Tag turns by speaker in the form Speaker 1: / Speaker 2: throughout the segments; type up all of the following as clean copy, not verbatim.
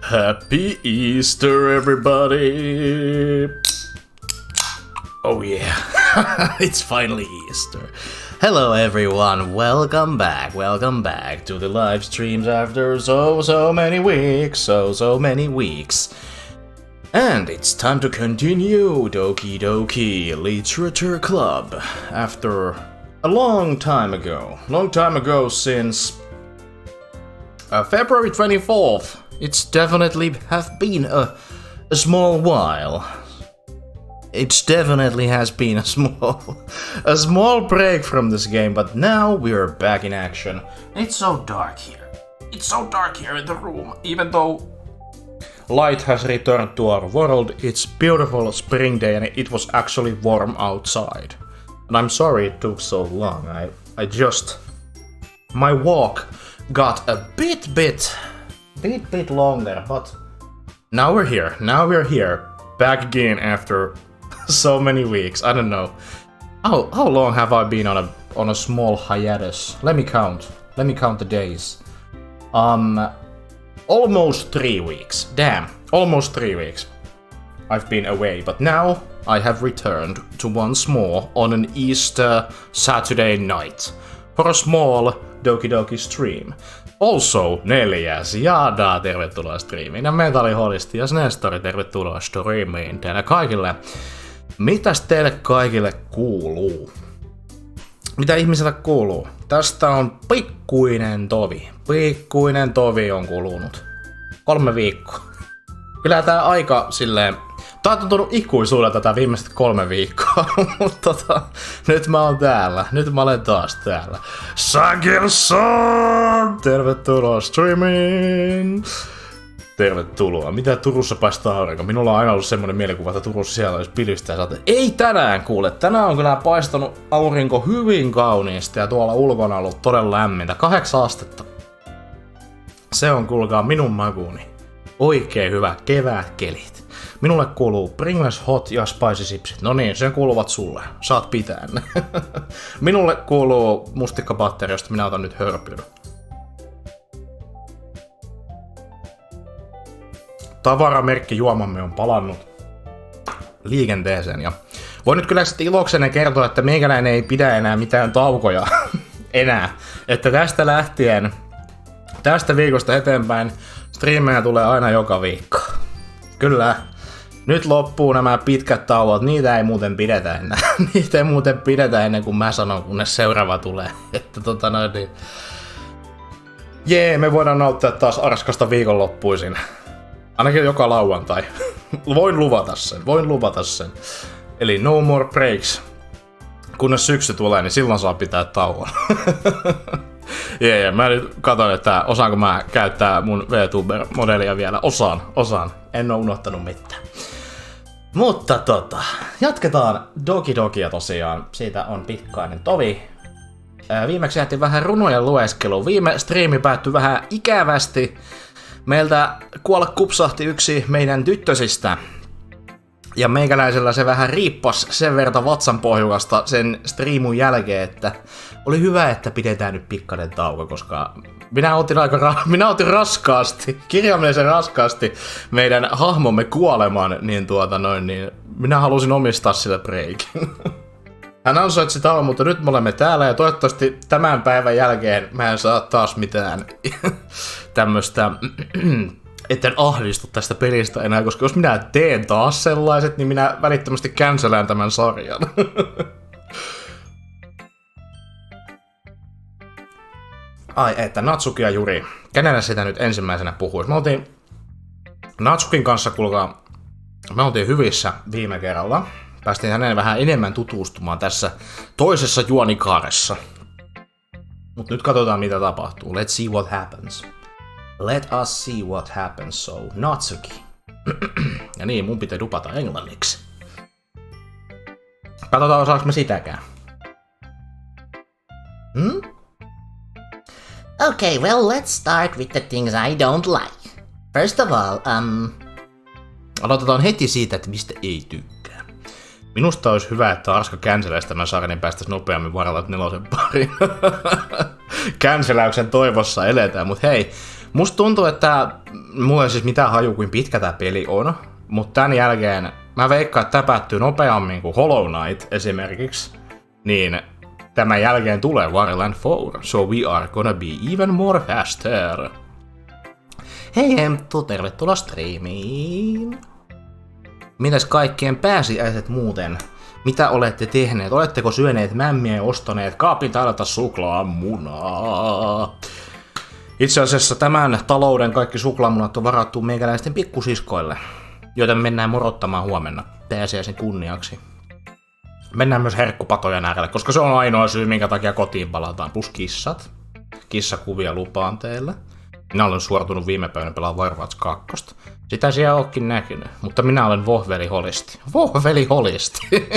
Speaker 1: Happy Easter, everybody! Oh yeah, it's finally Easter. Hello everyone, welcome back to the live streams after so many weeks. And it's time to continue Doki Doki Literature Club after a long time ago since February 24th. It's definitely have been a small while. It definitely has been a small break from this game, but now we're back in action. It's so dark here. It's so dark here in the room, even though light has returned to our world. It's beautiful spring day and it was actually warm outside. And I'm sorry it took so long. My walk got a bit longer, but now we're here. Back again after so many weeks. I don't know. How long have I been on a small hiatus? Let me count the days. Almost 3 weeks. Damn, almost 3 weeks. I've been away, but now I have returned to once more on an Easter Saturday night for a small Doki Doki stream. Also 4. Jaadaa, tervetuloa striimiin. Ja Metalliholisti ja Nestori, tervetuloa striimiin. Teille kaikille. Mitäs teille kaikille kuuluu? Mitä ihmisille kuuluu? Tästä on pikkuinen tovi on kulunut. 3 viikkoa. Kyllä tää aika silleen... Tää on tuntunut ikuisuudelta tää viimeiset 3 viikkoa, mutta nyt mä oon täällä. Nyt mä olen taas täällä. Sagerson! Tervetuloa streamiin! Tervetuloa. Mitä Turussa paistaa aurinko? Minulla on aina ollut semmonen mielikuva, että Turussa siellä olisi pilistä ja saate. Ei tänään kuule. Tänään on kyllä paistanut aurinko hyvin kauniisti ja tuolla ulkona on ollut todella lämmintä. 8 astetta. Se on kuulkaa minun makuuni. Oikein hyvä kevätkelit. Minulle kuuluu Pringles Hot ja Spicy Chipsit. No niin, sen kuuluvat sulle. Saat pitää ne. Minulle kuuluu mustikkapatteri, josta minä otan nyt hörpyn. Tavaramerkki juomamme on palannut liikenteeseen ja voin nyt kyllä sitten ilokseni kertoa, että meikäläinen ei pidä enää mitään taukoja enää. Että tästä lähtien, tästä viikosta eteenpäin striimejä tulee aina joka viikko. Kyllä. Nyt loppuu nämä pitkät tauot, niitä ei muuten pidetä enää. Niitä ei muuten pidetä ennen kuin mä sanon, kunnes seuraava tulee. Että niin. Jee, me voidaan nauttia taas arskasta viikonloppuisin. Ainakin joka lauantai. Voin luvata sen. Eli no more breaks. Kunnes syksy tulee, niin silloin saa pitää tauon. Mä nyt katon, että osaanko mä käyttää mun VTuber-modelia vielä. Osaan. En oo unohtanut mitään. Mutta jatketaan Doki Dokia tosiaan. Siitä on pitkäinen tovi. Viimeksi jähti vähän runojen lueskelu. Viime striimi päättyi vähän ikävästi. Meiltä kuolla kupsahti yksi meidän tyttösistä. Ja meikäläisellä se vähän riippas sen verta vatsanpohjukasta sen striimun jälkeen, että oli hyvä, että pidetään nyt pikkainen tauko, koska minä otin raskaasti, kirjaimellisen raskaasti meidän hahmomme kuoleman, niin minä halusin omistaa sille breikin. Hän ansaitsi tauon, mutta nyt me olemme täällä ja toivottavasti tämän päivän jälkeen mä en saa taas mitään tämmöstä, etten ahdistu tästä pelistä enää, koska jos minä teen taas sellaiset, niin minä välittömästi cancelään tämän sarjan. Ai että Natsuki ja Yuri, kenellä sitä nyt ensimmäisenä puhuisi? Me oltiin Natsukin kanssa, kuulkaa, me oltiin hyvissä viime kerralla. Päästiin häneen vähän enemmän tutustumaan tässä toisessa juonikaaressa. Mut nyt katsotaan mitä tapahtuu. Let's see what happens. Let us see what happens, so Natsuki. Ja niin, mun pitää dupata englanniksi. Katsotaan osaaks me sitäkään.
Speaker 2: Okay, well, let's start with the things I don't like. First of all,
Speaker 1: aloitetaan heti siitä, että mistä ei tykkää. Minusta olisi hyvä, että Arska cancelaisi tämän sarjan, niin päästäisi nopeammin varalla 4 pariin. Canceläyksen toivossa eletään, mutta hei, musta tuntuu, että mulla ei siis mitään haju, kuin pitkä tää peli on. Mutta tän jälkeen mä veikkaan, että tää päättyy nopeammin kuin Hollow Knight esimerkiksi. Niin tämän jälkeen tulee Warland 4. So we are gonna be even more faster. Hei Hemptu, tervetuloa striimiin. Mitäs kaikkien pääsiäiset muuten? Mitä olette tehneet? Oletteko syöneet mämmiä ja ostaneet kaapin täältä suklaamunaa? Itse asiassa tämän talouden kaikki suklaamunat on varattu meikäläisten pikkusiskoille, joita me mennään morottamaan huomenna pääsiäisen kunniaksi. Mennään myös herkkupatojen äärelle, koska se on ainoa syy, minkä takia kotiin palataan. Plus kissat. Kissakuvia lupaan teille. Minä olen suoritunut viime päivänä pelaa Overwatch 2. Sitä siellä onkin näkynyt, mutta minä olen vohveliholisti. Vohveliholisti!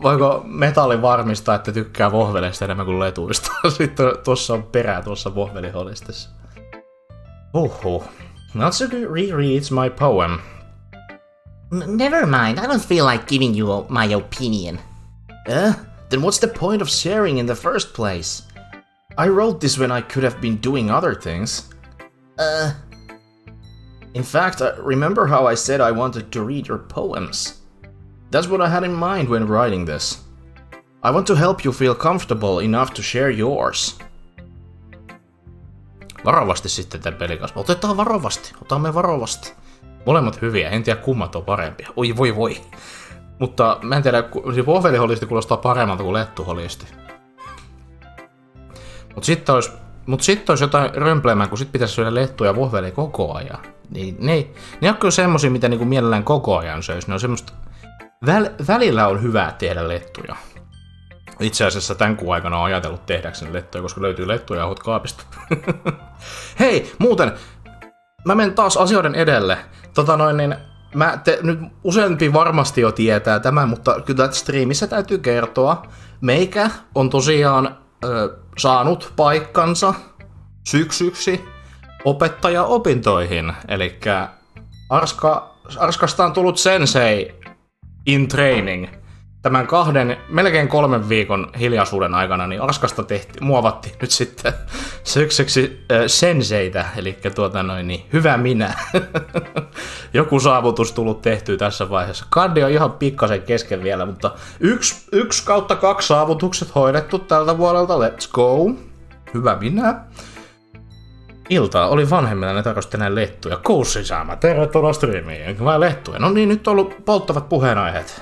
Speaker 1: Voiko Metalli varmistaa, että tykkää vohveleista enemmän kuin letuista? Sitten tuossa on perää tuossa vohveliholistissa. Natsuki rereads my poem.
Speaker 2: Never mind, I don't feel like giving you my opinion.
Speaker 1: Then what's the point of sharing in the first place? I wrote this when I could have been doing other things. In fact, remember how I said I wanted to read your poems? That's what I had in mind when writing this. I want to help you feel comfortable enough to share yours. Varovasti sitten tämän pelin kanssa. Otetaan varovasti. Otamme varovasti. Molemmat hyviä, en tiedä kummat on parempia. Oi voi. Mutta mä en tiedä, siis vohveliholisti kuulostaa paremmalta kuin lettuholisti. Mut sitten olisi jotain römpleemään, kun sit pitäisi syödä lettuja ja vohvelia koko ajan. Niin, ne on kyllä semmosia, mitä niinku mielellään koko ajan söisi. Ne on semmoista... Välillä on hyvä tehdä lettuja. Itse asiassa tämän kuun aikana on ajatellut tehdäkseni lettuja, koska löytyy lettuja jauhot kaapista. Hei, muuten, mä menen taas asioiden edelle. Nyt useampi varmasti jo tietää tämän, mutta kyllä striimissä täytyy kertoa. Meikä on tosiaan saanut paikkansa syksyksi opettajaopintoihin. Elikkä Arskasta on tullut sensei in training. Tämän melkein 3 viikon hiljaisuuden aikana niin Arskasta muovattiin nyt sitten syksyksi senseitä, eli hyvä minä. Joku saavutus tullut tehtyä tässä vaiheessa. Kaddi on ihan pikkasen kesken vielä, mutta 1/2 saavutukset hoidettu tältä vuodelta. Let's go. Hyvä minä. Iltaa oli vanhemmilla, ne tarvitsi tänään lettuja. Kuusi saama, tervetuloa striimiin. Vai lettuja? No niin, nyt on ollut polttavat puheenaiheet.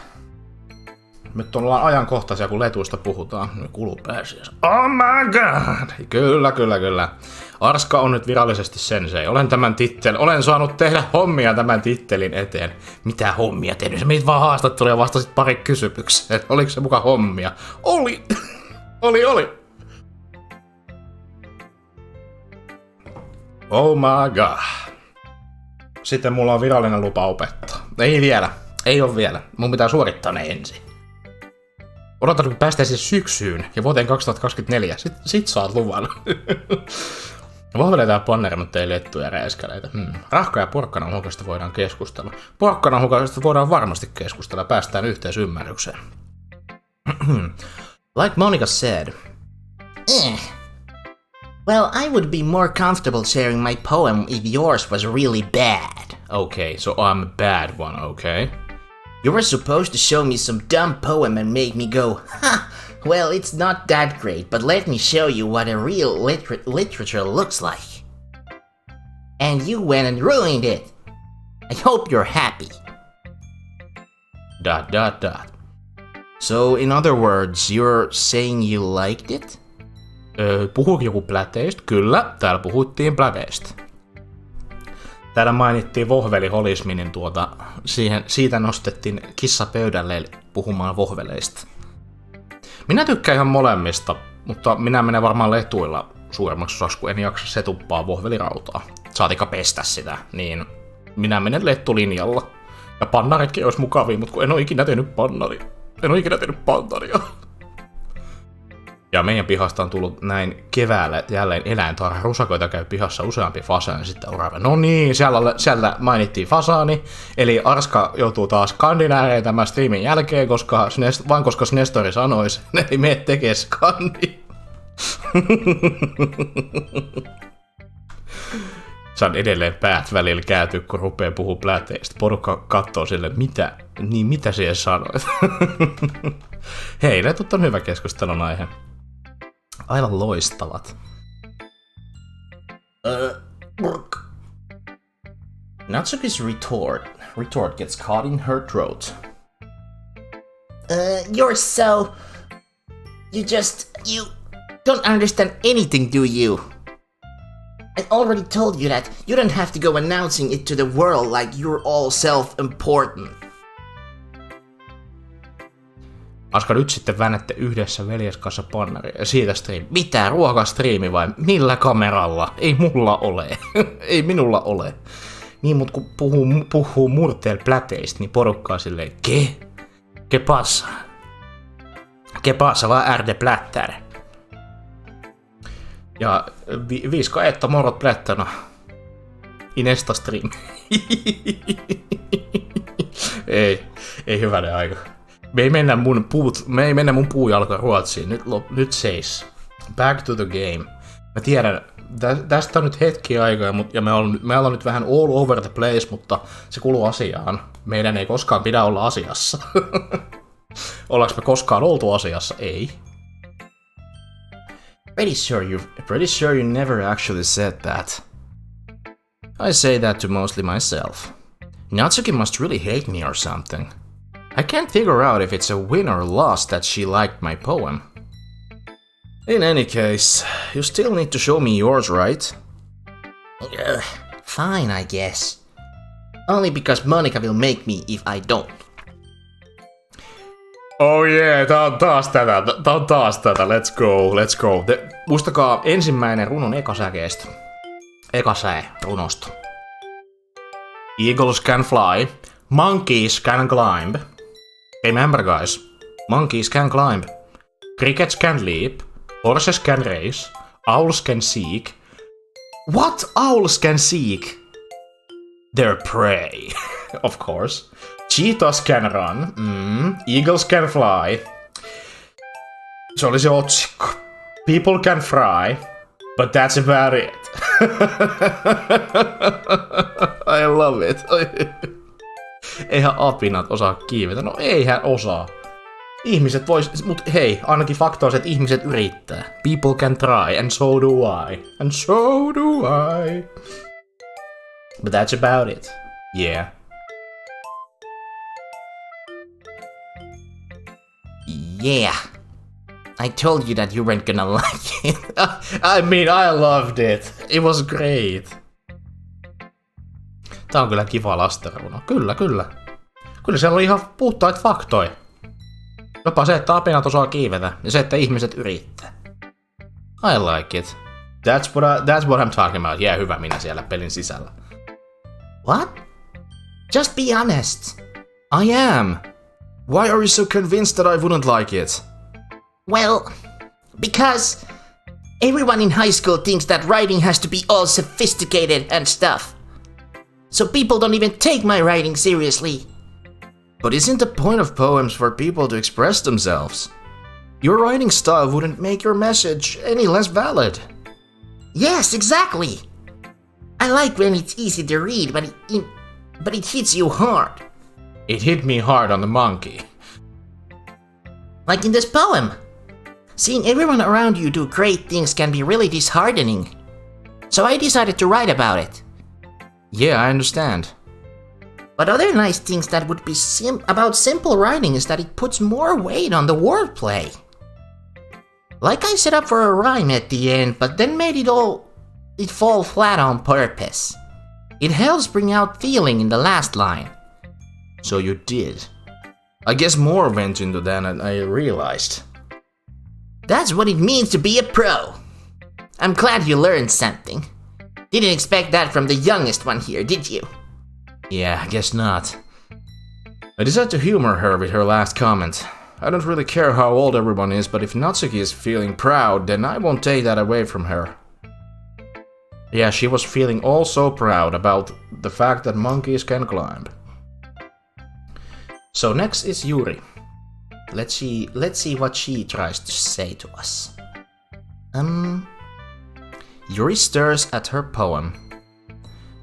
Speaker 1: Nyt ollaan ajankohtaisia, kun letuista puhutaan. Nyt kuluu pääsiäis. Oh my god! Kyllä. Arska on nyt virallisesti sensei. Olen saanut tehdä hommia tämän tittelin eteen. Mitä hommia tehnyt? Sä menit vaan haastatteluun ja vastasit pari kysymykseen. Oliko se muka hommia? Oli! Oli! Oh my god. Sitten mulla on virallinen lupa opettaa. Ei ole vielä. Mun pitää suorittaa ne ensin. Odotan, kun päästään siis syksyyn ja vuoteen 2024. Sit saat luvan. Vohveleita ja panneria, mutta ei lettuja ja räiskäleitä. Rahka ja porkkanan hukasta voidaan keskustella. Porkkanan hukasta voidaan varmasti keskustella. Päästään yhteisymmärrykseen.
Speaker 2: Like Monika said. Well, I would be more comfortable sharing my poem if yours was really bad.
Speaker 1: Okay, so I'm a bad one, okay?
Speaker 2: You were supposed to show me some dumb poem and make me go, ha! Well, it's not that great, but let me show you what a real literature looks like. And you went and ruined it. I hope you're happy. ...
Speaker 1: So, in other words, you're saying you liked it? Puhuuko joku pläteistä? Kyllä, täällä puhuttiin pläteistä. Täällä mainittiin vohveliholismi, niin siitä nostettiin kissa pöydälle puhumaan vohveleista. Minä tykkään ihan molemmista, mutta minä menen varmaan letuilla suuremmaksi osaksi, kun en jaksa setuppaa vohvelirautaa. Saatika pestä sitä, niin minä menen lettulinjalla. Ja pannaritkin olisi mukavia, mutta kun en ole ikinä tehnyt pannaria. Ja meidän pihasta on tullut näin keväällä jälleen eläintarha. Rusakoita käy pihassa useampi fasaani sitten orava. No niin, siellä mainittiin fasaani. Eli Arska joutuu taas skandin ääreen tämän striimin jälkeen, koska Nestori sanoi sen. Eli me tekee skandi. Saan edelleen päät välillä kääntyä, kun rupeaa puhua pläteistä. Porukka katsoo sille, mitä siellä sanoit? Hei, letut on hyvä keskustelun aihe. Aivan loistavat.
Speaker 2: Natsuki's retort gets caught in her throat. You're so... You don't understand anything, do you? I already told you that you don't have to go announcing it to the world like you're all self-important.
Speaker 1: Aska nyt sitten väännätte yhdessä veljes kanssa pannaria ja siitä striimi. Mitä, ruokastriimi vai millä kameralla? Ei mulla ole. Ei minulla ole. Niin, mut kun puhuu murteel pläteistä, niin porukkaa silleen, Ke passa? Ke passa va är det plätter? Ja viiska että morot plättärna. Inesta stream. ei hyvänen aika. Me ei mennä mun puujalka Ruotsiin. Nyt seis. Back to the game. Mä tiedän, tästä on nyt hetki aikaa, ja me ollaan nyt vähän all over the place, mutta se kuuluu asiaan. Meidän ei koskaan pidä olla asiassa. Ollaanko me koskaan oltu asiassa? Ei.
Speaker 2: Pretty sure you never actually said that. I say that to mostly myself. Natsuki must really hate me or something. I can't figure out if it's a win or loss that she liked my poem. In any case, you still need to show me yours, right? Fine, I guess. Only because Monika will make me if I don't.
Speaker 1: Oh yeah, tää on taas tätä. Let's go. Muistakaa ensimmäinen runon ekasäkeestä. Ekasää runosta. Eagles can fly. Monkeys can climb. Remember guys, monkeys can climb. Crickets can leap. Horses can race. Owls can seek. What owls can seek? Their prey, of course. Cheetahs can run. Eagles can fly. Se oli se otsikko. People can fry. But that's about it. I love it. Eihän apinat osaa kiivetä. No eihän osaa. Ihmiset vois, mut hei, ainakin fakta on se, että ihmiset yrittää. People can try, and so do I. And so do I. But that's about it. Yeah.
Speaker 2: Yeah. I told you that you weren't gonna like it.
Speaker 1: I mean, I loved it. It was great. Tää on kyllä kiva lastenruno. Kyllä. Kyllä siellä oli ihan puhtaita faktoja. Jopa se, että apinat osaa kiivetä, ja se, että ihmiset yrittää. I like it. That's what I'm talking about. Yeah, hyvä minä siellä pelin sisällä.
Speaker 2: What? Just be honest.
Speaker 3: I am. Why are you so convinced that I wouldn't like it?
Speaker 2: Well, because everyone in high school thinks that writing has to be all sophisticated and stuff. So people don't even take my writing seriously.
Speaker 3: But isn't the point of poems for people to express themselves? Your writing style wouldn't make your message any less valid.
Speaker 2: Yes, exactly. I like when it's easy to read, but it hits you hard.
Speaker 1: It hit me hard on the monkey.
Speaker 2: Like in this poem. Seeing everyone around you do great things can be really disheartening. So I decided to write about it.
Speaker 3: Yeah, I understand.
Speaker 2: But other nice things that would be about simple writing is that it puts more weight on the wordplay. Like I set up for a rhyme at the end, but then made it fall flat on purpose. It helps bring out feeling in the last line.
Speaker 3: So you did. I guess more went into that than I realized.
Speaker 2: That's what it means to be a pro. I'm glad you learned something. Didn't expect that from the youngest one here, did you?
Speaker 3: Yeah, I guess not. I decided to humor her with her last comment. I don't really care how old everyone is, but if Natsuki is feeling proud, then I won't take that away from her.
Speaker 1: Yeah, she was feeling all so proud about the fact that monkeys can climb.
Speaker 2: So next is Yuri. Let's see what she tries to say to us.
Speaker 3: Yuri stares at her poem.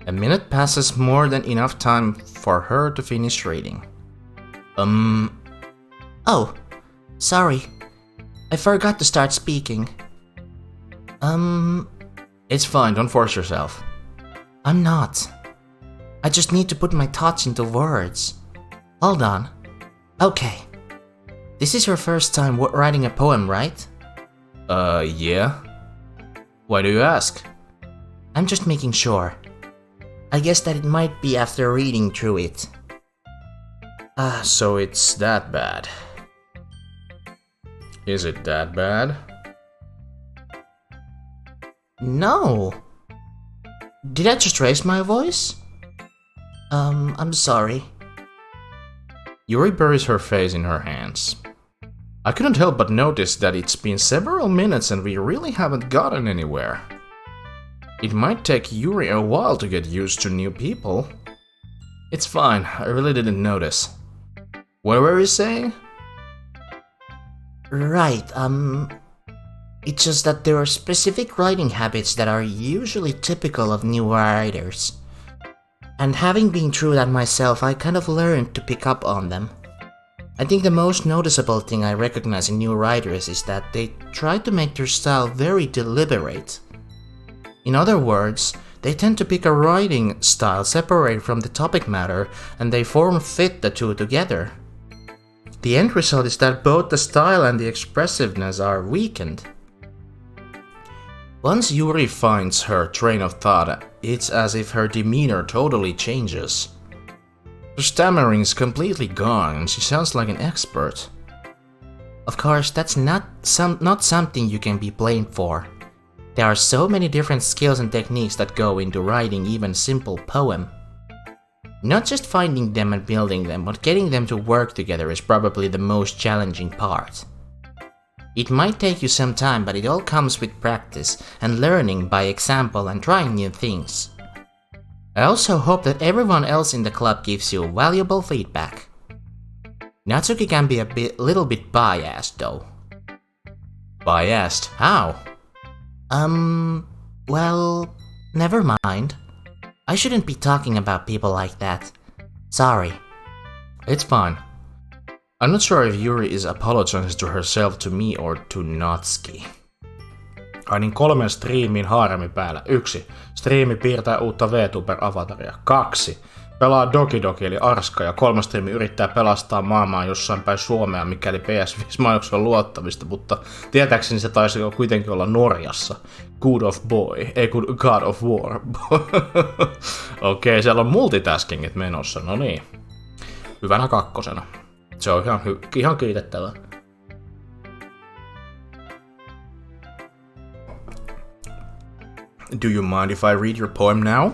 Speaker 3: A minute passes, more than enough time for her to finish reading.
Speaker 2: Oh, sorry. I forgot to start speaking.
Speaker 3: It's fine, don't force yourself.
Speaker 2: I'm not. I just need to put my thoughts into words. Hold on. Okay. This is your first time writing a poem, right?
Speaker 3: Yeah. Why do you ask?
Speaker 2: I'm just making sure. I guess that it might be after reading through it.
Speaker 3: So it's that bad. Is it that bad?
Speaker 2: No. Did I just raise my voice? I'm sorry.
Speaker 3: Yuri buries her face in her hands. I couldn't help but notice that it's been several minutes and we really haven't gotten anywhere. It might take Yuri a while to get used to new people. It's fine, I really didn't notice. What were you saying?
Speaker 2: Right, it's just that there are specific writing habits that are usually typical of new writers. And having been through that myself, I kind of learned to pick up on them. I think the most noticeable thing I recognize in new writers is that they try to make their style very deliberate. In other words, they tend to pick a writing style separate from the topic matter and they form-fit the two together. The end result is that both the style and the expressiveness are weakened.
Speaker 3: Once Yuri finds her train of thought, it's as if her demeanor totally changes. Her stammering is completely gone and she sounds like an expert.
Speaker 2: Of course, that's not something you can be blamed for. There are so many different skills and techniques that go into writing even a simple poem. Not just finding them and building them, but getting them to work together is probably the most challenging part. It might take you some time, but it all comes with practice and learning by example and trying new things. I also hope that everyone else in the club gives you valuable feedback. Natsuki can be little bit biased though.
Speaker 3: Biased? How?
Speaker 2: Well, never mind. I shouldn't be talking about people like that. Sorry.
Speaker 3: It's fine. I'm not sure if Yuri is apologizing to herself, to me or to Natsuki.
Speaker 1: Ai niin 3 striimiin haaremi päällä. 1. Striimi piirtää uutta VTuber-avataria. 2. Pelaa Doki Doki eli Arska ja 3. striimi yrittää pelastaa maailmaa jossain päin Suomea, mikäli PS5-mainoksen on luottamista, mutta tietääkseni se taisi kuitenkin olla Norjassa. God of Boy, ei kun God of War. Okei, siellä on multitaskingit menossa, no niin. Hyvänä 2. Se on ihan kiitettävää.
Speaker 3: Do you mind if I read your poem now?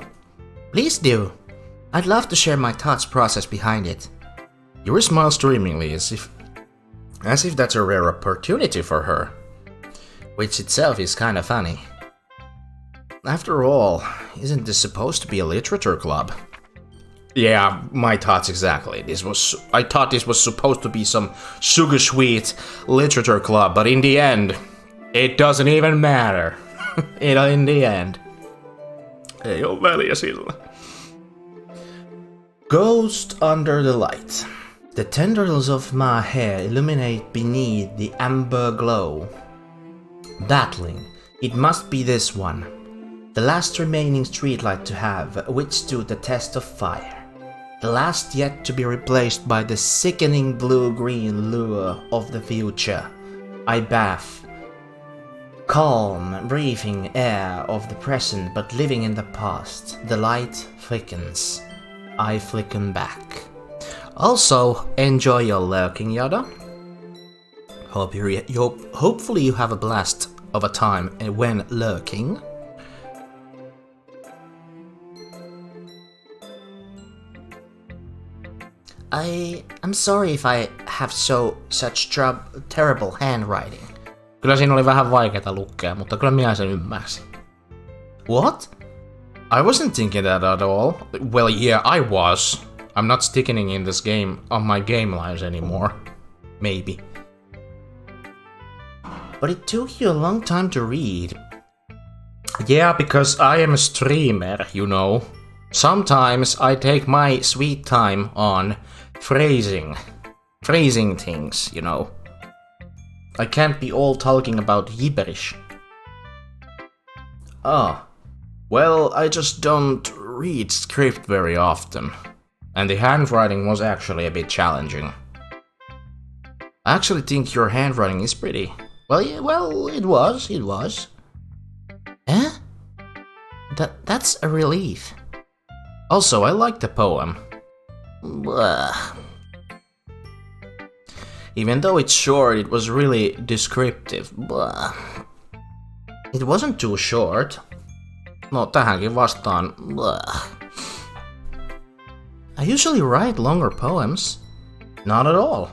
Speaker 2: Please do. I'd love to share my thoughts process behind it.
Speaker 3: Yuri smiles dreamingly as if that's a rare opportunity for her.
Speaker 2: Which itself is kinda funny.
Speaker 3: After all, isn't this supposed to be a literature club?
Speaker 1: Yeah, my thoughts exactly. I thought this was supposed to be some sugar sweet literature club, but in the end, it doesn't even matter. In the end. Ei oo väliä sillä.
Speaker 2: Ghost under the light. The tendrils of my hair illuminate beneath the amber glow. Battling. It must be this one. The last remaining streetlight to have withstood the test of fire. The last yet to be replaced by the sickening blue-green lure of the future. I bath. Calm, breathing air of the present, but living in the past. The light flickens. I flicken back. Also, enjoy your lurking, Yada. Hopefully you have a blast of a time when lurking. I'm sorry if I have such terrible handwriting.
Speaker 1: Kyllä siinä oli vähän vaikeata lukea, mutta kyllä minä sen ymmärsin.
Speaker 2: What?
Speaker 3: I wasn't thinking that at all. Well, yeah, I was. I'm not sticking in this game on my game lines anymore.
Speaker 2: Maybe. But it took you a long time to read.
Speaker 1: Yeah, because I am a streamer, you know.
Speaker 3: Sometimes I take my sweet time on phrasing things, you know. I can't be all talking about gibberish. Ah, well, I just don't read script very often, and the handwriting was actually a bit challenging. I actually think your handwriting is pretty.
Speaker 2: Well, yeah, it was. Eh? That's a relief.
Speaker 3: Also, I like the poem.
Speaker 2: Blah.
Speaker 3: Even though it's short, it was really descriptive.
Speaker 2: Blah. It wasn't too short.
Speaker 3: No, tähänkin vastaan.
Speaker 2: Blah. I usually write longer poems.
Speaker 3: Not at all.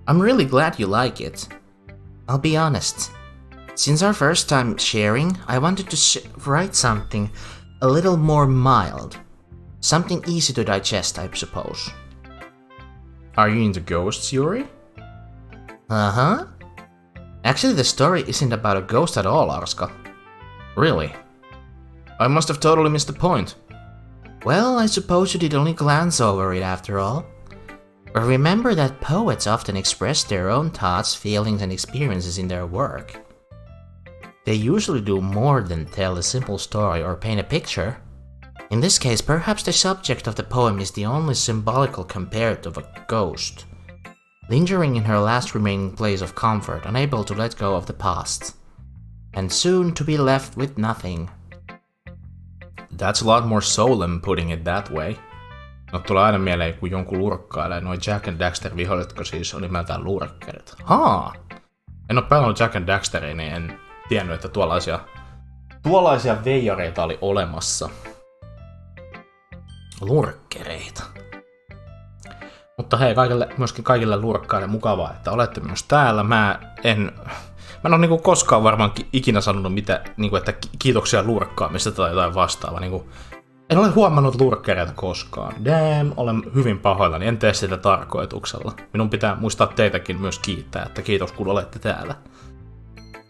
Speaker 2: I'm really glad you like it. I'll be honest. Since our first time sharing, I wanted to write something a little more mild. Something easy to digest, I suppose.
Speaker 3: Are you into ghosts, Yuri?
Speaker 2: Uh-huh. Actually, the story isn't about a ghost at all, Arska.
Speaker 3: Really? I must have totally missed the point.
Speaker 2: Well, I suppose you did only glance over it after all. But remember that poets often express their own thoughts, feelings, and experiences in their work. They usually do more than tell a simple story or paint a picture. In this case, perhaps the subject of the poem is the only symbolical comparative of a ghost, lingering in her last remaining place of comfort, unable to let go of the past, and soon to be left with nothing.
Speaker 3: That's a lot more solemn putting it that way. No, tulee aina mieleen, kun jonkun lurkkailee. Noi Jack and Daxter vihollisetko siis on nimeltään lurkkerit. Haa! En oo pelannut Jack and Daxteria, niin en tiennyt, että tuollaisia veijareita oli olemassa.
Speaker 2: Lurkkereita.
Speaker 3: Mutta hei, myöskin kaikille lurkkaille mukavaa, että olette myös täällä. Mä en ole niinku koskaan varmaan ikinä sanonut niinku, että kiitoksia lurkkaamista tai jotain vastaavaa. Niinku, en ole huomannut lurkkereita koskaan. Damn, olen hyvin pahoillani, en tee sitä tarkoituksella. Minun pitää muistaa teitäkin myös kiittää, että kiitos kun olette täällä.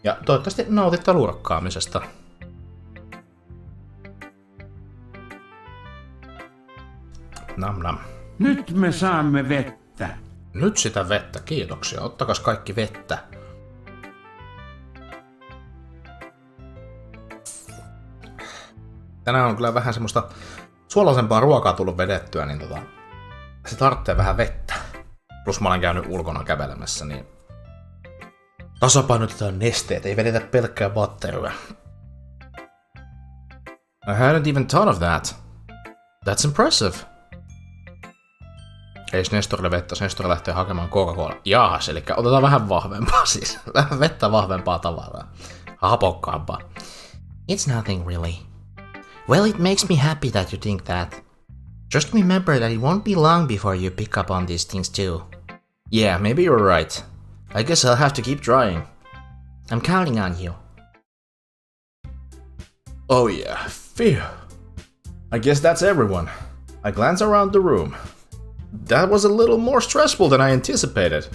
Speaker 3: Ja toivottavasti nautitte lurkkaamisesta. Nam nam.
Speaker 4: Nyt me saamme vettä.
Speaker 3: Nyt sitä vettä, kiitoksia. Ottakas kaikki vettä. Tänään on kyllä vähän semmoista suolaisempaa ruokaa tullut vedettyä, niin se tarvitsee vähän vettä. Plus mä olen käynyt ulkona kävelemässä, niin tasapainotetaan nesteet, ei vedetä pelkkää batteria. I hadn't even thought of that. That's impressive. Ei Nestorille vettä, Nestori lähtee hakemaan Coca-Cola. Jaahas, eli otetaan vähän vahvempaa siis. Vähän vettä vahvempaa tavaraa. Hapokkaampaa.
Speaker 2: It's nothing really. Well, it makes me happy that you think that. Just remember that it won't be long before you pick up on these things too.
Speaker 3: Yeah, maybe you're right. I guess I'll have to keep trying.
Speaker 2: I'm counting on you.
Speaker 3: Oh yeah, phew. I guess that's everyone. I glance around the room. That was a little more stressful than I anticipated.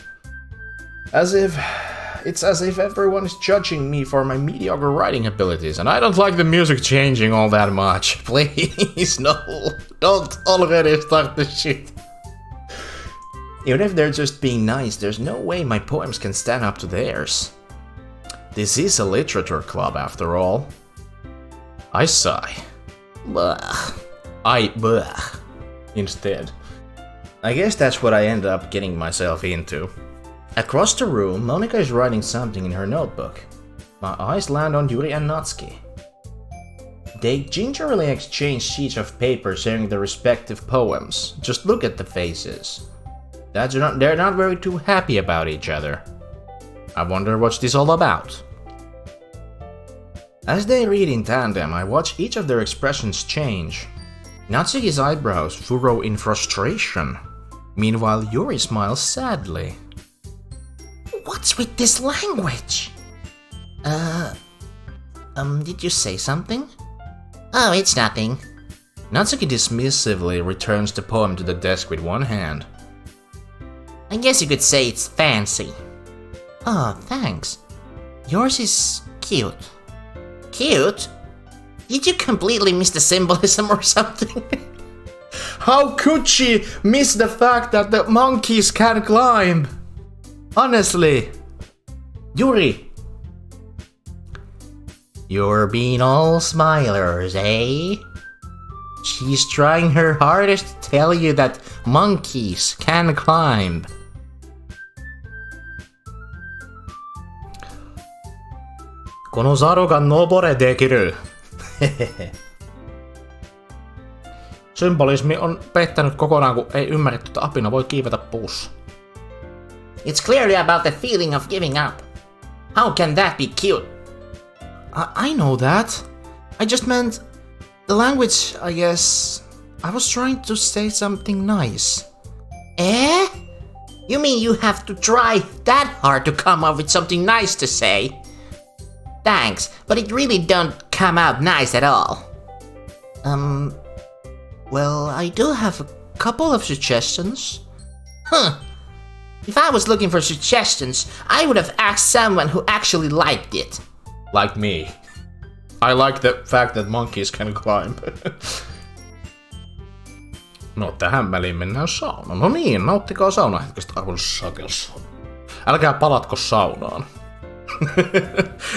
Speaker 3: It's as if everyone is judging me for my mediocre writing abilities, and I don't like the music changing all that much. Please, no, don't already start the shit.
Speaker 2: Even if they're just being nice, there's no way my poems can stand up to theirs.
Speaker 3: This is a literature club after all. I sigh.
Speaker 2: Blah.
Speaker 3: Blah. Instead. I guess that's what I end up getting myself into.
Speaker 2: Across the room, Monika is writing something in her notebook. My eyes land on Yuri and Natsuki. They gingerly exchange sheets of paper sharing their respective poems.
Speaker 3: Just look at the faces. They're not very too happy about each other. I wonder what's this all about. As they read in tandem, I watch each of their expressions change. Natsuki's eyebrows furrow in frustration. Meanwhile, Yuri smiles sadly.
Speaker 2: What's with this language? Did you say something? Oh, it's nothing.
Speaker 3: Natsuki dismissively returns the poem to the desk with one hand.
Speaker 2: I guess you could say it's fancy. Oh, thanks. Yours is cute. Cute? Did you completely miss the symbolism or something?
Speaker 3: How could she miss the fact that the monkeys can climb? Honestly.
Speaker 2: Yuri! You're being all smilers, eh? She's trying her hardest to tell you that monkeys can climb.
Speaker 3: このザルが登れできる。Symbolismi on pettänyt kokonaan, kun ei ymmärretty, että apina voi kiivetä puussa.
Speaker 2: It's clearly about the feeling of giving up. How can that be cute?
Speaker 3: I know that. I just meant the language, I guess. I was trying to say something nice.
Speaker 2: Eh? You mean you have to try that hard to come up with something nice to say? Thanks, but it really don't come out nice at all.
Speaker 3: Well, I do have a couple of suggestions.
Speaker 2: Huh. If I was looking for suggestions, I would have asked someone who actually liked it.
Speaker 3: Like me. I like the fact that monkeys can climb. No tähän väliin mennään saunaan. No niin, nauttikaa saunahetkestä, arvon sakels. Älkää palatko saunaan.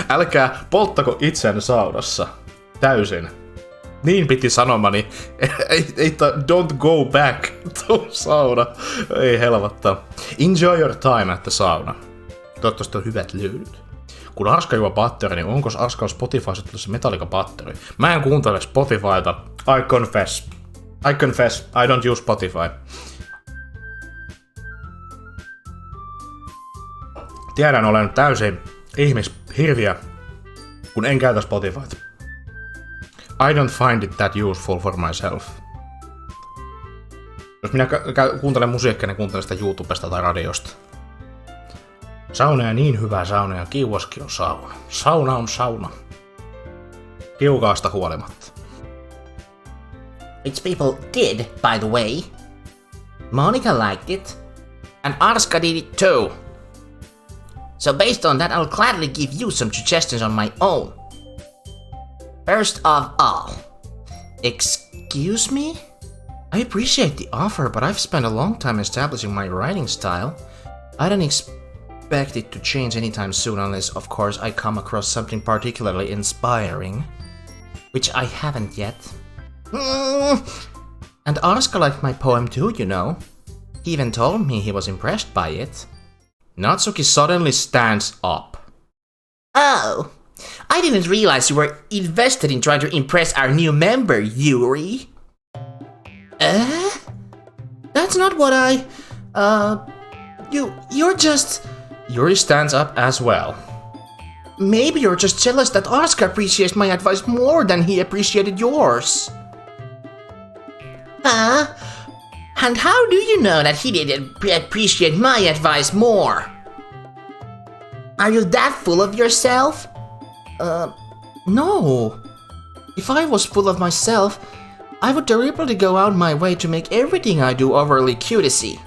Speaker 3: Älkää polttako itseänne saunassa. Täysin. Niin piti sanomani. Ei don't go back to sauna. Ei helvatta. Enjoy your time at the sauna. Toivottavasti on hyvät löydyt. Kun Arska juo batteri, niin onko Arskalla Spotifyssa tuossa Metallica batteri? Mä en kuuntele Spotifyta. I confess. I don't use Spotify. Tiedän, olen täysin ihmishirviö, kun en käytä Spotifyta. I don't find it that useful for myself. Jos minä kuuntelen musiikkia, niin kuuntelen sitä YouTubesta tai radiosta. Sauna ja niin hyvä sauna ja kiuaskin on sauna. Sauna on sauna. Kiukaasta huolimatta.
Speaker 2: Which people did, by the way. Monika liked it, and Arska did it too. So based on that, I'll gladly give you some suggestions on my own. First of all, excuse me?
Speaker 3: I appreciate the offer, but I've spent a long time establishing my writing style. I don't expect it to change anytime soon unless, of course, I come across something particularly inspiring.
Speaker 2: Which I haven't yet.
Speaker 3: And Arska liked my poem too, you know. He even told me he was impressed by it. Natsuki suddenly stands up.
Speaker 2: Oh, I didn't realize you were invested in trying to impress our new member, Yuri.
Speaker 3: That's not what You're just... Yuri stands up as well.
Speaker 2: Maybe you're just jealous that Arska appreciates my advice more than he appreciated yours. Huh? And how do you know that he didn't appreciate my advice more? Are you that full of yourself?
Speaker 3: No. If I was full of myself, I would deliberately go out my way to make everything I do overly cutesy.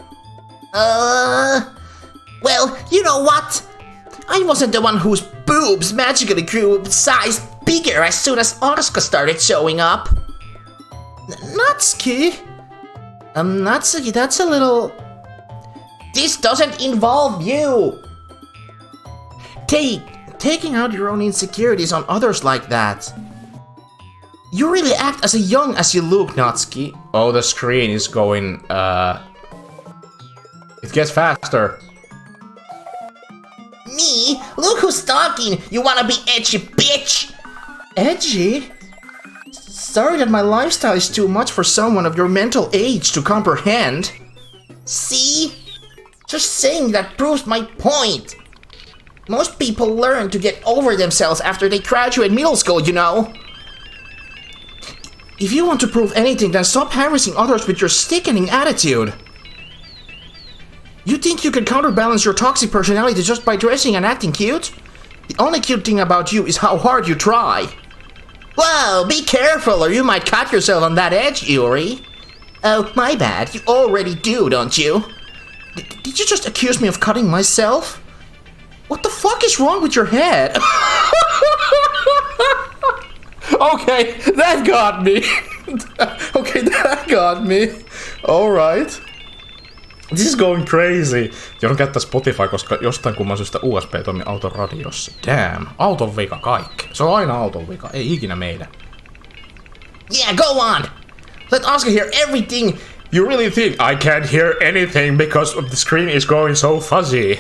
Speaker 2: Well, you know what? I wasn't the one whose boobs magically grew size bigger as soon as Arska started showing up.
Speaker 3: Natsuki? Natsuki, that's a little...
Speaker 2: This doesn't involve you!
Speaker 3: Taking out your own insecurities on others like that. You really act as young as you look, Natsuki. Oh, the screen is going, It gets faster.
Speaker 2: Me? Look who's talking! You wanna be edgy, bitch!
Speaker 3: Edgy? Sorry that my lifestyle is too much for someone of your mental age to comprehend.
Speaker 2: See? Just saying that proves my point. Most people learn to get over themselves after they graduate middle school, you know.
Speaker 3: If you want to prove anything, then stop harassing others with your sickening attitude. You think you can counterbalance your toxic personality just by dressing and acting cute? The only cute thing about you is how hard you try.
Speaker 2: Whoa, be careful or you might cut yourself on that edge, Yuri. Oh, my bad. You already do, don't you?
Speaker 3: Did you just accuse me of cutting myself? What the fuck is wrong with your head? Okay, that got me. Okay, that got me. Alright. This is going crazy. Joudun käyttää Spotify, koska jostain kumman syystä USB toimii auton radiossa. Damn. Auton vika kaikki. Se on aina auton vika, ei ikinä meidän.
Speaker 2: Yeah, go on! Let Oscar hear everything!
Speaker 3: You really think I can't hear anything because the screen is going so fuzzy?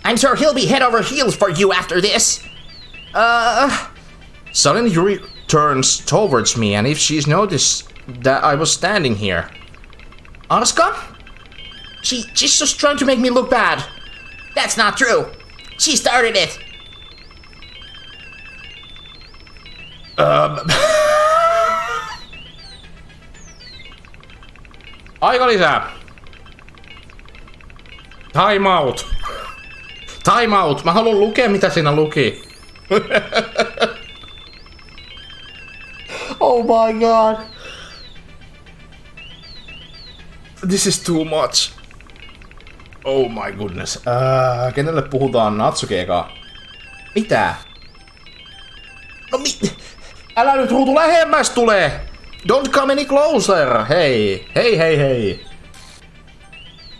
Speaker 2: I'm sure he'll be head over heels for you after this.
Speaker 3: Suddenly Yuri turns towards me, and if she's noticed that I was standing here.
Speaker 2: Oscar? She's just trying to make me look bad. That's not true. She started it.
Speaker 3: Aika lisää. Time out. Time out. Mä haluan lukea, mitä siinä luki. Oh my god. This is too much. Oh my goodness. Kenelle puhutaan Natsuki eka? Mitä? No älä nyt ruutu lähemmäs tulee! Don't come any closer! Hei! Hei hei hei!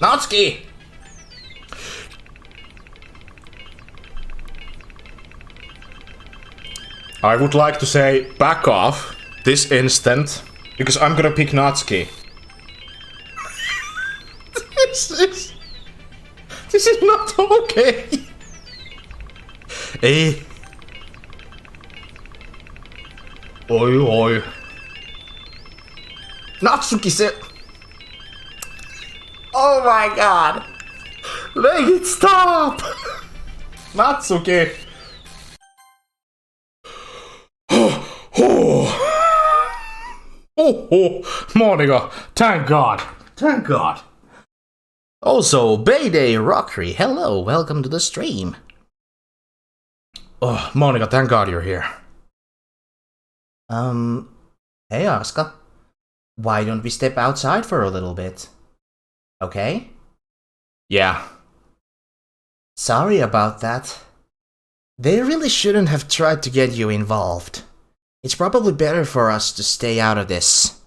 Speaker 2: Natsuki!
Speaker 3: I would like to say back off this instant, because I'm gonna pick Natsuki. This is not okay. Ei. Oi oi. Natsuki se... Oh my god. Make it stop. Natsuki. Monika, thank God. Thank God.
Speaker 2: Also, Bayday Rockery, hello, welcome to the stream.
Speaker 3: Oh, Monika, thank God you're here.
Speaker 2: Hey Oscar. Why don't we step outside for a little bit? Okay?
Speaker 3: Yeah.
Speaker 2: Sorry about that. They really shouldn't have tried to get you involved. It's probably better for us to stay out of this.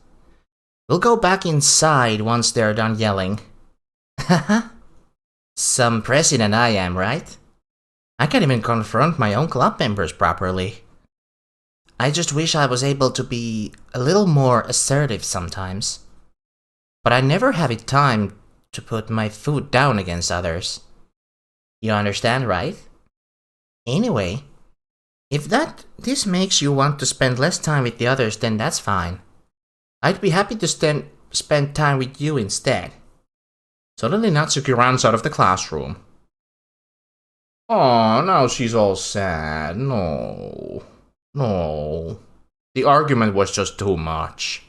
Speaker 2: We'll go back inside once they're done yelling. Haha. Some president I am, right? I can't even confront my own club members properly. I just wish I was able to be a little more assertive sometimes. But I never have it time to put my foot down against others. You understand, right? Anyway, if this makes you want to spend less time with the others, then that's fine. I'd be happy to spend time with you instead.
Speaker 3: Suddenly Natsuki runs out of the classroom. Oh, now she's all sad. No. No. The argument was just too much.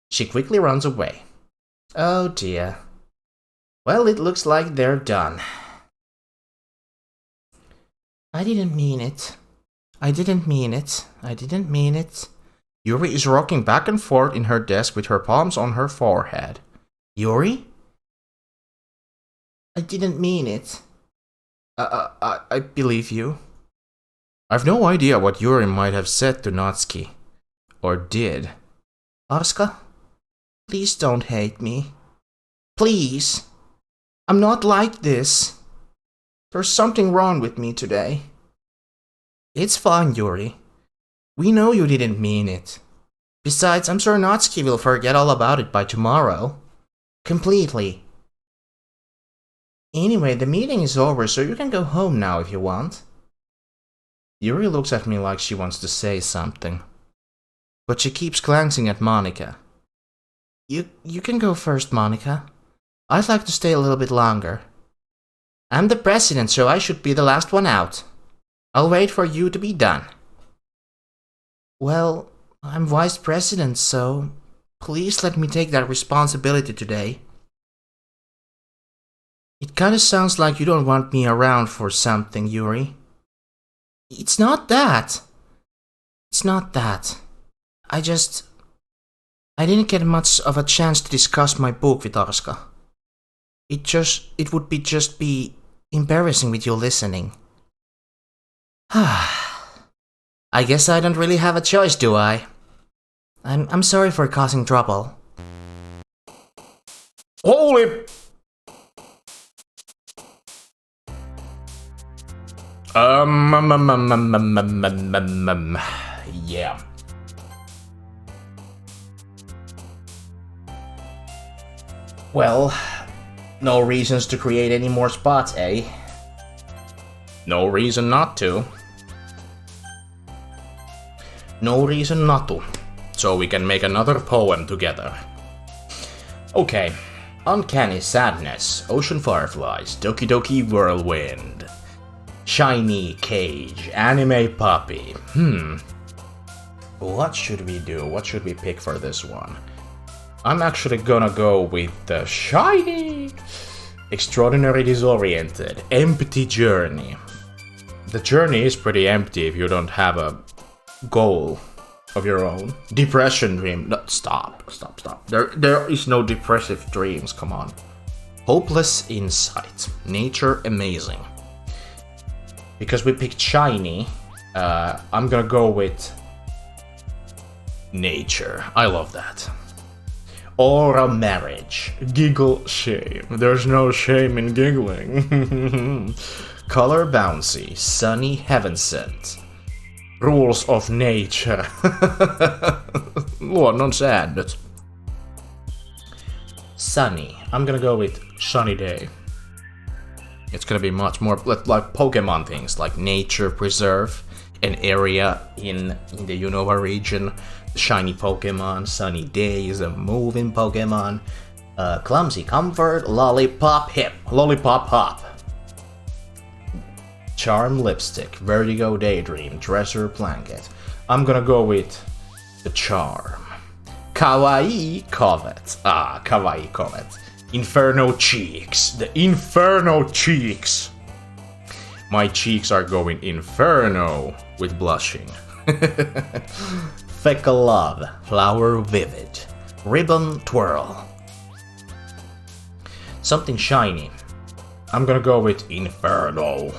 Speaker 2: She quickly runs away. Oh dear. Well, it looks like they're done. I didn't mean it. I didn't mean it. I didn't mean it.
Speaker 3: Yuri is rocking back and forth in her desk with her palms on her forehead.
Speaker 2: Yuri? I didn't mean it.
Speaker 3: I believe you. I've no idea what Yuri might have said to Natsuki. Or did.
Speaker 2: Oscar? Please don't hate me. Please. I'm not like this. There's something wrong with me today. It's fine, Yuri. We know you didn't mean it. Besides, I'm sure Natsuki will forget all about it by tomorrow. Completely. Anyway, the meeting is over, so you can go home now if you want.
Speaker 3: Yuri looks at me like she wants to say something. But she keeps glancing at Monika.
Speaker 2: You can go first, Monika. I'd like to stay a little bit longer. I'm the president, so I should be the last one out. I'll wait for you to be done. Well, I'm vice president, so please let me take that responsibility today. It kinda sounds like you don't want me around for something, Yuri. It's not that. It's not that. I didn't get much of a chance to discuss my book with Oscar. It would just be embarrassing with you listening. I guess I don't really have a choice, do I? I'm sorry for causing trouble.
Speaker 1: Holy... Yeah.
Speaker 2: Well, no reasons to create any more spots, eh?
Speaker 3: No reason not to.
Speaker 2: No reason not to.
Speaker 3: So we can make another poem together.
Speaker 2: Okay. Uncanny Sadness, Ocean Fireflies, Doki Doki Whirlwind, Shiny Cage, Anime Puppy.
Speaker 3: What should we do? What should we pick for this one? I'm actually gonna go with the shiny, extraordinary disoriented, empty journey. The journey is pretty empty if you don't have a goal of your own. Depression dream. No, stop. There is no depressive dreams, come on. Hopeless insight. Nature amazing. Because we picked shiny, I'm gonna go with nature. I love that. Aura marriage. Giggle shame. There's no shame in giggling. Color bouncy. Sunny heaven sent. Rules of nature. Luonnon säännöt.
Speaker 2: Sunny.
Speaker 3: I'm gonna go with sunny day. It's gonna be much more like Pokemon things, like nature preserve, an area in the Unova region, shiny Pokemon, sunny day is a moving Pokemon, clumsy comfort, lollipop hip, lollipop hop. Charm lipstick, vertigo daydream, dresser blanket. I'm gonna go with the charm. Kawaii covet. Kawaii covet. Inferno cheeks. The inferno cheeks. My cheeks are going inferno with blushing.
Speaker 2: Feckle love, flower vivid, ribbon twirl. Something shiny.
Speaker 3: I'm gonna go with inferno.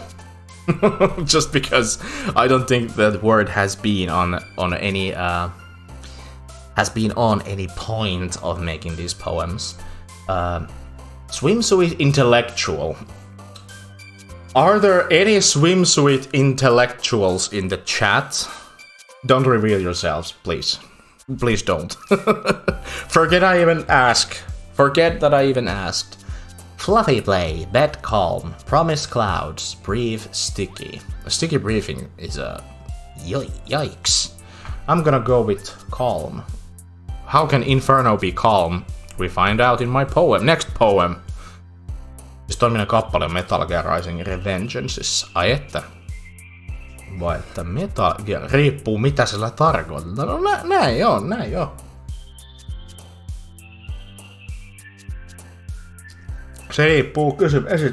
Speaker 3: Just because I don't think that word has been on any point of making these poems. Swimsuit intellectual. Are there any swimsuit intellectuals in the chat? Don't reveal yourselves, please. Please don't. Forget that I even asked.
Speaker 2: Fluffy play, bed calm, promise clouds, breathe sticky.
Speaker 3: A sticky breathing is a
Speaker 2: Yikes.
Speaker 3: I'm gonna go with calm. How can Inferno be calm? We find out in my poem. Next poem. Siis toiminen kappale Metal Gear Rising Revengeanceissa. Ai että. Vai että Metal Gear... Riippuu mitä sillä tarkoittaa. No näin on. Se riippuu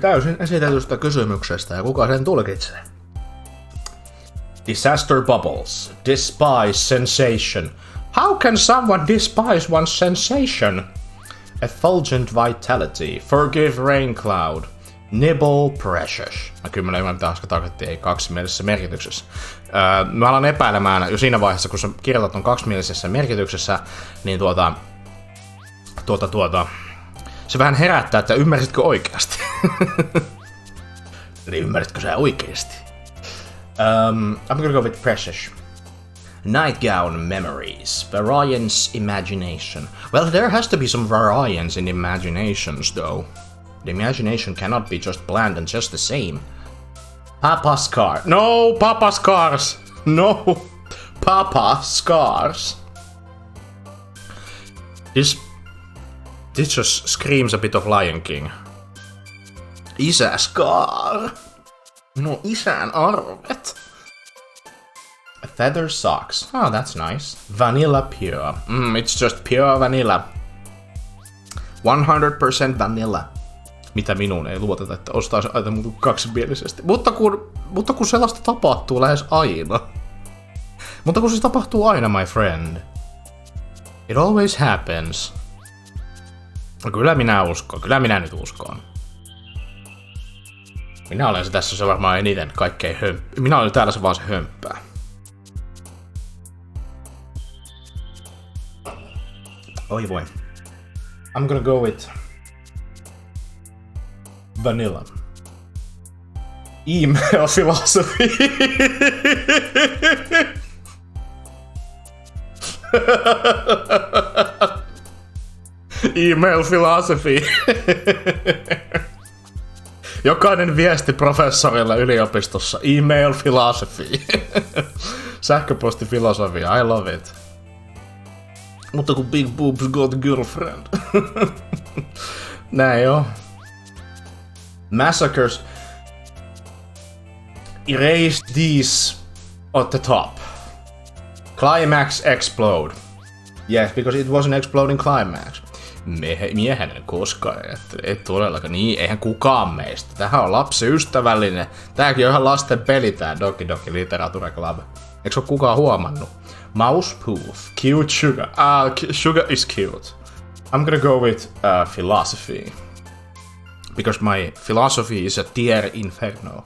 Speaker 3: täysin esitetystä kysymyksestä ja kuka sen tulkitsee. Disaster bubbles. Despise sensation. How can someone despise one's sensation? Effulgent vitality. Forgive rain cloud. Nibble precious. Kyllä mä ymmärrän, mitä äsken tarkoitti, ei kaksimielisessä merkityksessä. Mä alan epäilemään jo siinä vaiheessa, kun sä kirjoitat on kaksimielisessä merkityksessä, niin se vähän herättää, että ymmärsitkö oikeasti? Eli ymmärsitkö sä oikeasti? I'm gonna go with precious. Nightgown memories. Variance imagination. Well, there has to be some variance in imaginations, though. The imagination cannot be just bland and just the same. Papa Scar. No, Papa Scars. No, Papa Scars. This just screams a bit of Lion King. Isä Scar. Minun isän arvet. Feather socks. Oh, that's nice. Vanilla pure. It's just pure vanilla. 100% vanilla. Mitä minun ei luoteta, että ostaisi aina kaksimielisesti. Mutta kun sellaista tapahtuu lähes aina. Mutta kun se tapahtuu aina, my friend. It always happens. No kyllä minä uskon. Kyllä minä nyt uskon. Minä olen se tässä se varmaan eniten kaikkein minä olen täällä se vaan se hömppää.
Speaker 1: Oi voi. I'm gonna go with vanilla. Email philosophy. Email philosophy. Jokainen viesti professorille yliopistossa. Email philosophy. Sähköpostifilosofia. I love it. Mutta kun Big Boobs got a girlfriend. Näin joo. Massacres. Erase these at the top. Climax explode. Yes, because it was an exploding climax. Miehen en koskaan, et todellakaan. Niin, eihän kukaan meistä. Tämähän on lapsiystävällinen. Tääkin on ihan lasten peli, tää Doki Doki Literature Club. Eikö oo kukaan huomannut? Mouse poof. Cute sugar. Sugar is cute. I'm gonna go with philosophy. Because my philosophy is a tier inferno.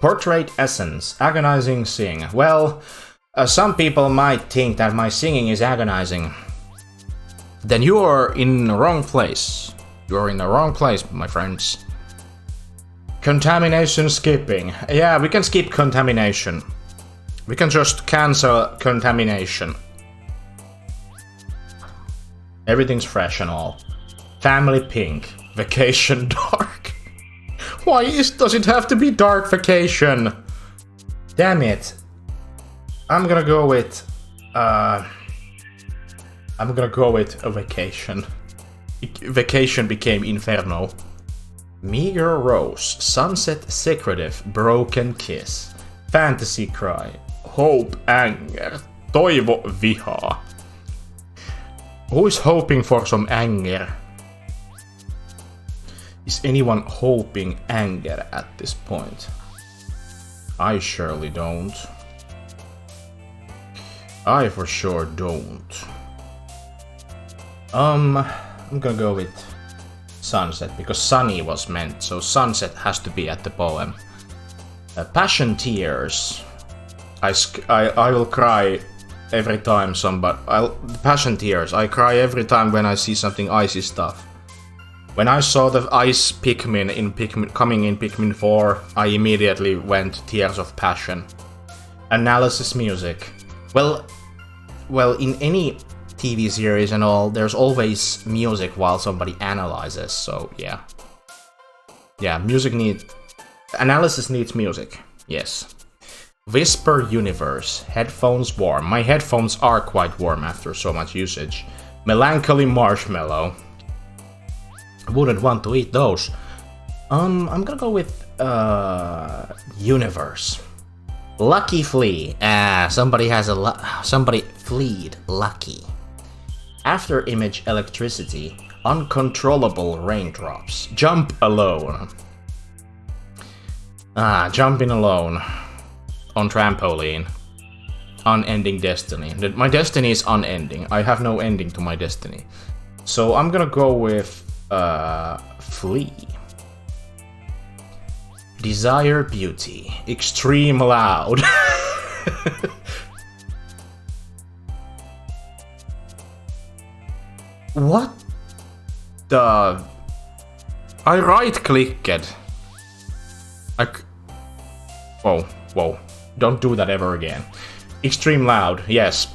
Speaker 1: Portrait essence. Agonizing sing. Well, some people might think that my singing is agonizing. Then you are in the wrong place. You are in the wrong place, my friends. Contamination skipping. Yeah, we can skip contamination. We can just cancel contamination. Everything's fresh and all. Family pink. Vacation dark. Why does it have to be dark vacation? Damn it. I'm gonna go with a vacation. Vacation became inferno. Meager rose. Sunset secretive. Broken kiss. Fantasy cry. Hope anger. Toivo vihaa. Who is hoping for some anger? Is anyone hoping anger at this point? I surely don't. I for sure don't. I'm gonna go with sunset because sunny was meant, so sunset has to be at the poem. Passion tears. I will cry every time passion tears. I cry every time when I see something icy stuff. When I saw the ice Pikmin coming in Pikmin 4, I immediately went tears of passion. Analysis music. Well, in any TV series and all, there's always music while somebody analyzes, so yeah. Yeah, analysis needs music, yes. Whisper universe, headphones warm. My headphones are quite warm after so much usage. Melancholy marshmallow. Wouldn't want to eat those. I'm gonna go with universe. Lucky flea. Somebody fleed lucky. After image electricity. Uncontrollable raindrops. Jump alone. Jumping alone. On trampoline. Unending destiny. My destiny is unending. I have no ending to my destiny. So I'm gonna go with flee. Desire beauty. Extreme loud. What the? I right-clicked. Whoa. Don't do that ever again. Extreme loud, yes.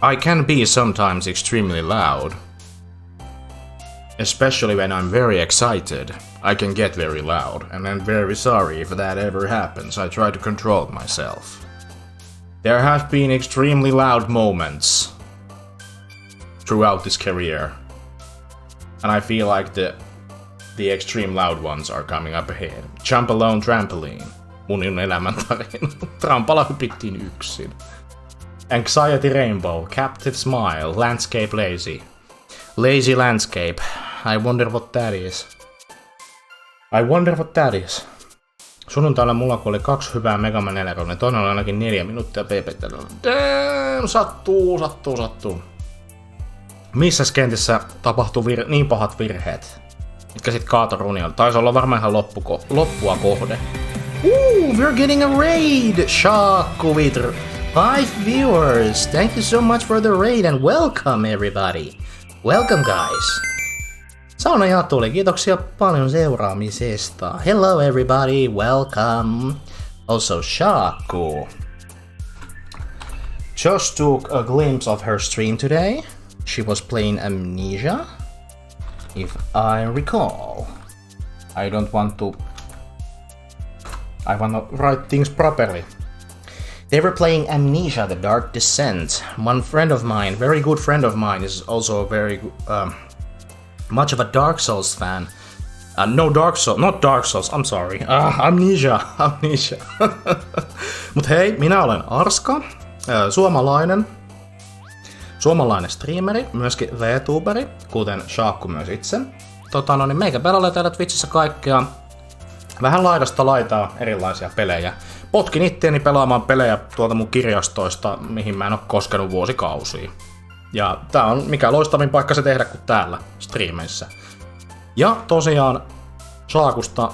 Speaker 1: I can be sometimes extremely loud. Especially when I'm very excited. I can get very loud, and I'm very sorry if that ever happens. I try to control myself. There have been extremely loud moments throughout this career. And I feel like the extreme loud ones are coming up ahead. Jump alone trampoline. Mun elämäntarina. Trampala hypittiin yksin. Anxiety rainbow. Captive smile. Landscape lazy. Lazy landscape. I wonder what that is. Sunnuntaina mulla kun oli 2 hyvää Mega Man 4, niin toinen oli ainakin 4 minuuttia PP:tä. Damn, sattuu. Missäs kentissä tapahtuu niin pahat virheet, mitkä sit kaato runiolla? Taisi olla varmaan ihan loppua kohde. We're getting a raid! Shaakku with
Speaker 2: 5 viewers! Thank you so much for the raid and welcome everybody! Welcome guys! Sauna ja tuli, kiitoksia paljon seuraamisesta. Hello everybody, welcome! Also Shaku. Just took a glimpse of her stream today. She was playing Amnesia, if I recall. I want to write things properly. They were playing Amnesia, The Dark Descent. One friend of mine, very good friend of mine, is also a very much of a Dark Souls fan. Not Dark Souls, I'm sorry. Amnesia. Mut hei, minä olen Arska, suomalainen streameri, myöskin VTuberi, kuten Shaku myös itse. Niin meikä pelailee täällä Twitchissä kaikkea. Vähän laidasta laitaa erilaisia pelejä. Potkin itteeni pelaamaan pelejä tuolta mun kirjastoista, mihin mä en oo koskenut vuosikausia. Ja tää on mikä loistavin paikka se tehdä kuin täällä striimeissä. Ja tosiaan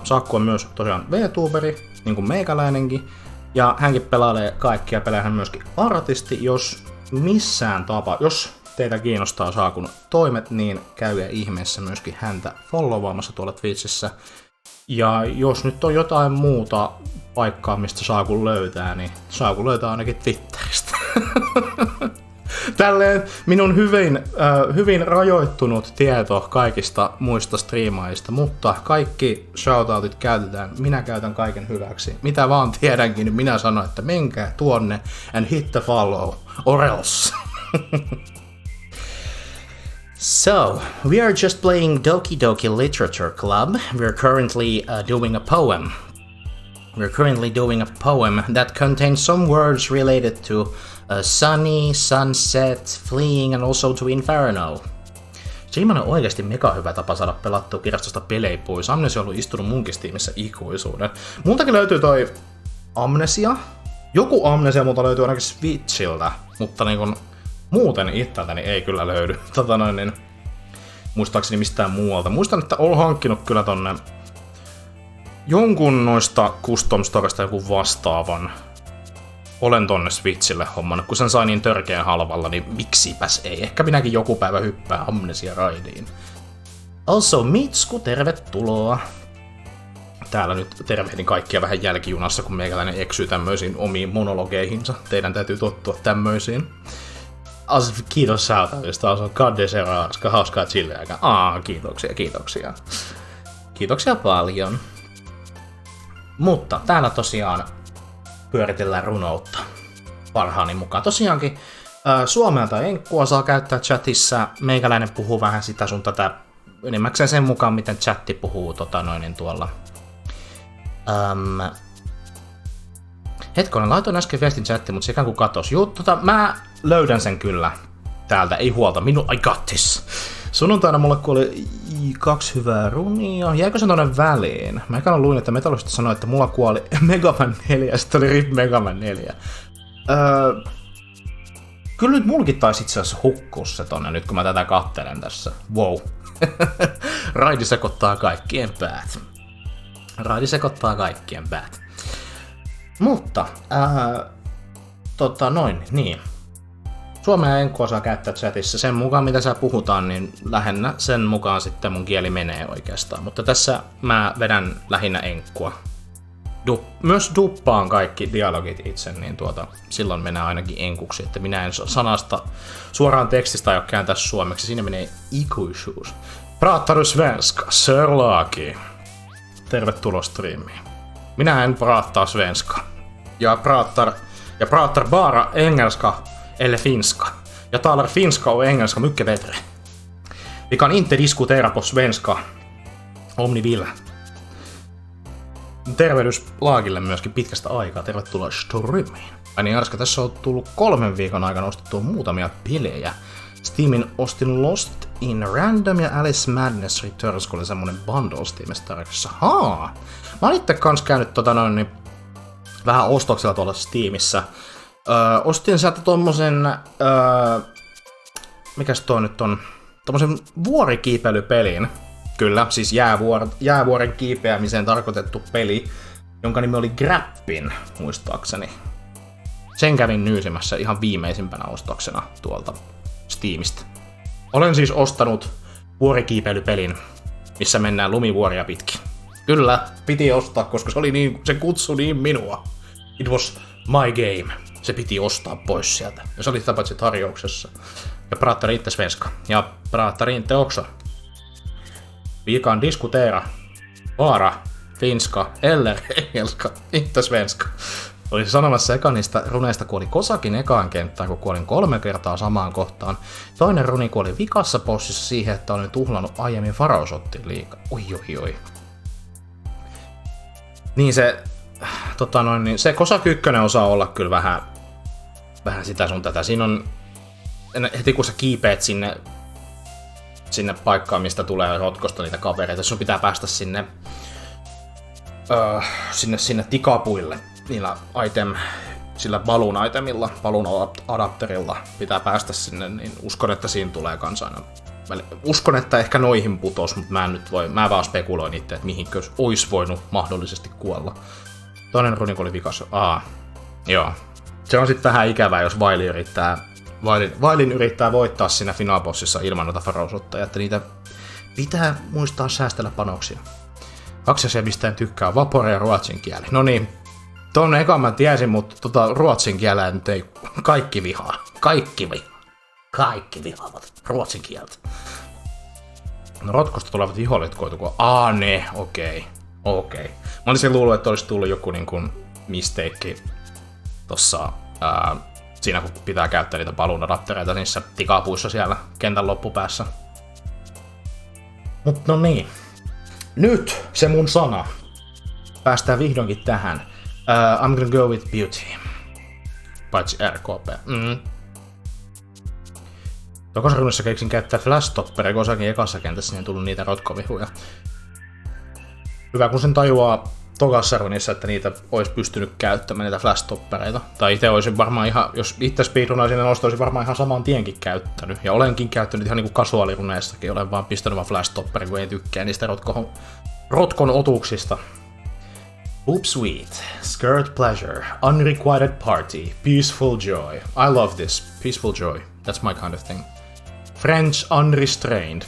Speaker 2: Shaku on myös tosiaan VTuberi, niin kuin meikäläinenkin. Ja hänkin pelailee kaikkia pelejä, hän myöskin artisti, jos teitä kiinnostaa Shakun toimet, niin käykää ihmeessä myöskin häntä followaamassa tuolla Twitchissä. Ja jos nyt on jotain muuta paikkaa, mistä Shaku löytää, niin Shaku löytää ainakin Twitteristä. Tälleen minun hyvin rajoittunut tieto kaikista muista striimaajista, mutta kaikki shoutoutit käytetään, minä käytän kaiken hyväksi. Mitä vaan tiedänkin, niin minä sanon, että menkää tuonne and hit the follow, or else. So, we are just playing Doki Doki Literature Club. We're currently doing a poem. That contains some words related to sunny, sunset, fleeing and also to inferno. Semmoinen on oikeasti mega hyvä tapa saada pelattua kirjastosta pelejä pois. Amnesia on ollut istunut munkin tiimissä ikuisuuden. Multakin löytyy toi Amnesia. Joku Amnesia multa löytyy ainakin Switchiltä, mutta niin kun muuten itseltäni ei kyllä löydy. Muistaakseni mistään muualta. Muistan, että olen hankkinut kyllä tonne jonkun noista custom storesta joku vastaavan. Olen tonne Switchille hommannut, kun sen sai niin törkeän halvalla, niin miksipäs ei. Ehkä minäkin joku päivä hyppää Amnesia raidiin. Also Mitsku, tervetuloa.
Speaker 1: Täällä nyt tervehdin kaikkia vähän jälkijunassa, kun meikäläinen eksyy tämmöisiin omiin monologeihinsa. Teidän täytyy tottua tämmöisiin. Kiitos shoutoutusta, on kaddesera, hauskaa chilleäkään. Kiitoksia. Kiitoksia paljon. Mutta täällä tosiaan pyöritellään runoutta parhaani mukaan. Tosiaankin suomea tai enkkua saa käyttää chatissa. Meikäläinen puhuu vähän sitä sun tätä enimmäkseen sen mukaan, miten chatti puhuu tuolla. Hetkonen, laitoin äsken viestin chatti, mutta se ikään kuin katos. Mä löydän sen kyllä täältä, ei huolta. I got this. Sunnuntaina mulle kuoli 2 hyvää runia. Jäikö se tonne väliin? Mä ekana luin, että Metallista sanoi, että mulla kuoli Mega Man 4, ja sitten oli RIP Mega Man 4. Kyllä nyt mulkin taisi itse asiassa hukkua se tonne, nyt kun mä tätä kattelen tässä. Wow. Raidi sekoittaa kaikkien päät. Mutta, niin. Suomea ja enkkua saa käyttää chatissa. Sen mukaan, mitä sä puhutaan, niin lähinnä sen mukaan sitten mun kieli menee oikeastaan. Mutta tässä mä vedän lähinnä enkkua. Myös duppaan kaikki dialogit itse, niin silloin menee ainakin enkuksi. Että minä en sanasta suoraan tekstistä aio kääntää suomeksi. Siinä menee ikuisuus. Pratar du svenska? Sörlaki. Tervetuloa striimiin. Minä en pratar svenska. Jag pratar bara engelska eller finska. Jag talar finska och engelska mycket bättre. Vi kan inte diskutera på svenska om ni vill. Tervehdys Laagille myöskin pitkästä aikaa. Tervetuloa Striimiin. Niin Arska, tässä on tullut 3 viikon aikana ostettua muutamia pelejä. Steamin ostin Lost in Random ja Alice Madness Returns, kun oli semmonen bundle Steamissa tarjossa. Mä oon itse kans käynyt vähän ostoksella tuolla Steamissa. Ostin sieltä tommosen, mikäs toi nyt on, tommosen vuorikiipeilypelin. Kyllä, siis jäävuoren kiipeämiseen tarkoitettu peli, jonka nimi oli Grappin, muistaakseni.
Speaker 3: Sen kävin nyysimässä ihan viimeisimpänä ostoksena tuolta Steamista. Olen siis ostanut vuorikiipeilupelin, missä mennään lumivuoria pitkin. Kyllä, piti ostaa, koska se kutsui niin minua. It was my game. Se piti ostaa pois sieltä. Ja se oli sitä paitsi tarjouksessa. Ja pratar inte svenska. Ja pratar inte också. Vi kan diskutera. Bara finska eller engelska. Inte svenska. Olin sanomassa eka niistä runeista kuoli kosakin ekaan kenttään, kun kuolin 3 kertaa samaan kohtaan. Toinen runi kuoli vikassa bossissa siihen, että olin tuhlannut aiemmin varausottiin liikaa. Oi. Niin se, niin se kosak 1 osaa olla kyllä vähän sitä sun tätä. Siinä on, heti kun sä kiipeät sinne paikkaan, mistä tulee rotkosta niitä kavereita, sun pitää päästä sinne tikapuille. Niillä sillä balloon-itemilla, balloon-adapterilla pitää päästä sinne, niin uskon, että siinä tulee kans aina. Uskon, että ehkä noihin putos, mutta mä vaan spekuloin itse, että mihinkö ois voinut mahdollisesti kuolla. Toinen runi oli vikas. Joo. Se on sitten vähän ikävää, jos Vailin yrittää voittaa siinä finaalbossissa ilman noita varausottajia, että niitä pitää muistaa säästellä panoksia. 2 asiaa, mistä en tykkää, vapore ja ruotsin kieli. No niin, ton ekan mä tiesin, mutta ruotsin kielellä nyt ei kaikki vihaa. Kaikki vihaavat ruotsin kieltä. No rotkosta tulevat vihollit koituko? Okei. Mä olisin luullut, että olisi tullut joku niin kuin mistake tossa siinä kun pitää käyttää niitä balloon-adaptereita niissä tikapuissa siellä kentän loppupäässä. Mut no niin. Nyt se mun sana. Päästään vihdoinkin tähän. I'm gonna go with beauty. Paitsi RKP. Tokassa runnissa keksin käyttää flash-stopperia, kun osakin ekassa kentässä, niin on tullut niitä rotkovihuja. Hyvä, kun sen tajuaa tokassa runnissa, että niitä olisi pystynyt käyttämään, niitä flash-stoppereita. Tai itse olisin varmaan ihan, jos itse speedrunaisin, niin olisin varmaan ihan saman tienkin käyttänyt. Ja olenkin käyttänyt ihan niinku kasuaaliruneissakin, olen vaan pistänyt vaan flash-stopperin, kun ei tykkää niistä rotkon otuksista. Oopsweet, skirt pleasure, unrequited party, peaceful joy. I love this. Peaceful joy. That's my kind of thing. French unrestrained.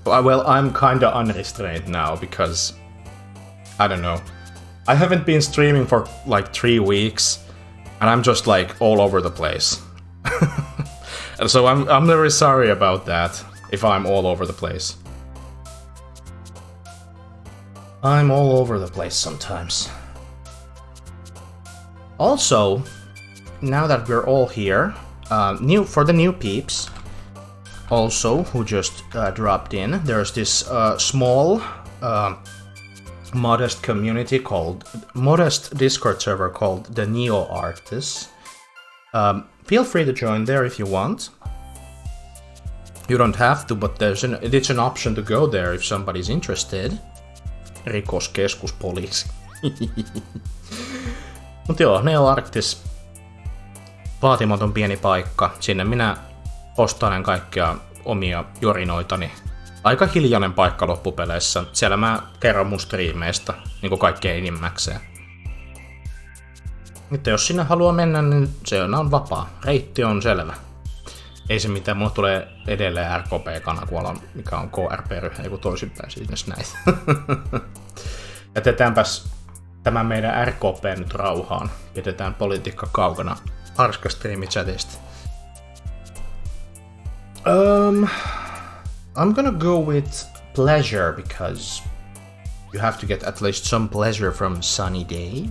Speaker 3: Well, I'm kinda unrestrained now because I don't know. I haven't been streaming for like 3 weeks and I'm just like all over the place. And so I'm very sorry about that if I'm all over the place. I'm all over the place sometimes. Also, now that we're all here, for the new peeps, also who just dropped in, there's this small, modest modest Discord server called the Neo Artists. Feel free to join there if you want. You don't have to, but it's an option to go there if somebody's interested. Rikoskeskuspoliisi. Mut joo, Neo Arctis. Vaatimaton pieni paikka. Sinne minä postailen kaikkia omia jorinoitani. Aika hiljainen paikka loppupeleissä. Siellä mä kerron mun striimeistä, niinku kaikkea enimmäkseen. Nyt jos sinne haluaa mennä, niin se on vapaa. Reitti on selvä. Ei se mitään, mulle tulee edelleen RKP-kanakuola, mikä on KRP-ryhmä, joku toisinpäin siis näitä. Jätetäänpäs tämä meidän RKP nyt rauhaan. Pidetään politiikka kaukana Arska-striimichatista. I'm gonna go with pleasure because you have to get at least some pleasure from sunny day.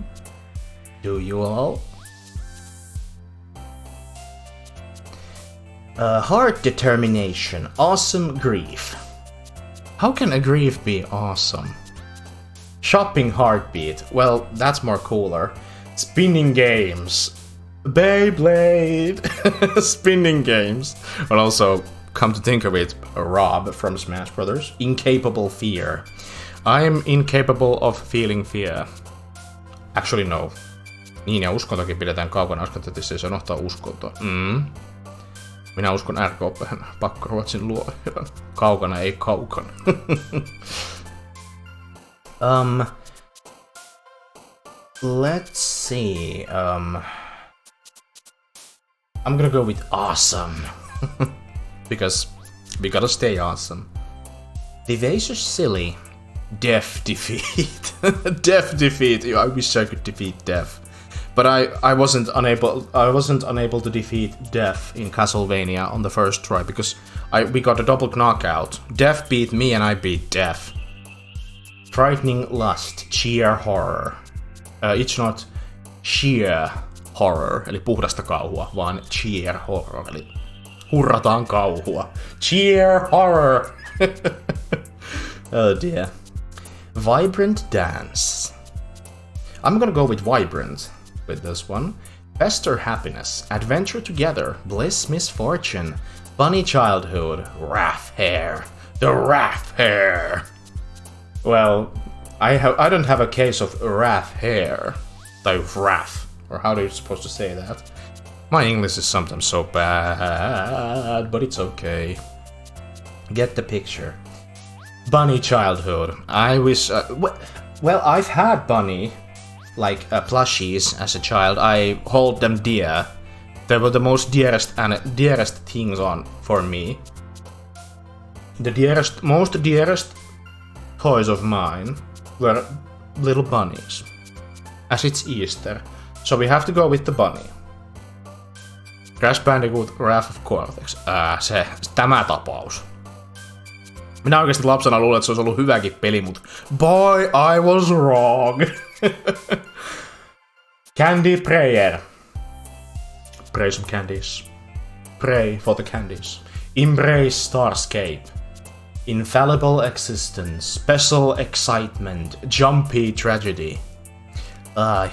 Speaker 3: Do you all? Heart determination, awesome grief. How can a grief be awesome? Shopping heartbeat, well, that's more cooler. Spinning games. Beyblade! Spinning games. But also, come to think of it, Rob from Smash Brothers. Incapable fear. I'm incapable of feeling fear. Actually, no. Niin, ja uskontokin pidetään kaukana, että se unohtaa uskontoa. Minä uskon RKP:n pakkoruotsin luojan. Kaukana ei kaukana. Let's see. I'm gonna go with awesome. Because we gotta stay awesome. Vivacious silly. Death defeat. Death defeat. I wish I could defeat death. But I wasn't unable to defeat death in Castlevania on the first try because we got a double knockout. Death beat me and I beat death. Frightening lust, sheer horror. It's not sheer horror, eli puhdasta kauhua, vaan sheer horror, eli hurrataan kauhua. Sheer horror! Oh dear. Vibrant dance. I'm gonna go with vibrant with this one. Fester happiness, adventure together, bliss misfortune, bunny childhood, wrath hair. The wrath hair! Well, I don't have a case of wrath hair. Like wrath. Or how are you supposed to say that? My English is sometimes so bad, but it's okay. Get the picture. Bunny childhood. I wish... well, I've had bunny, like plushies as a child. I hold them dear. They were the most dearest things on for me. The most dearest toys of mine were little bunnies. As it's Easter, so we have to go with the bunny. Crash Bandicoot Wrath of Cortex. Tämä tapaus. Minä oikeesti lapsena luulen, että se olisi ollut hyväkin peli, mut boy, I was wrong. Candy prayer. Pray some candies. Pray for the candies. Embrace Starscape. Infallible existence. Special excitement. Jumpy tragedy. A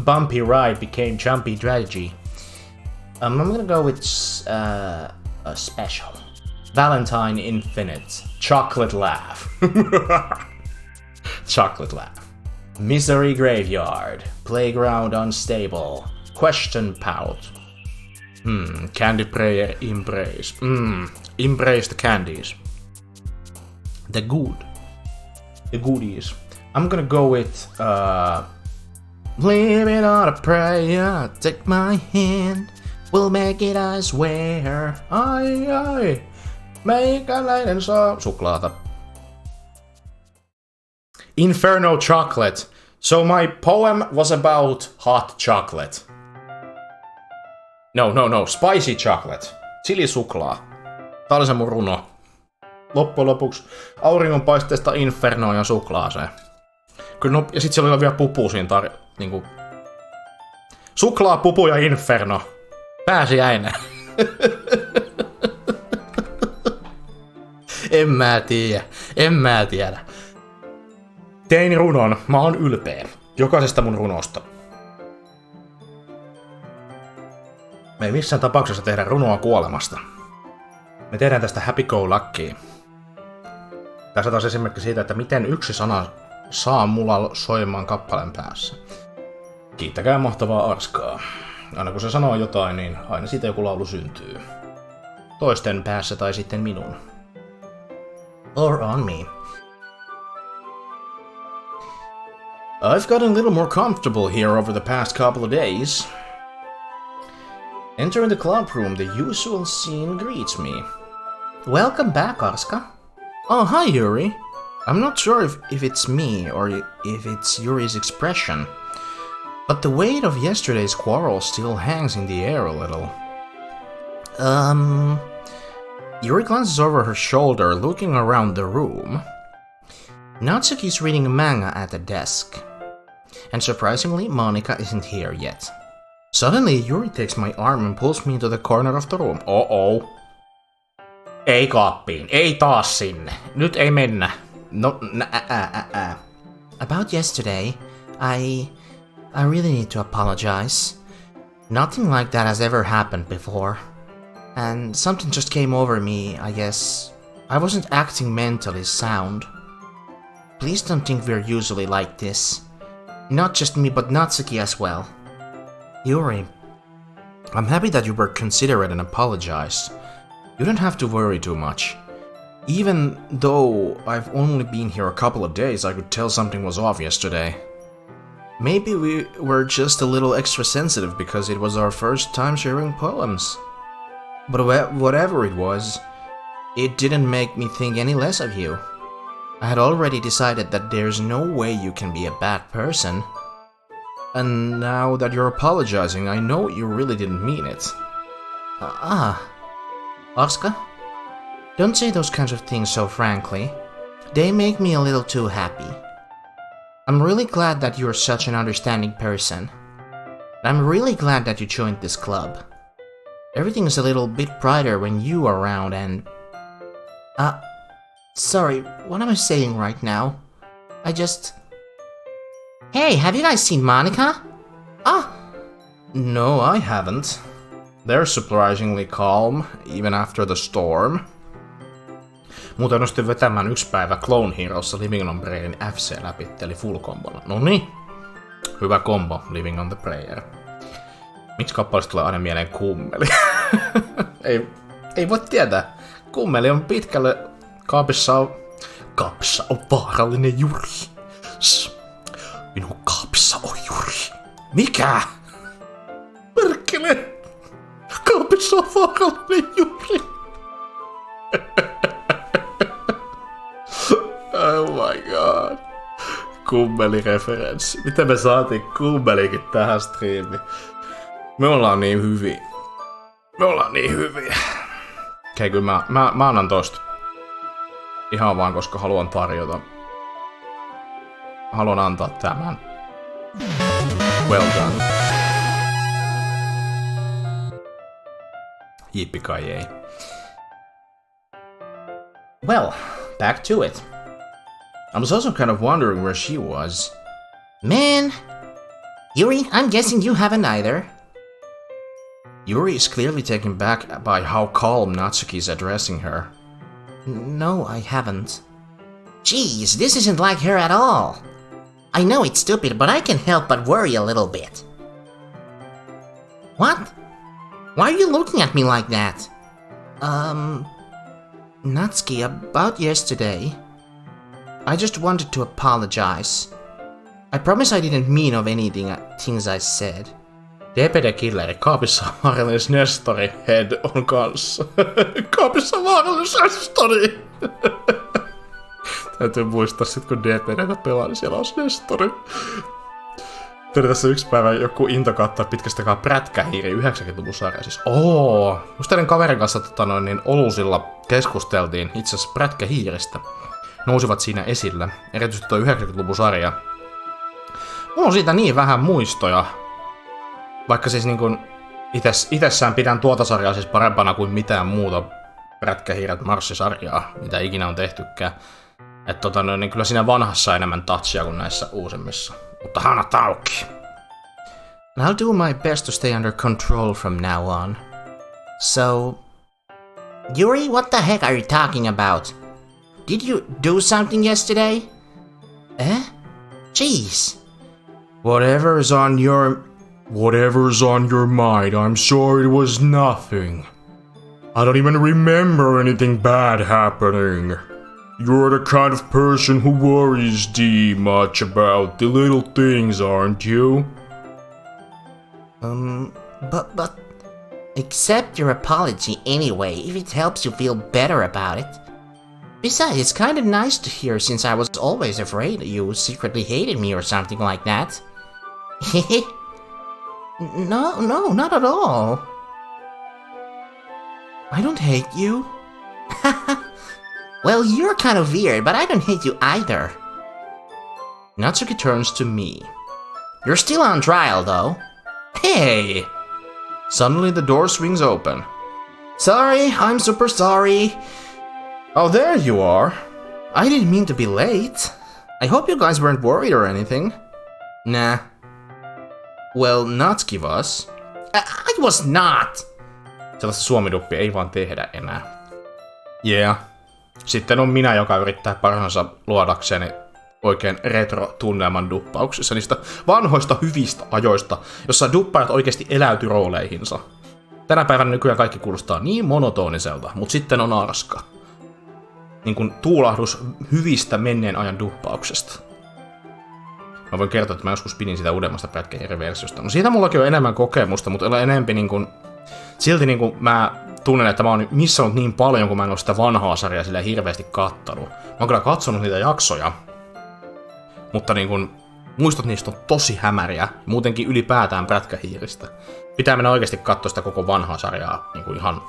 Speaker 3: bumpy ride became jumpy tragedy. I'm gonna go with a special. Valentine Infinite. Chocolate laugh. Chocolate laugh. Misery graveyard. Playground unstable. Question pout. Candy prayer embrace. Embrace the candies. The goodies. I'm gonna go with living on a prayer. Take my hand. We'll make it, I swear. Ai. Meikäläinen saa suklaata. Inferno chocolate. So my poem was about hot chocolate. No. Spicy chocolate. Chilisuklaa. Tää oli se mun runo. Loppujen lopuksi auringonpaisteesta infernoon ja suklaaseen. Kyllä, ja sit siellä oli vielä pupu siinä niinku... Suklaa, pupu ja inferno. Pääsiäinen. En mä tiedä. Tein runon. Mä oon ylpeä. Jokaisesta mun runosta. Me ei missään tapauksessa tehdä runoa kuolemasta. Me tehdään tästä happy go lucky. Tässä taas esimerkki siitä, että miten yksi sana saa mulla soimaan kappaleen päässä. Kiittäkää mahtavaa arskaa. Aina kun se sanoo jotain, niin aina siitä joku laulu syntyy. Toisten päässä tai sitten minun. Or on me. I've gotten a little more comfortable here over the past couple of days. Entering the club room, the usual scene greets me. Welcome back, Arska. Oh, hi, Yuri. I'm not sure if it's me or if it's Yuri's expression, but the weight of yesterday's quarrel still hangs in the air a little. Yuri glances over her shoulder, looking around the room. Natsuki's reading a manga at the desk. And surprisingly, Monika isn't here yet. Suddenly, Yuri takes my arm and pulls me into the corner of the room. Oh. Ei kaappiin. Ei taas sinne. Nyt ei mennä. No,
Speaker 2: About yesterday, I really need to apologize. Nothing like that has ever happened before. And something just came over me, I guess. I wasn't acting mentally sound. Please don't think we're usually like this. Not just me, but Natsuki as well.
Speaker 3: Yuri, I'm happy that you were considerate and apologized. You don't have to worry too much. Even though I've only been here a couple of days, I could tell something was off yesterday. Maybe we were just a little extra sensitive because it was our first time sharing poems. But whatever it was, it didn't make me think any less of you. I had already decided that there's no way you can be a bad person. And now that you're apologizing, I know you really didn't mean it.
Speaker 2: Oscar? Don't say those kinds of things so frankly. They make me a little too happy. I'm really glad that you're such an understanding person. I'm really glad that you joined this club. Everything is a little bit brighter when you are around and... Sorry, what am I saying right now? Hey, have you guys seen Monika?
Speaker 3: No, I haven't. They're surprisingly calm, even after the storm.
Speaker 1: Muuten onnistin vetämään yksi päivä Clone Heroessa Living on the Prayerin FC läpi, eli full kombona. Noniin. Hyvä kombo, Living on the Prayer. Miksi kappaleesta tulee aina mieleen kummeli? ei voi tietää. Kummeli on pitkälle... Kaapissa on vaarallinen Juri. Minun kaapissa on Juri. Mikä? Perkele! Kaapissa on vaarallinen Juri. Oh my god. Kummeli-referenssi. Miten me saatiin kummelikin tähän striimiin? Me ollaan niin hyviä. Okei, kyllä mä annan tosta. Ihan vaan koska haluan tarjota. Haluan antaa tämän. Well done. Jippi-kai-ei.
Speaker 2: Well, back to it.
Speaker 3: I was also kind of wondering where she was.
Speaker 2: Man, Yuri, I'm guessing you haven't either.
Speaker 3: Yuri is clearly taken back by how calm Natsuki is addressing her.
Speaker 2: No, I haven't. Jeez, this isn't like her at all. I know it's stupid, but I can't help but worry a little bit. What? Why are you looking at me like that? Natsuki, about yesterday. I just wanted to apologize. I promise I didn't mean of anything things I said.
Speaker 1: DPD-killeri, kaapissa on vaarallinen Nestori, Head on kanssa. Kaapissa on vaarallinen Nestori! Täytyy muistaa sit kun DPDtä pelaa, niin siellä on Nestori. Tuli tässä yksi päivä joku into kattaa pitkästäkään Prätkähiiri 90-luvun sarja. Siis just teidän kaverin kanssa Olusilla keskusteltiin itse asiassa Prätkähiiristä. Nousivat siinä esille, erityisesti tuo 90-luvun sarja. Mulla on siitä niin vähän muistoja. Vaikka siis niinkun itessään pidän tuota sarjaa siis parempana kuin mitään muuta Prätkähiiret Marssi-sarjaa, mitä ikinä on tehtykään. Että niin kyllä siinä vanhassa enemmän touchia kuin näissä uusimmissa. Mutta hana tauki.
Speaker 2: I'll do my best to stay under control from now on. So... Yuri, what the heck are you talking about? Did you do something yesterday? Jeez.
Speaker 3: Whatever's on your mind, I'm sure it was nothing. I don't even remember anything bad happening. You're the kind of person who worries too much about the little things, aren't you?
Speaker 2: But... Accept your apology anyway, if it helps you feel better about it. Besides, it's kinda nice to hear since I was always afraid you secretly hated me or something like that. No, not at all. I don't hate you. Well, you're kind of weird, but I don't hate you either.
Speaker 3: Natsuki turns to me.
Speaker 2: You're still on trial, though.
Speaker 3: Hey! Suddenly the door swings open.
Speaker 2: Sorry, I'm super sorry.
Speaker 3: Oh, there you are.
Speaker 2: I didn't mean to be late.
Speaker 3: I hope you guys weren't worried or anything.
Speaker 2: Nah.
Speaker 3: Well, Natsuki was.
Speaker 2: I was not.
Speaker 1: Sellaista suomiduppia ei vaan tehdä enää.
Speaker 3: Yeah.
Speaker 1: Sitten on minä, joka yrittää parhaansa luodakseni oikein retro-tunnelman duppauksissa niistä vanhoista hyvistä ajoista, jossa duppaajat oikeasti eläytyi rooleihinsa. Tänä päivänä nykyään kaikki kuulostaa niin monotoniselta, mutta sitten on arska. Niin kuin tuulahdus hyvistä menneen ajan duppauksesta.
Speaker 3: Mä voin kertoa, että mä joskus pidin sitä uudemmasta pätkähirviversiosta. No siitä mullakin on enemmän kokemusta, mutta ei enemmän niinku... Silti niinku mä tunnen, että mä oon missannut niin paljon, kun mä en oo sitä vanhaa sarjaa sillä hirveästi kattanut. Mä oon kyllä katsonut niitä jaksoja, mutta niinku... Muistot niistä on tosi hämäriä, muutenkin ylipäätään pätkähiiristä. Pitää mennä oikeasti katsoa sitä koko vanhaa sarjaa niinku ihan...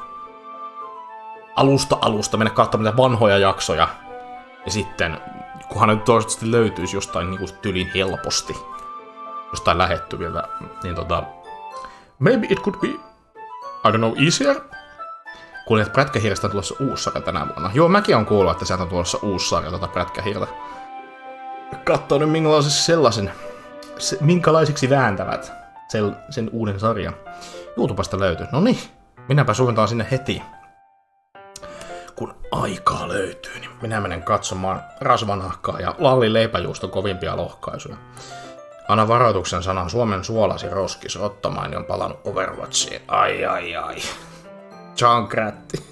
Speaker 3: Alusta mennä katsomaan niitä vanhoja jaksoja. Ja sitten, kunhan nyt toivottavasti löytyisi jostain niinku tyylin helposti. Jostain lähettyviltä, niin maybe it could be, I don't know, easier? Kuulin, että Prätkähiirestä on tulossa uusi sarja tänä vuonna. Joo, mäkin on kuullut, että sieltä on tulossa uusi sarja Prätkähiirtä. Katsoo nyt minkälaisiksi vääntävät sen uuden sarjan. YouTubesta löytyy. No niin, minäpä suuntaan sinne heti. Kun aikaa löytyy, niin minä menen katsomaan rasvanahkaa ja Lallin leipäjuuston kovimpia lohkaisuja. Anna varoituksen sanan Suomen suolasi roskis, Ottomaini on palannut Overwatchiin. Ai. Junkratti.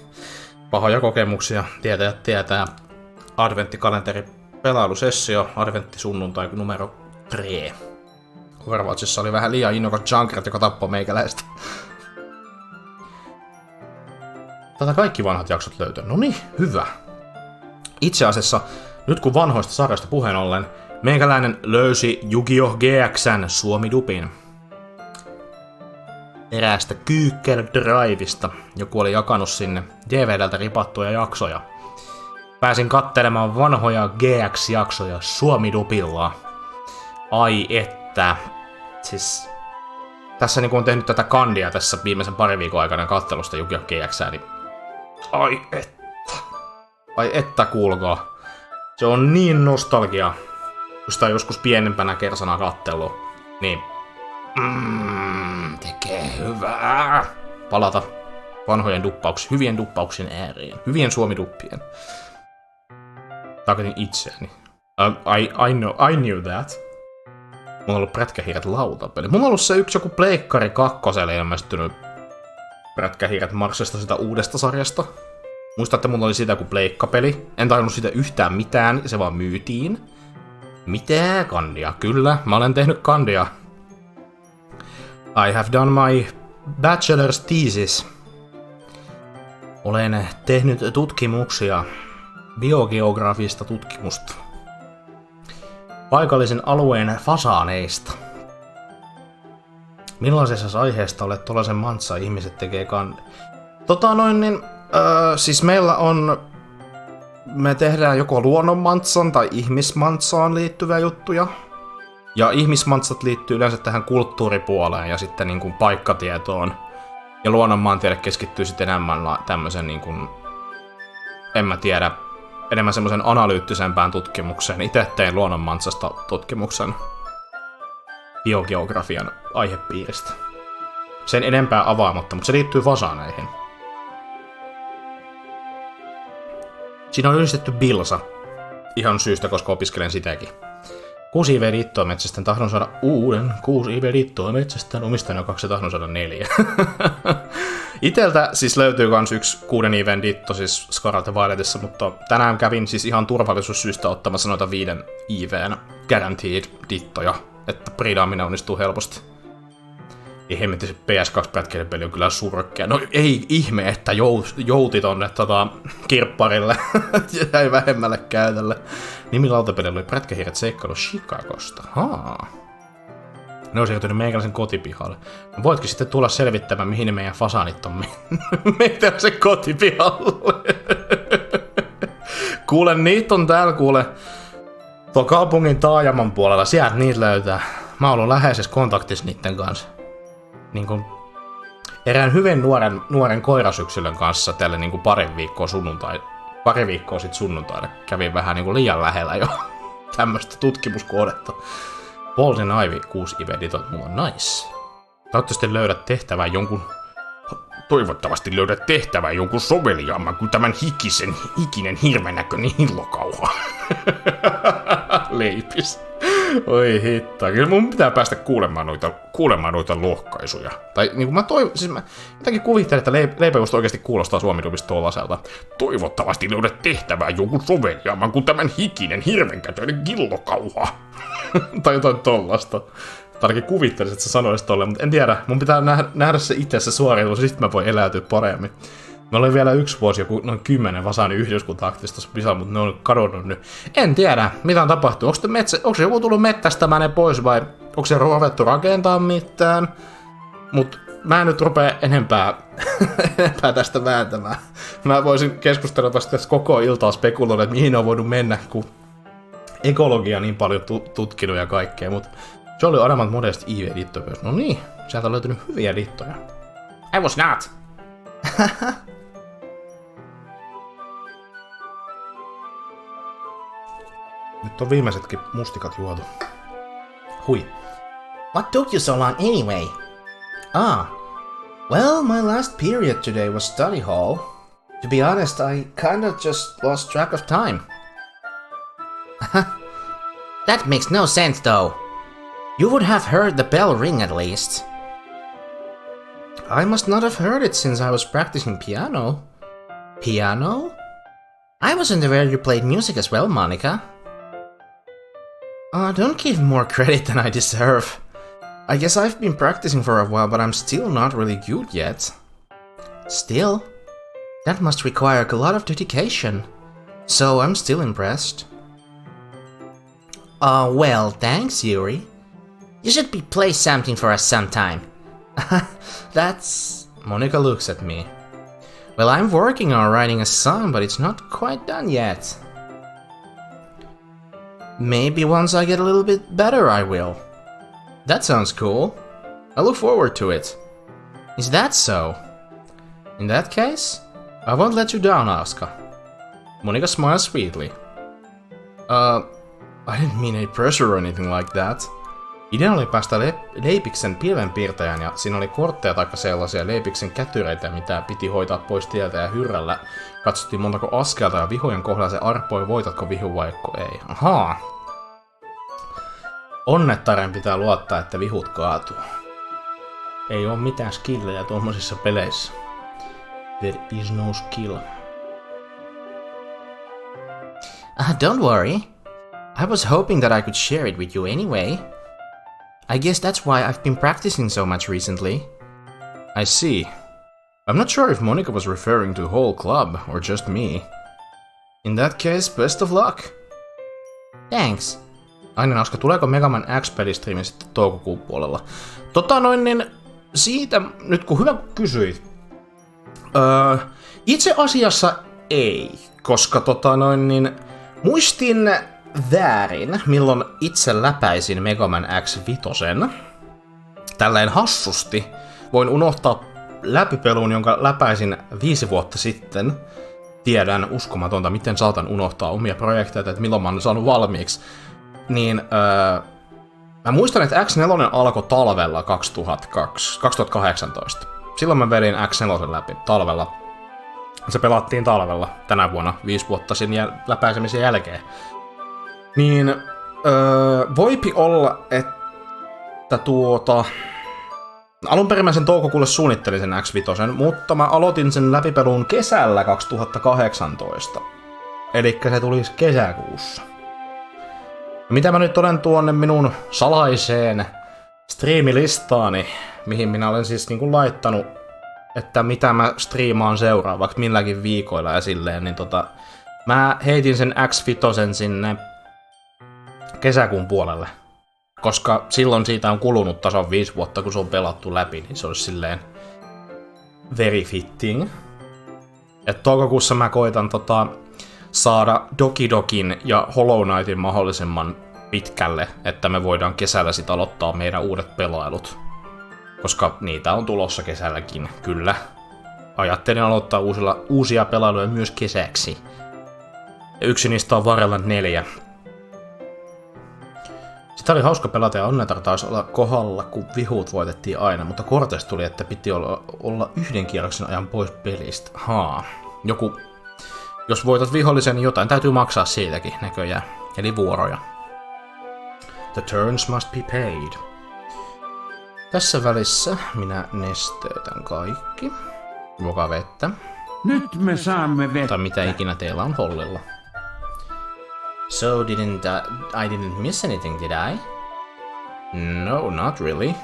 Speaker 3: Pahoja kokemuksia, tietää. Adventtikalenteri pelailu Sessio, adventtisunnuntai numero 3. Overwatchissa oli vähän liian innokas Junkrat, joka tappoi meikäläistä. Tätä kaikki vanhat jaksot löytyy. No niin, hyvä. Itse asiassa, nyt kun vanhoista sarjoista puheen ollen, meikäläinen löysi Yu-Gi-Oh! GX:n Suomi-dubin eräästä Kyykkel-Drivesta. Joku oli jakanut sinne DVDltä ripattuja jaksoja. Pääsin katselemaan vanhoja GX-jaksoja Suomi-dubilla. Ai että. Siis... Tässä niin kun on tehnyt tätä kandia tässä viimeisen parin viikon aikana kattelusta Yu-Gi-Oh! GX:ää, niin... Ai että kuulkaa. Se on niin nostalgia. Kun sitä on joskus pienempänä kersana kattellut, niin... tekee hyvää. Palata vanhojen hyvien duppauksien ääreen. Hyvien suomiduppien. Tarkoitin itseäni. I knew that. Mulla on ollut Prätkähiiret lautapeli. Mulla on ollut se yksi joku Pleikkari 2:lle ilmestynyt Prätkähiiret Marsista sitä uudesta sarjasta. Muistatte, mulla oli sitä kuin pleikkapeli. En tajunnut sitä yhtään mitään, se vaan myytiin. Mitä kandia? Kyllä, mä olen tehnyt kandia. I have done my bachelor's thesis. Olen tehnyt tutkimuksia, biogeografista tutkimusta. Paikallisen alueen fasaaneista. Millaisessa aiheesta olet tollasen mantsa ihmiset tekee kandia? Siis meillä on... Me tehdään joko luonnonmantsaan tai ihmismantsaan liittyviä juttuja. Ja ihmismantsat liittyy yleensä tähän kulttuuripuoleen ja sitten niin kuin paikkatietoon. Ja luonnonmaantiede keskittyy sitten enemmän tämmöisen niin kuin... En mä tiedä, enemmän semmoisen analyyttisempään tutkimukseen. Itse tein luonnonmantsasta tutkimuksen biogeografian aihepiiristä. Sen enempää avaamatta, mutta se liittyy fasaaneihin. Siinä on yhdistetty bilsa. Ihan syystä, koska opiskelen sitäkin. 6 IV liittoa metsästän, tahdon saada uuden. 6 IV liittoa metsästän, omistajana 2 tahdon saada 4. Iteltä siis löytyy kans yksi 6 IV:n ditto siis Scarlet Violetissa, mutta tänään kävin siis ihan turvallisuussyistä ottamassa noita 5 IV:n guaranteed dittoja, että pridaaminen onnistuu helposti. Ei hemmetti, se PS2-pätkäilypeli on kyllä surkea. No ei ihme, että jouti tonne kirpparille. Jäi vähemmälle käytölle. Nimi lautapelillä oli Prätkähiiret seikkailu Chicagosta. Ne on siirtynyt meikäläisen kotipihalle. No voitkin sitten tulla selvittämään, mihin meidän fasaanit on meitä se kotipihalle. Kuule, niitä on täällä tuo kaupungin taajaman puolella. Sieltä niitä löytää. Mä oon ollut läheisessä kontaktissa niiden kanssa. Niin kuin erään hyvin nuoren koirasyksilön kanssa tälle niin kuin pari viikkoa sitten sunnuntaina kävin vähän niin kuin liian lähellä jo tämmöistä tutkimuskohdetta. Poison Ivy 6 IV-ditot, mulla on nice. Toivottavasti löydät tehtävää jonkun soveliaamman kuin tämän hikinen hirvenäköinen hillokauha. Leipis. Oi hitto, kyllä mun pitää päästä kuulemaan noita lohkaisuja. Tai niinku mä jotenkin kuvittelen, että leipäjuusto oikeasti kuulostaa suomidubista tuollaiselta. Toivottavasti löydät tehtävää jonkun soveliaaman kuin tämän hikinen hirvenkätöinen killokauha. Tai jotain tollasta. Tai ainakin kuvittelisin, että sä sanoisit tolleen, mutta en tiedä. Mun pitää nähdä se itse se suoritus, ja sitten mä voin eläytyä paremmin. Mä olin vielä 1 vuosi, joku noin 10 Vasaani yhdyskunta-aktiivista tuossa pisalla, mutta ne on kadonnut nyt. En tiedä, mitä on tapahtunut. Onko se joku tullut mettästämään ne pois vai onko se ruvettu rakentaa mitään? Mut mä en nyt rupea enempää tästä vääntämään. Mä voisin keskustella tästä koko iltaa spekuloida, että mihin on voinut mennä, kun ekologia niin paljon tutkinut ja kaikkea, mutta se oli aivan modest IV-ditto myös. No niin, sieltä on löytynyt hyviä dittoja.
Speaker 2: I was not.
Speaker 3: Nyt on viimeisetkin mustikat juotu. Hui.
Speaker 2: What took you so long anyway? Well, my last period today was study hall. To be honest, I kind of just lost track of time. That makes no sense though. You would have heard the bell ring at least.
Speaker 3: I must not have heard it since I was practicing piano.
Speaker 2: Piano? I wasn't aware you played music as well, Monika.
Speaker 3: Don't give more credit than I deserve. I guess I've been practicing for a while, but I'm still not really good yet.
Speaker 2: Still? That must require a lot of dedication.
Speaker 3: So I'm still impressed.
Speaker 2: Well, thanks, Yuri. You should play something for us sometime. That's...
Speaker 3: Monika looks at me. Well, I'm working on writing a song, but it's not quite done yet. Maybe once I get a little bit better, I will. That sounds cool. I look forward to it.
Speaker 2: Is that so?
Speaker 3: In that case, I won't let you down, Aska. Monika smiles sweetly. I didn't mean any pressure or anything like that. Idea oli päästä Leipiksen pilvenpiirtäjän ja siinä oli kortteja taikka sellaisia Leipiksen kätyreitä, mitä piti hoitaa pois tieltä ja hyrrällä. Katsottiin montako askelta ja vihojen kohdalla se arpoi, voitatko vihu vaikka ei. Ahaa. Onnettaren pitää luottaa, että vihut kaatuu. Ei oo mitään skillejä tuommoisissa peleissä. There is no skill.
Speaker 2: Don't worry. I was hoping that I could share it with you anyway. I guess that's why I've been practicing so much recently.
Speaker 3: I see. I'm not sure if Monika was referring to the whole club or just me. In that case, best of luck.
Speaker 2: Thanks.
Speaker 3: Aina Aska, tuleeko Mega Man X-pelistriimi sitten toukokuun puolella? Siitä nyt kun hyvä kysyit. Itse asiassa ei, koska muistin väärin, milloin itse läpäisin Mega Man X5. Tälleen hassusti voin unohtaa läpipelun, jonka läpäisin 5 vuotta sitten. Tiedän uskomatonta, miten saatan unohtaa omia projekteja, että milloin mä oon saanut valmiiksi. Niin mä muistan, että X4 alkoi talvella 2018. Silloin mä vedin X4 läpi talvella. Se pelattiin talvella tänä vuonna 5 vuotta sen läpäisemisen jälkeen. Niin voipi olla, että alun perin mä sen toukokuulle suunnittelin sen X5, mutta mä aloitin sen läpipelun kesällä 2018. Elikkä se tulisi kesäkuussa. Mitä mä nyt olen tuonne minun salaiseen striimilistaani, mihin minä olen siis niinku laittanut, että mitä mä striimaan seuraavaksi milläkin viikoilla ja silleen, niin mä heitin sen X5 sinne kesäkuun puolelle. Koska silloin siitä on kulunut tasan 5 vuotta, kun se on pelattu läpi, niin se olisi silleen very fitting. Et toukokuussa mä koitan saada Doki Dokin ja Hollow Knightin mahdollisimman pitkälle, että me voidaan kesällä sit aloittaa meidän uudet pelailut. Koska niitä on tulossa kesälläkin, kyllä. Ajattelin aloittaa uusia pelailuja myös kesäksi. Ja yksi niistä on varrella 4. Sitä oli hauska pelata ja onnetar taisi olla kohdalla, kun vihut voitettiin aina, mutta korteista tuli, että piti olla 1 kierroksen ajan pois pelistä. Jos voitat vihollisen, niin jotain täytyy maksaa siitäkin näköjään, eli vuoroja. The turns must be paid. Tässä välissä minä nesteytän kaikki. Juokaa vettä.
Speaker 4: Nyt me saamme vettä.
Speaker 3: Tai mitä ikinä teillä on hollilla.
Speaker 2: So I didn't miss anything, did I?
Speaker 3: No, not really.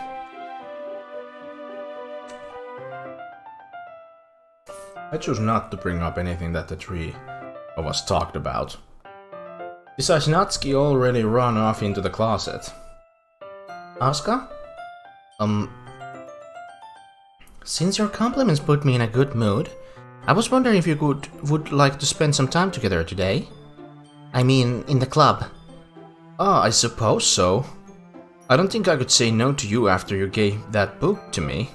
Speaker 3: I choose not to bring up anything that the three of us talked about. Besides, Natsuki already ran off into the closet.
Speaker 2: Asuka? Since your compliments put me in a good mood, I was wondering if you would like to spend some time together today? I mean, in the club.
Speaker 3: I suppose so. I don't think I could say no to you after you gave that book to me.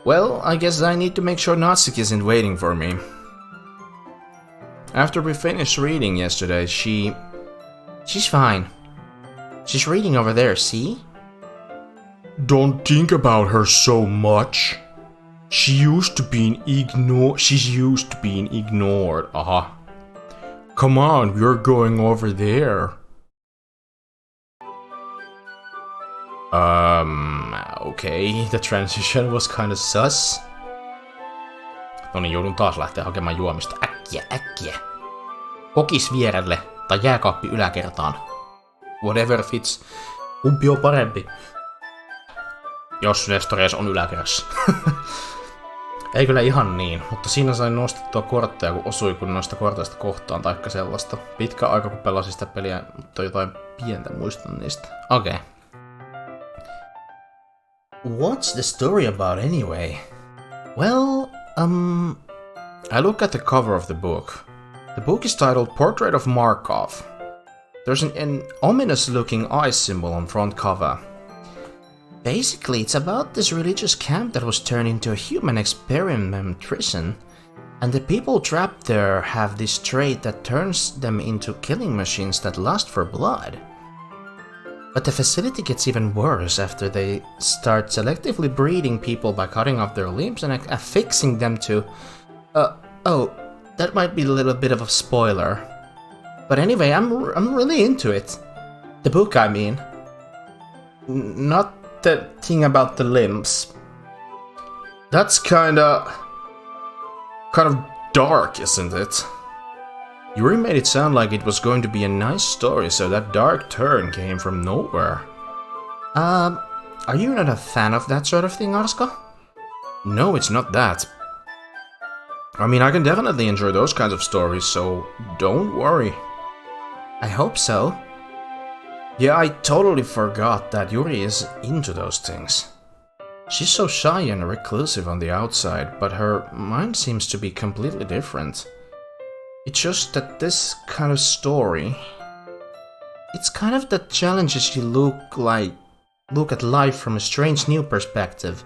Speaker 3: Well, I guess I need to make sure Natsuki isn't waiting for me. After we finished reading yesterday,
Speaker 2: She's fine. She's reading over there, see?
Speaker 3: Don't think about her so much. She's used to being ignored. Aha. Come on, we're going over there. Okay, the transition was kind of sus. No niin, joudun taas lähteä hakemaan juomista.
Speaker 2: Äkkiä. Kokis vierelle tai jääkaappi yläkertaan.
Speaker 3: Whatever fits.
Speaker 1: Kumpi on parempi?
Speaker 3: Jos Nestorees on yläkerrassa.
Speaker 1: Ei kyllä ihan niin, mutta siinä sain nostettua kortteja, kun osui kun noista korteista kohtaan taikka sellaista. Pitkä aika kun pelasin sitä peliä, mutta jotain pientä muistan niistä.
Speaker 2: Okei. What's the story about anyway? Well,
Speaker 3: I look at the cover of the book. The book is titled Portrait of Markov. There's an ominous-looking eye symbol on front cover.
Speaker 2: Basically, it's about this religious camp that was turned into a human experiment prison, and the people trapped there have this trait that turns them into killing machines that lust for blood. But the facility gets even worse after they start selectively breeding people by cutting off their limbs and affixing them to... oh, that might be a little bit of a spoiler. But anyway, I'm really into it. The book, I mean.
Speaker 1: Not the thing about the limbs.
Speaker 3: That's kind of dark, isn't it? Yuri made it sound like it was going to be a nice story, so that dark turn came from nowhere.
Speaker 2: Are you not a fan of that sort of thing, Asuka?
Speaker 3: No, it's not that. I mean, I can definitely enjoy those kinds of stories, so don't worry.
Speaker 2: I hope so.
Speaker 3: Yeah, I totally forgot that Yuri is into those things. She's so shy and reclusive on the outside, but her mind seems to be completely different. It's just that this kind of story...
Speaker 2: It's kind of that challenges you look at life from a strange new perspective.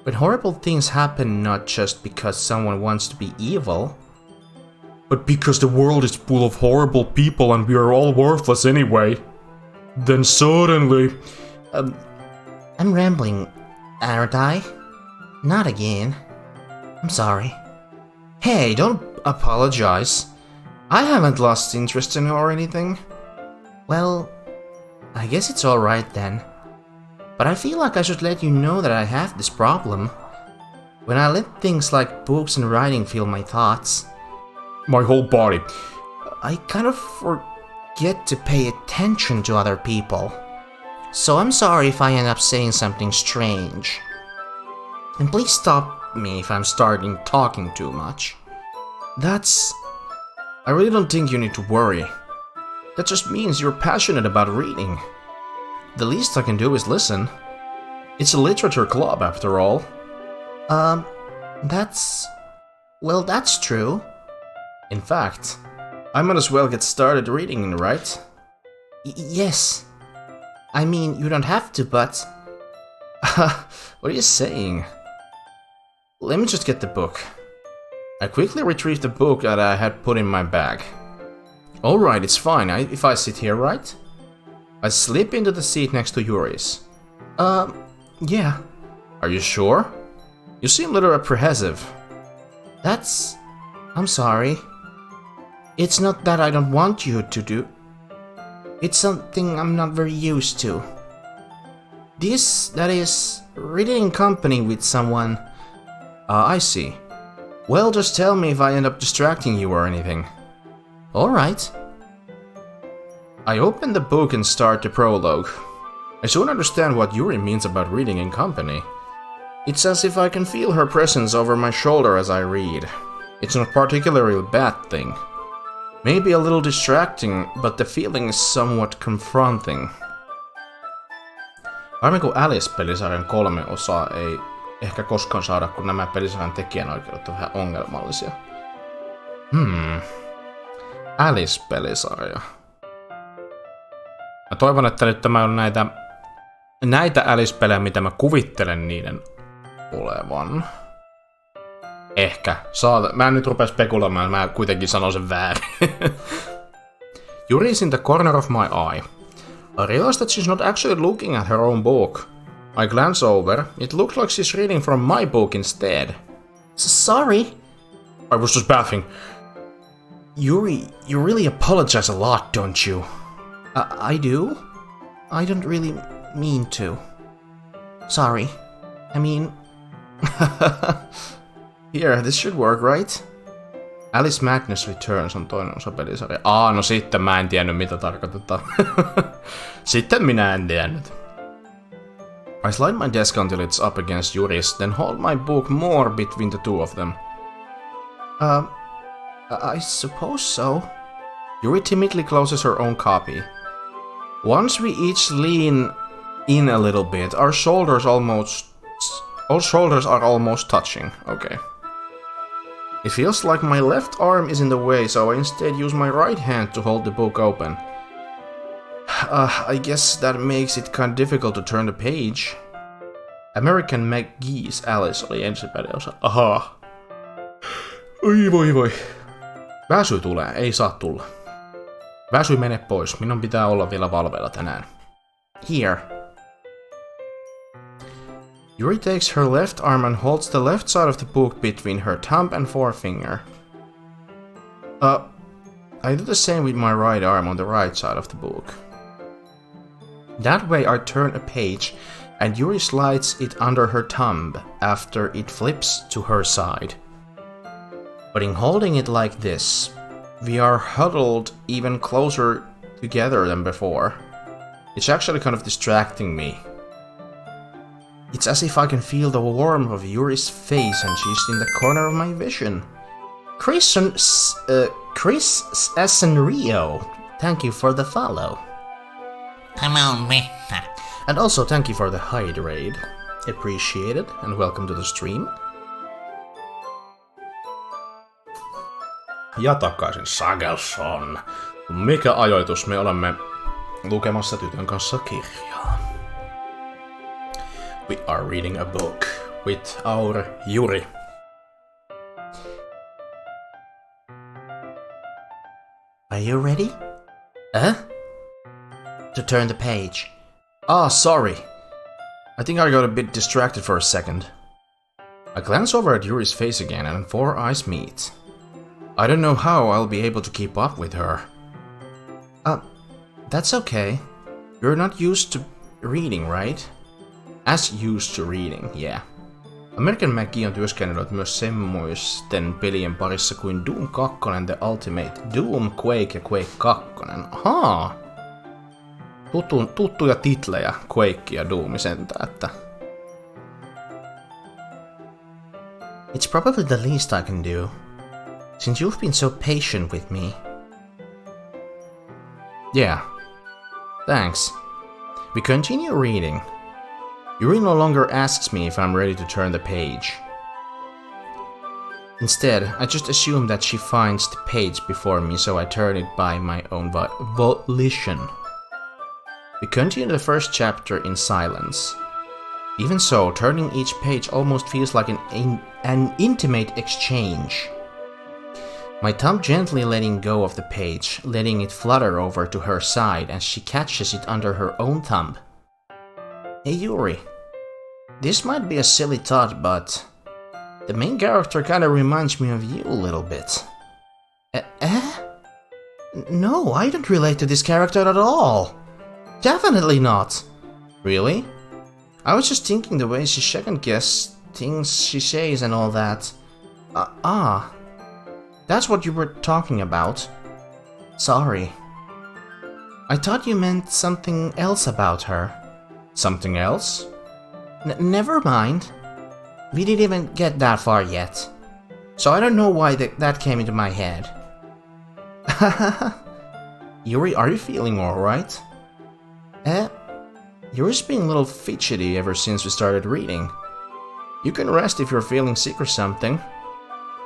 Speaker 2: When horrible things happen not just because someone wants to be evil,
Speaker 3: but because the world is full of horrible people and we are all worthless anyway. Then suddenly...
Speaker 2: I'm rambling, aren't I? Not again. I'm sorry.
Speaker 3: Hey, don't apologize. I haven't lost interest in her or anything.
Speaker 2: Well, I guess it's alright then. But I feel like I should let you know that I have this problem. When I let things like books and writing fill my thoughts,
Speaker 3: my whole body,
Speaker 2: I kind of forget to pay attention to other people. So I'm sorry if I end up saying something strange. And please stop me if I'm starting talking too much.
Speaker 3: I really don't think you need to worry. That just means you're passionate about reading. The least I can do is listen. It's a literature club, after all.
Speaker 2: That's true.
Speaker 3: In fact, I might as well get started reading, right?
Speaker 2: Yes. I mean, you don't have to, but...
Speaker 3: What are you saying? Let me just get the book. I quickly retrieved the book that I had put in my bag. Alright, it's fine if I sit here, right? I slip into the seat next to Yuri's.
Speaker 2: Yeah.
Speaker 3: Are you sure? You seem a little apprehensive.
Speaker 2: I'm sorry. It's not that I don't want you to do... It's something I'm not very used to. That is, reading in company with someone.
Speaker 3: I see. Well, just tell me if I end up distracting you or anything.
Speaker 2: Alright.
Speaker 3: I open the book and start the prologue. I soon understand what Yuri means about reading in company. It's as if I can feel her presence over my shoulder as I read. It's not particularly a bad thing. Maybe a little distracting, but the feeling is somewhat confronting. Harmi kun Alice-pelisarjan 3 osaa ei ehkä koskaan saada, kun nämä pelisarjan tekijänoikeudet on vähän ongelmallisia. Alice-pelisarja. Mä toivon, että nyt tämä on näitä Alice-pelejä, mitä mä kuvittelen niiden olevan. Ehkä. Mä en nyt rupea spekuloimaan, mä kuitenkin sanon sen väärin. Yuri is in the corner of my eye. I realize that she's not actually looking at her own book. I glance over. It looks like she's reading from my book instead.
Speaker 2: Sorry.
Speaker 3: I was just bathing.
Speaker 2: Yuri, you really apologize a lot, don't you? I do? I don't really mean to. Sorry. I mean...
Speaker 3: Here, this should work, right? Alice Madness Returns on toinen osa pelisarja. No sitten mä en tiennyt mitä tarkoitetaan. Sitten minä en tiennyt. I slide my desk until it's up against Yuri's, then hold my book more between the two of them.
Speaker 2: I suppose so.
Speaker 3: Yuri timidly closes her own copy. Once we each lean in a little bit, our shoulders are almost touching. Okay. It feels like my left arm is in the way, so I instead use my right hand to hold the book open. I guess that makes it kind of difficult to turn the page. American McGee's Alice oli ensimmäinen osa. Ahaa. Oi voi. Väsy tulee, ei saa tulla. Väsy mene pois, minun pitää olla vielä valveilla tänään.
Speaker 2: Here.
Speaker 3: Yuri takes her left arm and holds the left side of the book between her thumb and forefinger. I do the same with my right arm on the right side of the book. That way I turn a page and Yuri slides it under her thumb after it flips to her side. But in holding it like this, we are huddled even closer together than before. It's actually kind of distracting me. It's as if I can feel the warmth of Yuri's face and she's in the corner of my vision.
Speaker 2: Chris S. and Rio, thank you for the follow.
Speaker 5: Come on, me.
Speaker 3: And also thank you for the hide raid. Appreciate it, and welcome to the stream. Ja takaisin Sagelson. Mikä ajoitus, me olemme lukemassa tytön kanssa kirjaa. We are reading a book with our Yuri.
Speaker 2: Are you ready? To turn the page.
Speaker 3: Sorry. I think I got a bit distracted for a second. I glance over at Yuri's face again and four eyes meet. I don't know how I'll be able to keep up with her.
Speaker 2: That's okay.
Speaker 3: You're not used to reading, right?
Speaker 2: As used to reading, yeah.
Speaker 3: American McGee on työskennellyt myös semmoisten pelien parissa kuin Doom 2, The Ultimate, Doom, Quake ja Quake 2. Ahaa! Tuttuja titlejä, Quake ja Doom sentään, että...
Speaker 2: It's probably the least I can do, since you've been so patient with me.
Speaker 3: Yeah. Thanks. We continue reading. Yuri no longer asks me if I'm ready to turn the page. Instead, I just assume that she finds the page before me, so I turn it by my own volition. We continue the first chapter in silence. Even so, turning each page almost feels like an intimate exchange. My thumb gently letting go of the page, letting it flutter over to her side as she catches it under her own thumb. Hey Yuri, this might be a silly thought, but the main character kinda reminds me of you a little bit.
Speaker 2: No, I don't relate to this character at all. Definitely not.
Speaker 3: Really? I was just thinking the way she second-guesses things she says and all that. That's what you were talking about.
Speaker 2: Sorry. I thought you meant something else about her.
Speaker 3: Something else?
Speaker 2: Never mind. We didn't even get that far yet. So I don't know why that came into my head.
Speaker 3: Yuri, are you feeling alright? Yuri's been a little fidgety ever since we started reading. You can rest if you're feeling sick or something.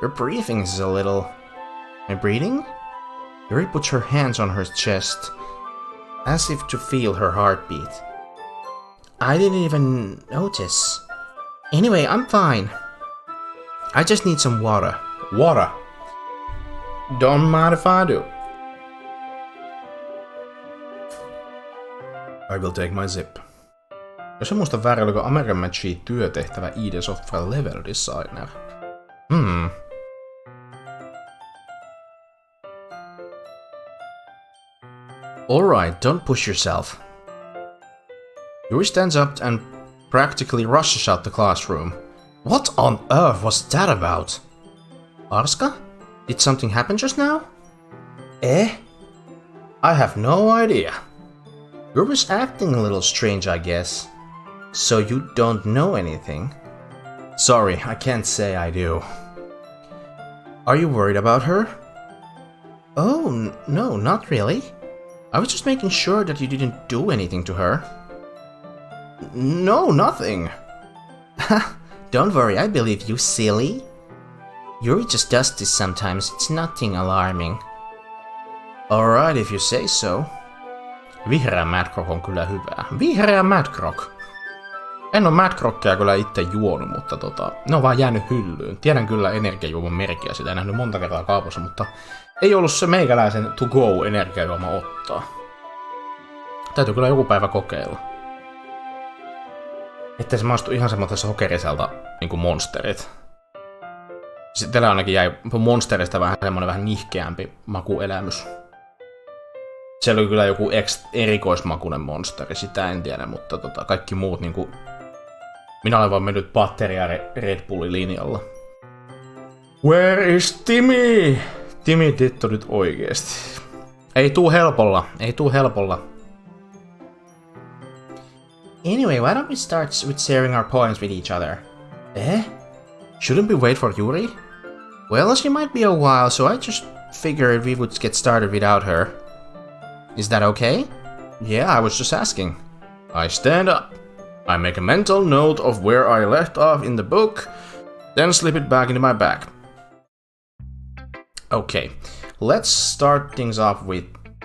Speaker 3: Your breathing is a little... My breathing? Yuri puts her hands on her chest, as if to feel her heartbeat.
Speaker 2: I didn't even notice. Anyway, I'm fine. I just need some water.
Speaker 3: Water? Don't mind if I do. I will take my zip. Jos en muista väärin, oliko American Machine työtehtävä ID Software Level Designer. Alright, don't push yourself. Yuri stands up and practically rushes out the classroom. What on earth was that about? Arska? Did something happen just now? I have no idea. Yuri's acting a little strange, I guess. So you don't know anything? Sorry, I can't say I do. Are you worried about her?
Speaker 2: Oh, no, not really.
Speaker 3: I was just making sure that you didn't do anything to her. No, nothing.
Speaker 2: Don't worry, I believe you, silly. Yuri just does this sometimes, it's nothing alarming.
Speaker 3: Alright, if you say so. Vihreä Madcrock on kyllä hyvää. Vihreä Madcrock. En oo Madcrockia kyllä itse juonut, mutta ne on vaan jäänyt hyllyyn. Tiedän kyllä energiajuoman merkkiä, sitä en nähnyt monta kertaa kaupassa, mutta ei ollut se meikäläisen to go energiajuoma ottaa. Täytyy kyllä joku päivä kokeilla. Ettei se maistu ihan semmoisessa sokeriselta niinku Monsterit. Sitten ainakin jäi Monsterista vähän semmonen vähän nihkeämpi makuelämys. Siellä oli kyllä joku erikoismakuinen Monsteri, sitä en tiedä, mutta kaikki muut niinku... Minä olen vaan mennyt batteria Red Bullin linjalla. Where is Timmy? Timmy tittu nyt oikeesti. Ei tuu helpolla.
Speaker 2: Anyway, why don't we start with sharing our poems with each other?
Speaker 3: Shouldn't we wait for Yuri?
Speaker 2: Well, she might be a while, so I just figured we would get started without her. Is that okay?
Speaker 3: Yeah, I was just asking. I stand up. I make a mental note of where I left off in the book, then slip it back into my bag. Okay, let's start things off with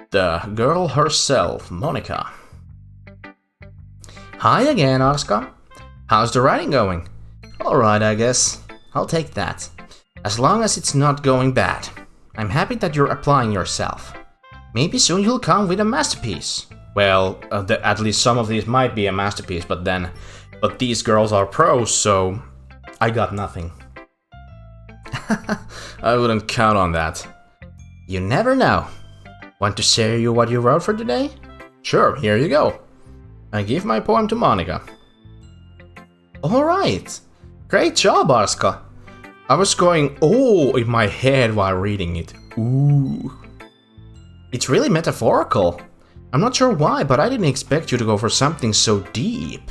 Speaker 3: the girl herself, Monika.
Speaker 2: Hi again, Arska. How's the writing going?
Speaker 3: Alright, I guess.
Speaker 2: I'll take that. As long as it's not going bad. I'm happy that you're applying yourself. Maybe soon you'll come with a masterpiece.
Speaker 3: Well, at least some of these might be a masterpiece, but these girls are pros, so I got nothing. I wouldn't count on that.
Speaker 2: You never know. Want to share you what you wrote for today?
Speaker 3: Sure, here you go. I give my poem to Monika.
Speaker 2: Alright. Great job, Arska.
Speaker 3: I was going, oh, in my head while reading it. Ooh.
Speaker 2: It's really metaphorical.
Speaker 3: I'm not sure why, but I didn't expect you to go for something so deep.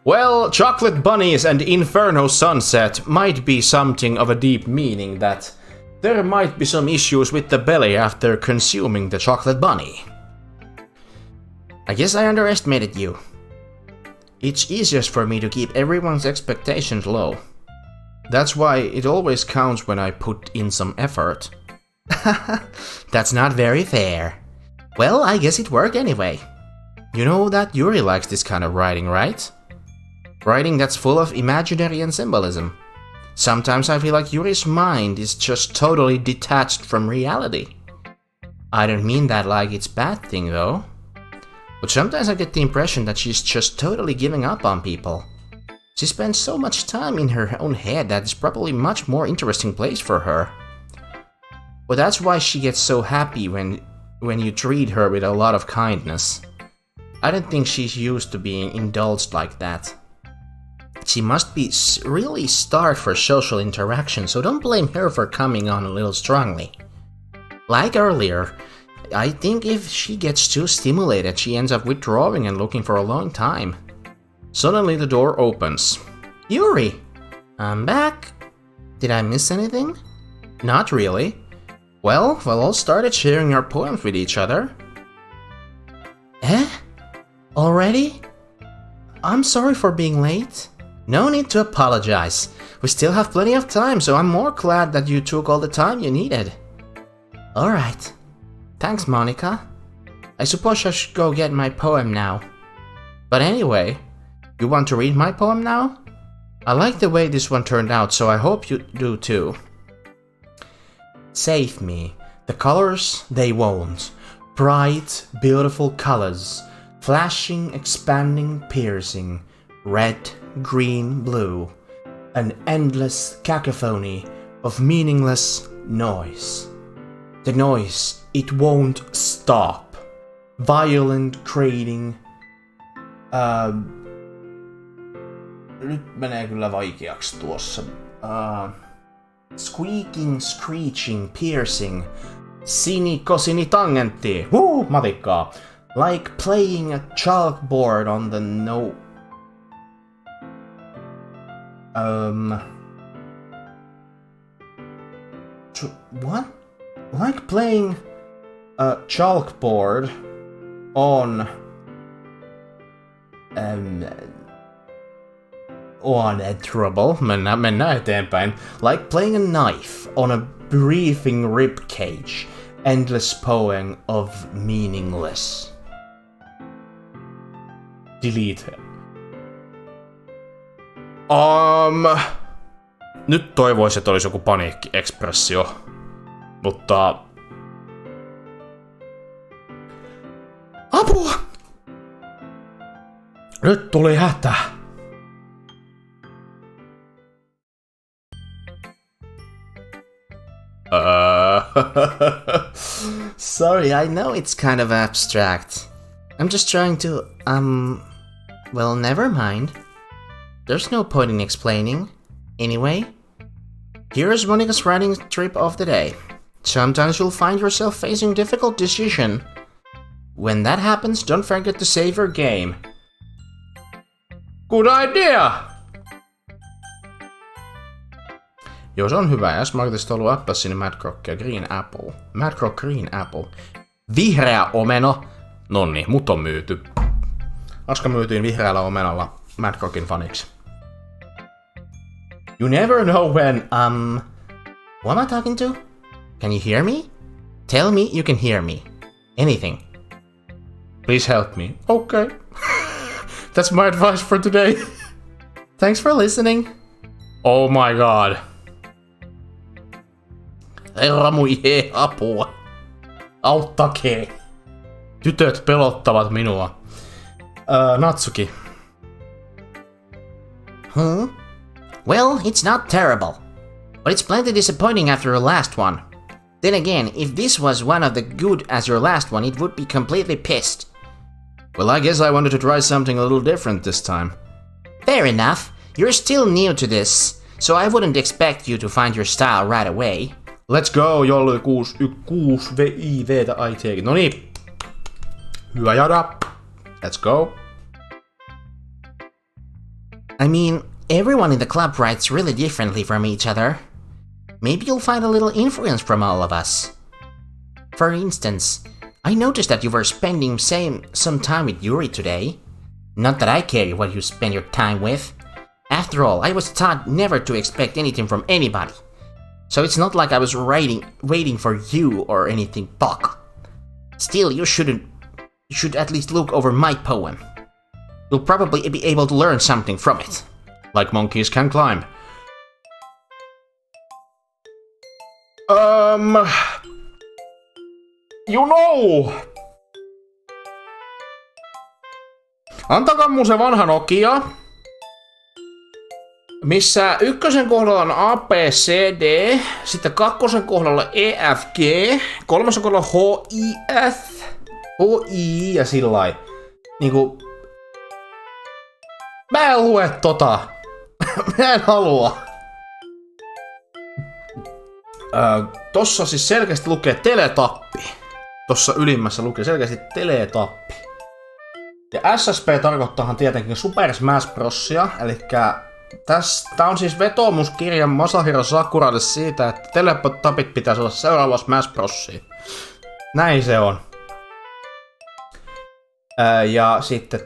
Speaker 3: Well, chocolate bunnies and inferno sunset might be something of a deep meaning that there might be some issues with the belly after consuming the chocolate bunny.
Speaker 2: I guess I underestimated you. It's easiest for me to keep everyone's expectations low.
Speaker 3: That's why it always counts when I put in some effort.
Speaker 2: That's not very fair. Well, I guess it worked anyway.
Speaker 3: You know that Yuri likes this kind of writing, right? Writing that's full of imaginary and symbolism. Sometimes I feel like Yuri's mind is just totally detached from reality.
Speaker 2: I don't mean that like it's a bad thing though.
Speaker 3: But sometimes I get the impression that she's just totally giving up on people.
Speaker 2: She spends so much time in her own head that it's probably a much more interesting place for her.
Speaker 3: But that's why she gets so happy when when you treat her with a lot of kindness. I don't think she's used to being indulged like that. She must be really starved for social interaction, so don't blame her for coming on a little strongly. Like earlier, I think if she gets too stimulated, she ends up withdrawing and looking for a long time. Suddenly the door opens. Yuri! I'm back. Did I miss anything? Not really. Well, we all started sharing our poems with each other. Eh? Already? I'm sorry for being late. No need to apologize. We still have plenty of time, so I'm more glad that you took all the time you needed. Alright. Thanks, Monika. I suppose I should go get my poem now. But anyway, you want to read my poem now? I like the way this one turned out, so I hope you do too. Save me. The colors, they won't. Bright, beautiful colors. Flashing, expanding, piercing. Red, green, blue. An endless cacophony of meaningless noise. The noise, it won't stop. Violent grating. Nyt menee kyllä vaikeaksi tuossa. Squeaking, screeching, piercing. Sini kosini tangentti. Matikkaa. Like playing a chalkboard on the what? Like playing a chalkboard on trouble. Mennään eteenpäin. Like playing a knife on a breathing ribcage. Endless poem of meaningless. Delete. Nyt toivoisin, että olisi joku paniikki-ekspressio. Mutta... Apua! Nyt tuli hätä.
Speaker 2: Sorry, I know it's kind of abstract. I'm just trying to, well, never mind. There's no point in explaining. Anyway, here's Monika's writing trip of the day. Sometimes you'll find yourself facing difficult decision. When that happens, don't forget to save your game.
Speaker 3: Good idea! Joo, se on hyvä. S-Marketista on ollut Appelsini, Madrock ja Green Apple. Madrock Green Apple. Vihreä omeno. Nonni, mut on myyty. Aska myytiin vihreällä omenalla Madrockin faniksi.
Speaker 2: You never know when, what am I talking to? Can you hear me? Tell me you can hear me. Anything.
Speaker 3: Please help me. Okay. That's my advice for today.
Speaker 2: Thanks for listening.
Speaker 3: Oh my god.
Speaker 2: Herra muijee, apua.
Speaker 3: Auttakee. Tytöt pelottavat minua. Natsuki.
Speaker 2: Well, it's not terrible. But it's plenty disappointing after your last one. Then again, if this was one of the good as your last one, it would be completely pissed.
Speaker 3: Well, I guess I wanted to try something a little different this time.
Speaker 2: Fair enough. You're still new to this, so I wouldn't expect you to find your style right away.
Speaker 3: Let's go, jolle 6 VIVtä IT. Noniin. Hyvä jada. Let's go.
Speaker 2: I mean, everyone in the club writes really differently from each other. Maybe you'll find a little influence from all of us. For instance, I noticed that you were spending some time with Yuri today. Not that I care what you spend your time with. After all, I was taught never to expect anything from anybody. So it's not like I was waiting for you or anything, fuck. Still, you should at least look over my poem. You'll probably be able to learn something from it.
Speaker 3: Like monkeys can climb. You know. Antakaa mun se vanha Nokia. missä ykkösen kohdalla on A, B, C, D, sitten kakkosen kohdalla E, F, G, kolmosen kohdalla H, I, F, H, I ja sillai. Niinku... Mä en lue tota. Mä en halua. Tossa siis selkeästi lukee teletappi. Tossa ylimmässä lukee selkeästi teletappi. Ja SSP tarkoittaahan tietenkin Super Smash Brosia, elikkä tää on siis vetoomuskirja Masahiro Sakuralle siitä, että teletapit pitäisi olla seuraava Smash Brosia. Näin se on. Ja sitten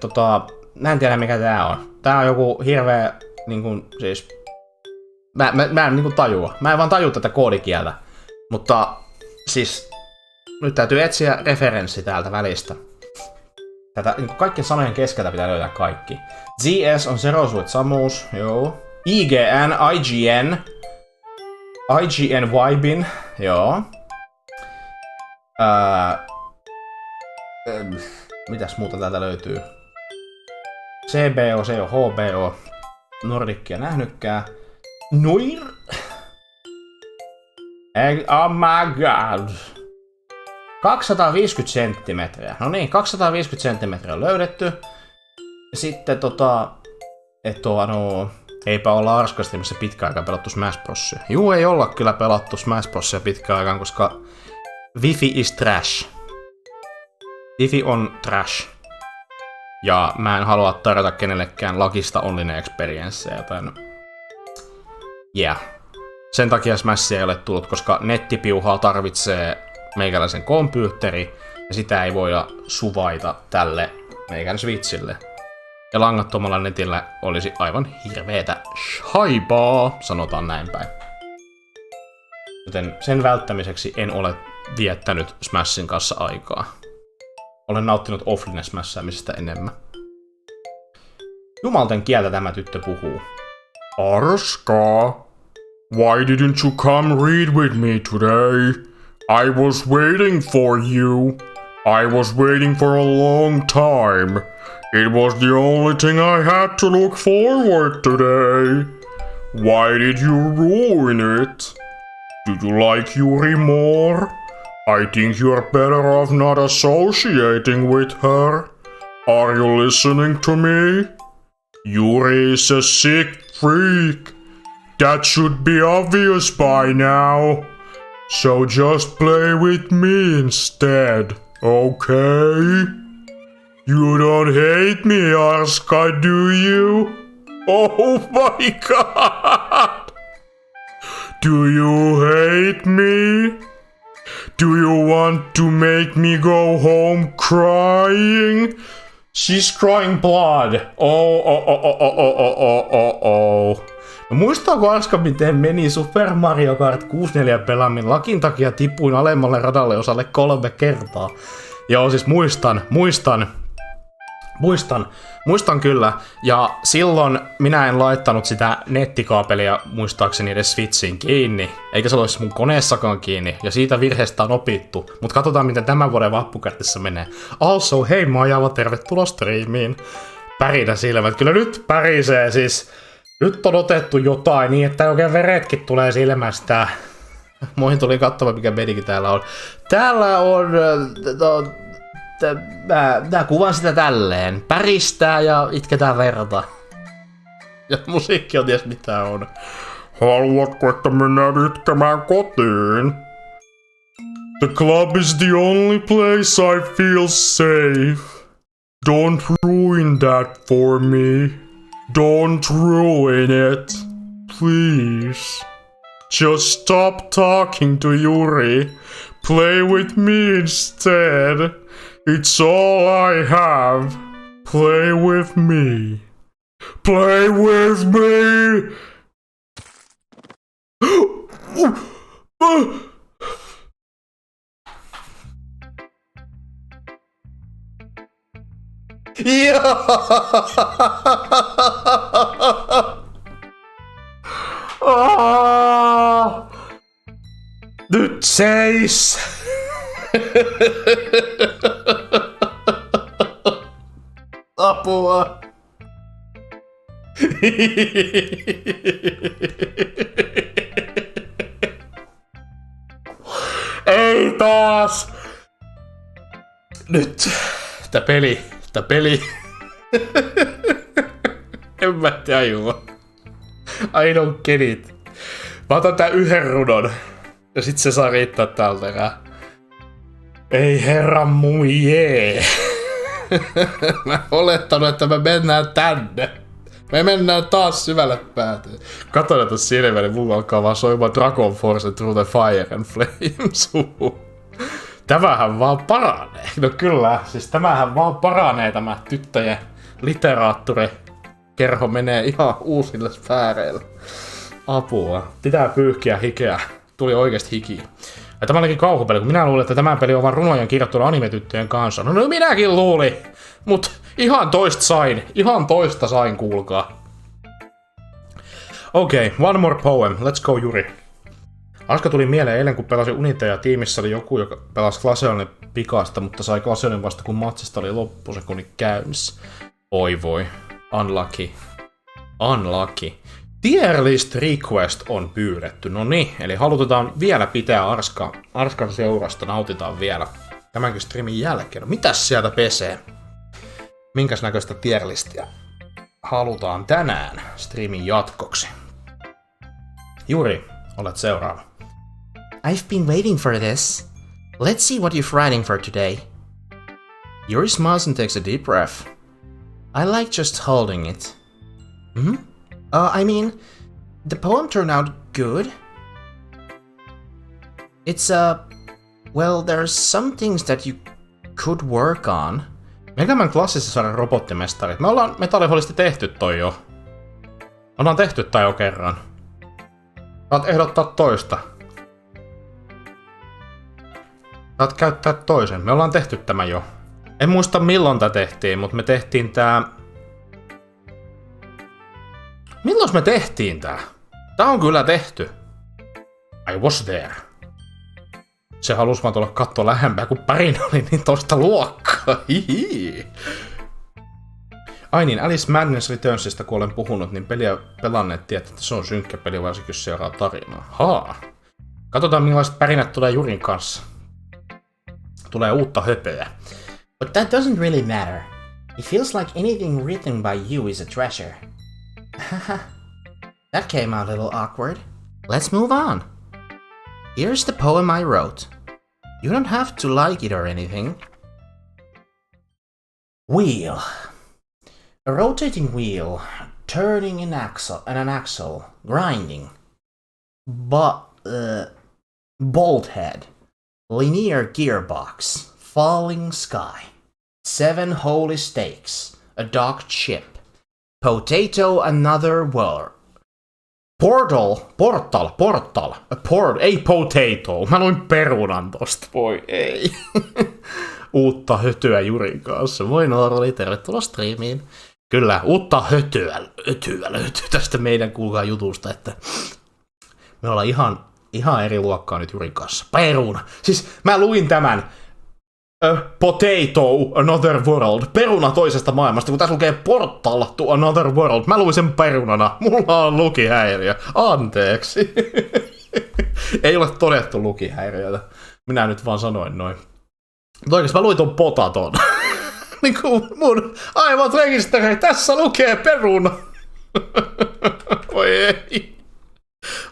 Speaker 3: mä en tiedä mikä tää on. Tää on joku hirveä niinkun siis... Mä en niinku tajua. Mä en vaan tajua tätä koodikieltä. Mutta siis... Nyt täytyy etsiä referenssi täältä välistä. Tätä niinku kaikkien sanojen keskeltä pitää löytää kaikki. ZS on serosuit samuus, joo. IGN, IGN Vibin, joo. Mitäs muuta täältä löytyy? CBO, HBO. Nordickia nähnytkään. Noir? Oh my god. 250 senttimetriä. No niin, 250 senttimetriä on löydetty. Sitten eipä olla arskasti, missä pitkään aikaan pelattu Smash Brosia. Juu, ei olla kyllä pelattu Smash Brosia pitkään aikaan, koska Wifi is trash. Wifi on trash. Ja mä en halua tarjota kenellekään lagista onninen experience, joten... Yeah. Sen takia Smashia ei ole tullut, koska nettipiuhaa tarvitsee meikäläisen kompyytteri, ja sitä ei voida suvaita tälle meikän Switchille. Ja langattomalla netillä olisi aivan hirveetä shaibaa, sanotaan näin päin. Joten sen välttämiseksi en ole viettänyt Smashin kanssa aikaa. Olen nauttinut offline smashäämisestä enemmän. Jumalten kieltä tämä tyttö puhuu. Arska, why didn't you come read with me today? I was waiting for you. I was waiting for a long time. It was the only thing I had to look forward today. Why did you ruin it? Do you like Yuri more? I think you're better off not associating with her. Are you listening to me? Yuri is a sick freak. That should be obvious by now. So just play with me instead, okay? You don't hate me, Arska, do you? Oh my god! Do you hate me? Do you want to make me go home crying? She's crying blood. Oh. No muistaako Arska, miten meni Super Mario Kart 64 pelaaminen? Lakin takia tipuin alemmalle radalle osalle 3 kertaa. Joo, siis muistan kyllä. Ja silloin minä en laittanut sitä nettikaapelia muistaakseni edes Switchiin kiinni. Eikä se olisi mun koneessakaan kiinni. Ja siitä virheestä on opittu. Mut katsotaan miten tämän vuoden vappukartissa menee. Also, hei Maajava, tervetuloa striimiin. Pärinä silmät. Kyllä nyt pärisee siis. Nyt on otettu jotain niin, että oikein veretkin tulee silmästä. Muihin tuli katsomaan, mikä medikin täällä on. Täällä on... Mä kuvan sitä tälleen. Päristää ja itketään verta. Ja musiikki on ties mitä on. Haluatko, että mennään itkemään kotiin? The club is the only place I feel safe. Don't ruin that for me. Don't ruin it. Please. Just stop talking to Yuri. Play with me instead. It's all I have. Play with me. Play with me! Nyt seis! Apua!
Speaker 1: Ei taas! Nyt. Tää peli. En mä tajua. I don't get it. Mä otan tän yhden runon. Ja sit se saa riittää tältä erää. Ei herra muijee. Mä olettanut, että me mennään tänne. Me mennään taas syvälle päätyyn. Kato näitä silmiä, niin mulla alkaa vaan soimaan Dragon Force Through the Fire and Flames. Tämähän vaan paranee. No kyllä, siis tämähän vaan paranee, tämä tyttöjen literaattori. Kerho menee ihan uusille sfääreille. Apua. Pitää pyyhkiä hikeä. Tuli oikeesti hiki. Ja tämä olikin kauhupeli, kun minä luulin, että tämä peli on vaan runojen kirjoittuna animetyttöjen kanssa. No minäkin luulin. Mut ihan toista sain, kuulkaa. Okei, one more poem. Let's go, Yuri. Aska tuli mieleen eilen, kun pelasin Unitea ja tiimissä oli joku, joka pelasi Glaceonin pikasta, mutta sai Glaceonin vasta, kun matsista oli loppusekunnit käynnissä. Oi voi. Unlucky. Tier list request on pyydetty. No niin, eli halutetaan vielä pitää Arskan seurasta, nautitaan vielä tämänkin streamin jälkeen. No mitäs sieltä pesee? Minkäs näköistä tier listiä halutaan tänään streamin jatkoksi? Juri, olet seuraava.
Speaker 2: I've been waiting for this. Let's see what you're writing for today.
Speaker 3: Yuri smiles and takes a deep breath.
Speaker 2: I like just holding it. I mean, the poem turned out good. It's well, there's some things that you could work on.
Speaker 1: Megaman klassisessa sarjan robottimestarit. Me ollaan Metalliholisti tehty toi jo. Ollaan tehty tää jo kerran. Saat ehdottaa toista. Saat käyttää toisen. Me ollaan tehty tämä jo. En muista milloin tää tehtiin, mutta me tehtiin tää... Milloin me tehtiin tää? Tää on kyllä tehty. I was there. Se halusi vaan tulla katsoa lähempää, kun pärin oli niin toista luokkaa. Hihi. Ai niin, Alice Madness Returnsista kun olen puhunut, niin peliä pelanneet tietää, että se on synkkä peli, varsinkin jos seuraa tarinaa. Haa. Katsotaan millaiset pärinät tulee Jurin kanssa. Tulee uutta höpöä.
Speaker 2: But that doesn't really matter. It feels like anything written by you is a treasure. Haha. That came out a little awkward. Let's move on. Here's the poem I wrote. You don't have to like it or anything. Wheel. A rotating wheel, turning an axle, grinding. Bolt head. Linear gearbox. Falling sky. 7 holy stakes. A docked ship. Potato another world.
Speaker 1: Portal. Ei potato. Mä luin perunan tosta. Voi ei. Uutta hötyä Jurin kanssa. Moi Nooroli, tervetuloa striimiin. Kyllä, uutta hötyä löytyy tästä meidän kuulkaa jutusta, että me ollaan ihan eri luokkaa nyt Jurin kanssa. Peruna. Siis mä luin tämän Potato Another World. Peruna toisesta maailmasta, kun tässä lukee Portal to Another World. Mä luin sen perunana. Mulla on lukihäiriö. Anteeksi. Ei ole todettu lukihäiriötä. Minä nyt vaan sanoin noin. Mutta oikeesti mä luin ton potaton. Niinku mun aivot rekisteröi. Tässä lukee peruna. Voi ei.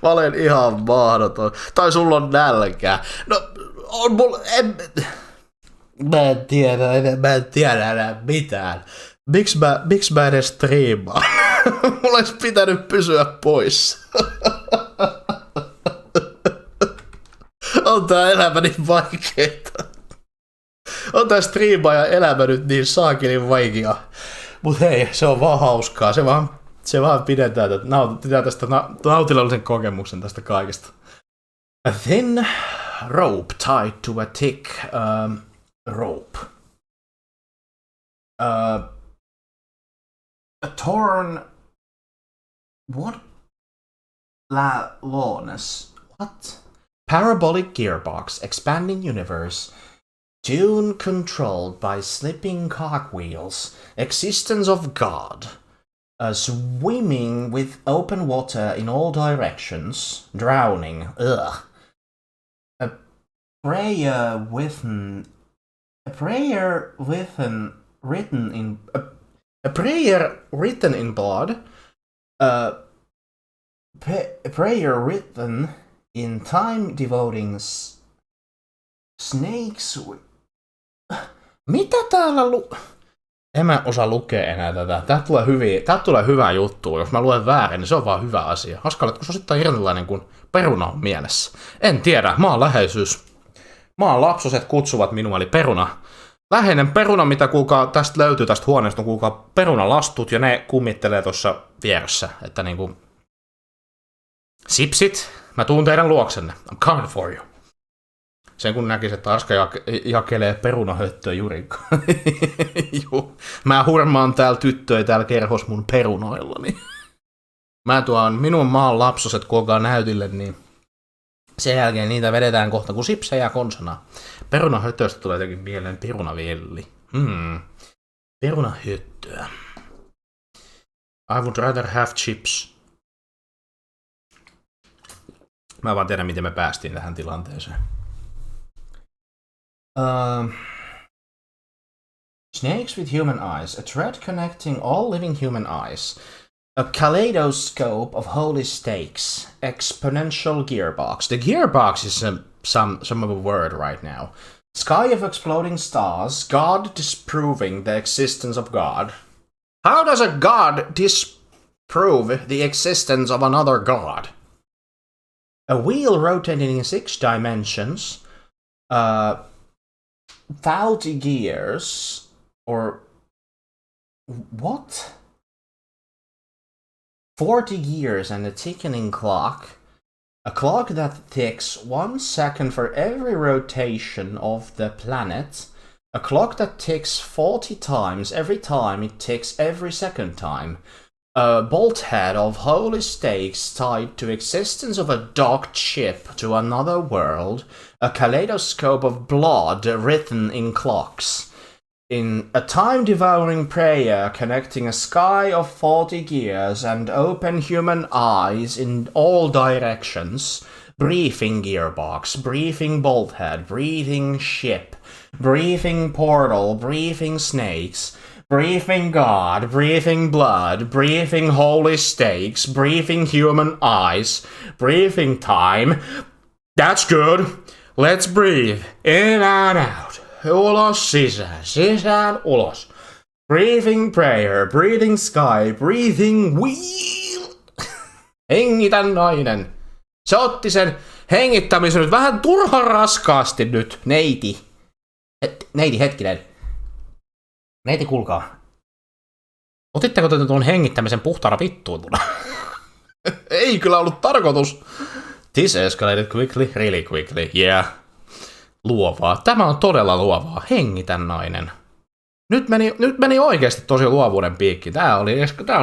Speaker 1: Mä olen ihan mahdoton. Tai sulla on nälkää. No, on mulla... Mä en tiedä enää mitään. Miksi mä edes striimaan? Mulla olisi pitänyt pysyä pois. On tää elämä niin vaikeeta. On tää striimaajan elämä nyt niin saakelin vaikea. Mut hei, se on vaan hauskaa. Se vaan pidetään tästä nautilallisen kokemuksen tästä kaikesta. A thin rope tied to a thick rope. A torn... What? Lawness. What? Parabolic gearbox, expanding universe. Tune controlled by slipping cogwheels. Existence of God. Swimming with open water in all directions, drowning, ugh. A prayer written in blood, a prayer written in time devoting snakes. Mitä täällä En mä osaa lukea enää tätä. Täältä tulee hyvää juttua. Jos mä luen väärin, niin se on vaan hyvä asia. Hauska, että kun se on sitten erilainen kuin peruna on mielessä. En tiedä, maan läheisyys. Maan lapsoset kutsuvat minua, eli peruna. Läheinen peruna, mitä kuulkaa tästä löytyy tästä huoneesta, on kuulkaa perunalastut, ja ne kummittelee tuossa vieressä. Että niinku... Sipsit, mä tuun teidän luoksenne. I'm coming for you. Sen kun näkis, että Arska jakelee perunahöttöä Jurinkaan. Juu. Mä hurmaan täällä tyttöjä täällä kerhos mun perunoillani. Mä tuon minun maan lapsoset kuulkaa näytille, niin sen jälkeen niitä vedetään kohta kuin sipsejä ja konsana. Perunahöttöstä tulee jotenkin mieleen perunavilli. Perunahöttöä. I would rather have chips. Mä vaan tiedän, miten me päästiin tähän tilanteeseen. Snakes with human eyes, a thread connecting all living human eyes. A kaleidoscope of holy stakes, exponential gearbox. The gearbox is some of a word right now. Sky of exploding stars, God disproving the existence of God. How does a God disprove the existence of another God? A wheel rotating in 6 dimensions, 30 gears, or what? 40 gears and a ticking clock. A clock that ticks 1 second for every rotation of the planet. A clock that ticks 40 times every time it ticks every second time. A bolt head of holy stakes tied to existence of a docked ship to another world. A kaleidoscope of blood written in clocks. In a time-devouring prayer connecting a sky of 40 gears and open human eyes in all directions. Breathing gearbox, breathing bolthead, breathing ship, breathing portal, breathing snakes, breathing God, breathing blood, breathing holy stakes, breathing human eyes, breathing time. That's good. Let's breathe. In and out. Ulos, sisään, sisään, ulos. Breathing prayer, breathing sky, breathing wheel. Hengitä nainen. Se otti sen hengittämisen nyt vähän turhan raskaasti nyt, neiti. Neiti, hetkinen. Neiti, kuulkaa. Otitteko te tuon hengittämisen puhtaana vittuutuna? Ei kyllä ollut tarkoitus. This escalated quickly, really quickly, yeah. Luovaa. Tämä on todella luovaa. Hengitä nainen. Nyt meni oikeasti tosi luovuuden piikki. Tää on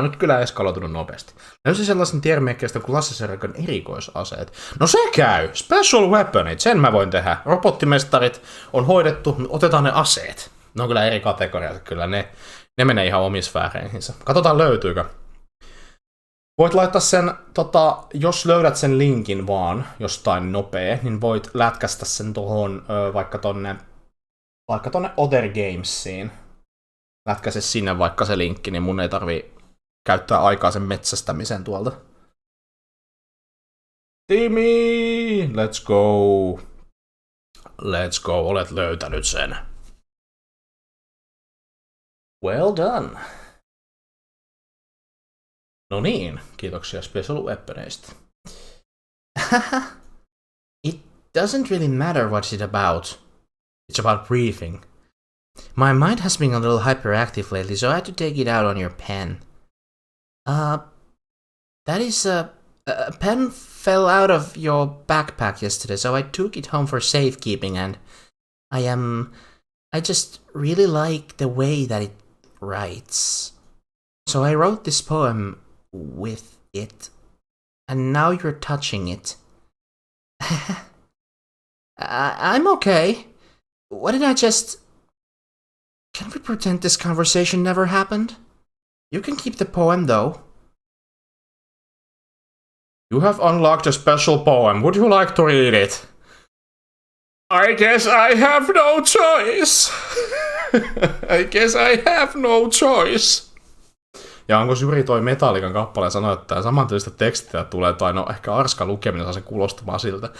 Speaker 1: nyt kyllä eskaloitunut nopeasti. Löysin sellaisen tiermiekkeistä kuin Lassesarjakan erikoisaseet. No se käy! Special weaponit, sen mä voin tehdä. Robottimestarit on hoidettu, otetaan ne aseet. Ne on kyllä eri kategoriat, kyllä ne menee ihan omiin sfääreihinsä. Katsotaan löytyykö. Voit laittaa sen, jos löydät sen linkin vaan jostain nopea, niin voit lätkästä sen tuohon vaikka tonne Other Gamesiin. Lätkäse sinne vaikka se linkki, niin mun ei tarvii käyttää aikaa sen metsästämisen tuolta. Timi! Let's go! Let's go, olet löytänyt sen. Well done! No niin, kiitoksia Special Weaponeista.
Speaker 2: It doesn't really matter what's it about.
Speaker 1: It's about breathing.
Speaker 2: My mind has been a little hyperactive lately, so I had to take it out on your pen. That is, a pen fell out of your backpack yesterday, so I took it home for safekeeping, and I just really like the way that it writes. So I wrote this poem with it, and now you're touching it. I'm okay. What did I just... Can we pretend this conversation never happened?
Speaker 3: You can keep the poem though. You have unlocked a special poem. Would you like to read it? I guess I have no choice. I guess I have no choice. Ja onko Yuri toi Metallican kappale sanoi, että samantyylistä tekstiä tulee, tai no ehkä arska lukeminen saa sen kuulostamaan siltä.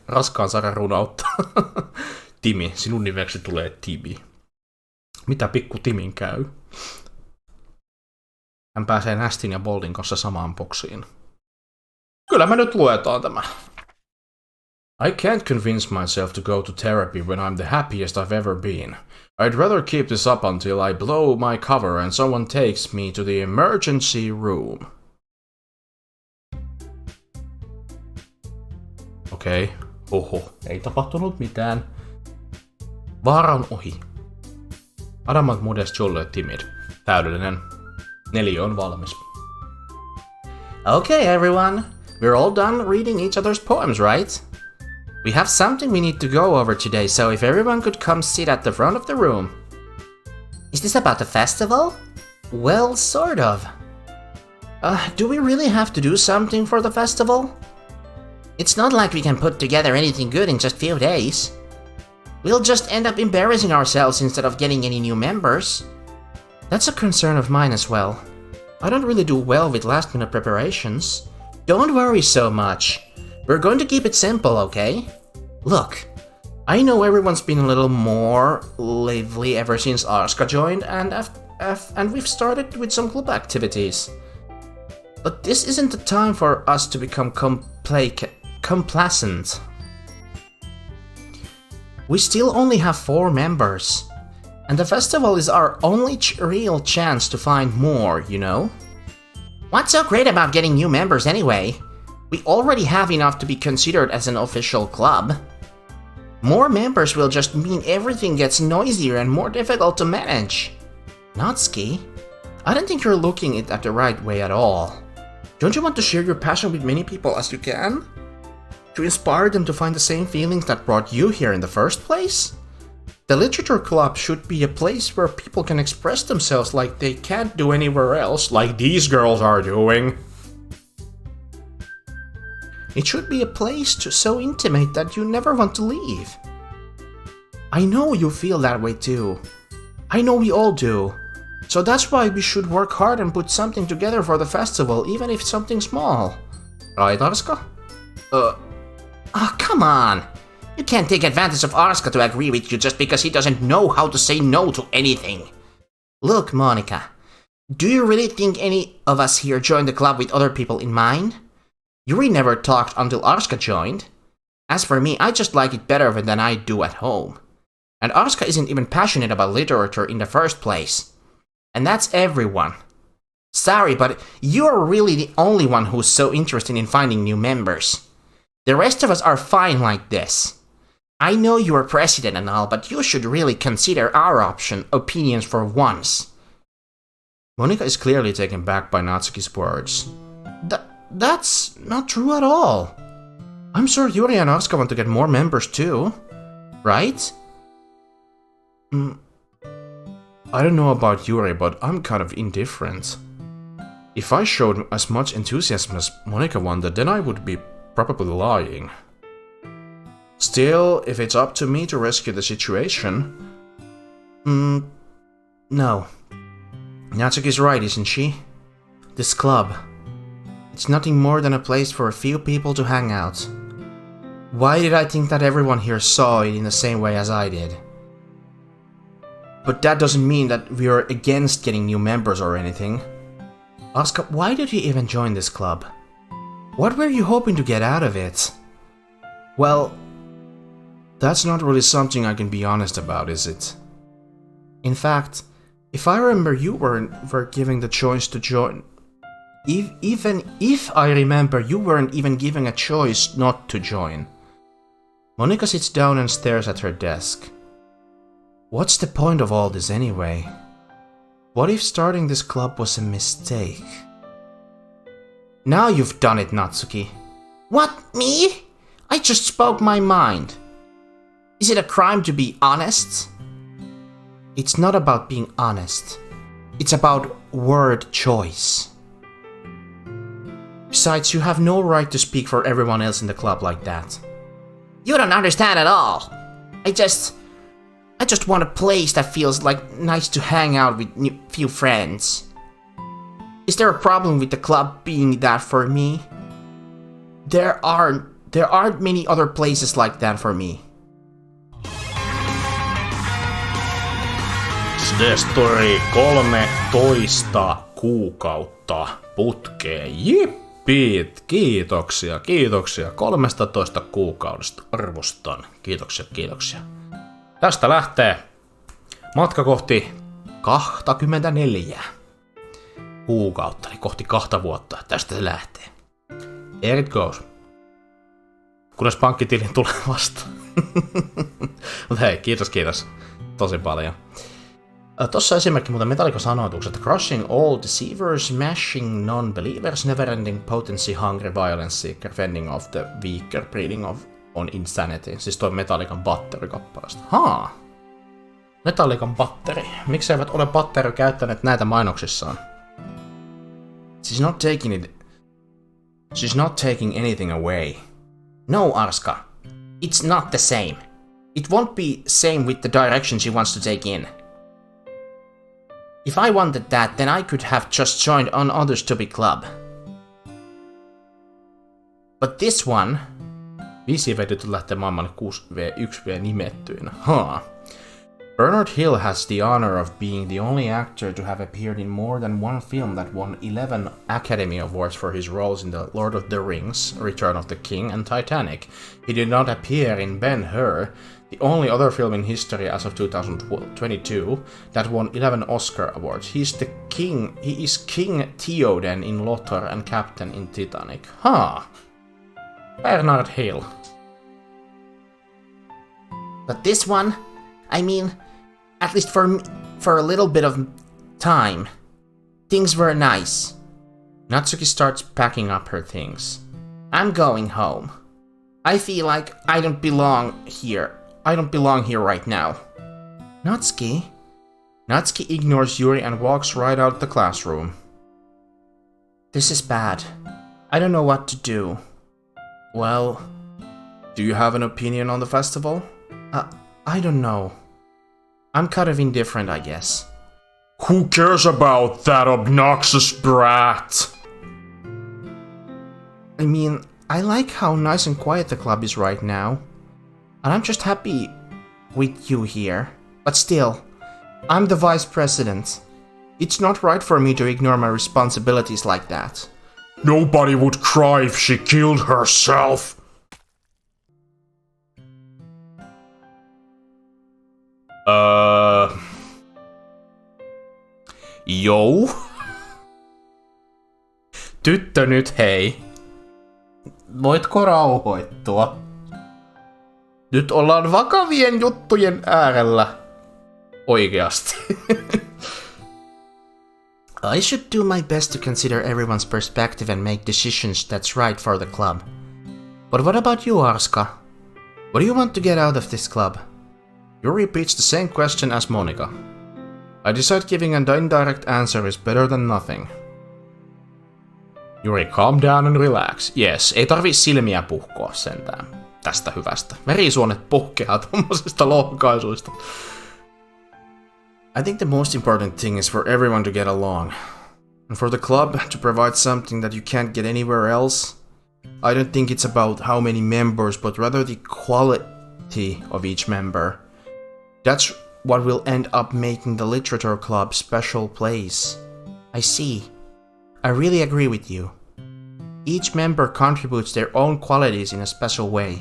Speaker 3: Raskaan sarjan runoutta. Timi, sinun nimeksi tulee Timi. Mitä pikku Timin käy? Hän pääsee Nastin ja Boldin kanssa samaan boksiin. Kyllä me nyt luetaan tämä. I can't convince myself to go to therapy when I'm the happiest I've ever been. I'd rather keep this up until I blow my cover and someone takes me to the emergency room. Okei. Oho, ei tapahtunut mitään. Vaara on ohi. Adamant modest jolle timid. Täydellinen. 4 on valmis.
Speaker 2: Okay, everyone. We're all done reading each other's poems, right? We have something we need to go over today, so if everyone could come sit at the front of the room. Is this about the festival? Well, sort of. Do we really have to do something for the festival? It's not like we can put together anything good in just a few days. We'll just end up embarrassing ourselves instead of getting any new members. That's a concern of mine as well. I don't really do well with last-minute preparations. Don't worry so much. We're going to keep it simple, okay? Look, I know everyone's been a little more lively ever since Arska joined, and we've started with some club activities. But this isn't the time for us to become complacent. We still only have 4 members, and the festival is our only real chance to find more, you know? What's so great about getting new members anyway? We already have enough to be considered as an official club. More members will just mean everything gets noisier and more difficult to manage. Natsuki, I don't think you're looking at it the right way at all. Don't you want to share your passion with many people as you can? To inspire them to find the same feelings that brought you here in the first place? The literature club should be a place where people can express themselves like they can't do anywhere else, like these girls are doing. It should be a place so intimate that you never want to leave. I know you feel that way too. I know we all do. So that's why we should work hard and put something together for the festival, even if something small. Right, Arska? Come on! You can't take advantage of Arska to agree with you just because he doesn't know how to say no to anything. Look, Monika, do you really think any of us here joined the club with other people in mind? Yuri never talked until Arska joined. As for me, I just like it better than I do at home. And Arska isn't even passionate about literature in the first place. And that's everyone. Sorry, but you're really the only one who's so interested in finding new members. The rest of us are fine like this. I know you're president and all, but you should really consider our opinions for once.
Speaker 3: Monika is clearly taken back by Natsuki's words.
Speaker 2: That's not true at all.
Speaker 3: I'm sure Yuri and Arska want to get more members too, right? I don't know about Yuri, but I'm kind of indifferent. If I showed as much enthusiasm as Monika wanted, then I would be probably lying. Still, if it's up to me to rescue the situation...
Speaker 2: No.
Speaker 3: Natsuki's right, isn't she?
Speaker 2: This club... It's nothing more than a place for a few people to hang out. Why did I think that everyone here saw it in the same way as I did? But that doesn't mean that we are against getting new members or anything. Arska, why did you even join this club? What were you hoping to get out of it?
Speaker 3: Well, that's not really something I can be honest about, is it?
Speaker 2: In fact, if I remember, you were given the choice to join. Even if I remember, you weren't even given a choice not to join.
Speaker 3: Monika sits down and stares at her desk.
Speaker 2: What's the point of all this anyway? What if starting this club was a mistake? Now you've done it, Natsuki. What, me? I just spoke my mind. Is it a crime to be honest? It's not about being honest.
Speaker 3: It's about word choice. Besides, you have no right to speak for everyone else in the club like that.
Speaker 2: You don't understand at all. I just want a place that feels like nice to hang out with few friends. Is there a problem with the club being that for me? There aren't many other places like that for me.
Speaker 1: The Story 13 kuukautta putkeen. Jippiit! Kiitoksia. 13 kuukaudesta. Arvostan. Kiitoksia. Tästä lähtee matka kohti 24 kuukautta, eli kohti 2 vuotta. Tästä se lähtee. Here it goes. Kunnes pankkitilin tulee vastaan. Mutta hei, kiitos. Tosi paljon. Tossa esimerkki muuten Metallica-sanoitukset. Crushing all deceivers, smashing non-believers, never-ending potency, hungry, violence seeker, fending off the weaker, breeding of on insanity. Siis toi Metallican Battery-kappaleesta. Metallican Battery. Miksi eivät ole Battery käyttäneet näitä mainoksissaan?
Speaker 3: She's not taking anything away.
Speaker 2: No, Arska. It's not the same. It won't be same with the direction she wants to take in. If I wanted that, then I could have just joined another stupid club. But this one...
Speaker 1: 5 vedyt lähtee maailmalle 6v1v nimettyinä.
Speaker 3: Bernard Hill has the honor of being the only actor to have appeared in more than one film that won 11 Academy Awards for his roles in The Lord of the Rings, Return of the King, and Titanic. He did not appear in Ben-Hur, the only other film in history as of 2022 that won 11 Oscar awards. He is King Theoden in Lothar and Captain in Titanic.
Speaker 1: Bernard Hill.
Speaker 2: But this one, I mean, at least for a little bit of time, things were nice.
Speaker 3: Natsuki starts packing up her things.
Speaker 2: I'm going home. I feel like I don't belong here. I don't belong here right now.
Speaker 3: Natsuki ignores Yuri and walks right out the classroom.
Speaker 2: This is bad. I don't know what to do.
Speaker 3: Well, do you have an opinion on the festival?
Speaker 2: I don't know. I'm kind of indifferent, I guess.
Speaker 1: Who cares about that obnoxious brat?
Speaker 3: I mean, I like how nice and quiet the club is right now. And I'm just happy with you here. But still, I'm the vice president. It's not right for me to ignore my responsibilities like that.
Speaker 1: Nobody would cry if she killed herself. Joo. Tyttö nyt hei. Voitko rauhoittua? Nyt ollaan vakavien juttujen äärellä. Oikeasti.
Speaker 2: I should do my best to consider everyone's perspective and make decisions that's right for the club. But what about you, Arska? What do you want to get out of this club?
Speaker 3: Yuri repeats the same question as Monika. I decide giving an indirect answer is better than nothing.
Speaker 1: Yuri, calm down and relax. Yes, ei tarvii silmiä puhkoa sentään. Tästä hyvästä. Verisuonet puhkeaa tommosista lohkaisuista.
Speaker 3: I think the most important thing is for everyone to get along. And for the club to provide something that you can't get anywhere else. I don't think it's about how many members, but rather the quality of each member. That's what will end up making the literature club special place.
Speaker 2: I see. I really agree with you.
Speaker 3: Each member contributes their own qualities in a special way.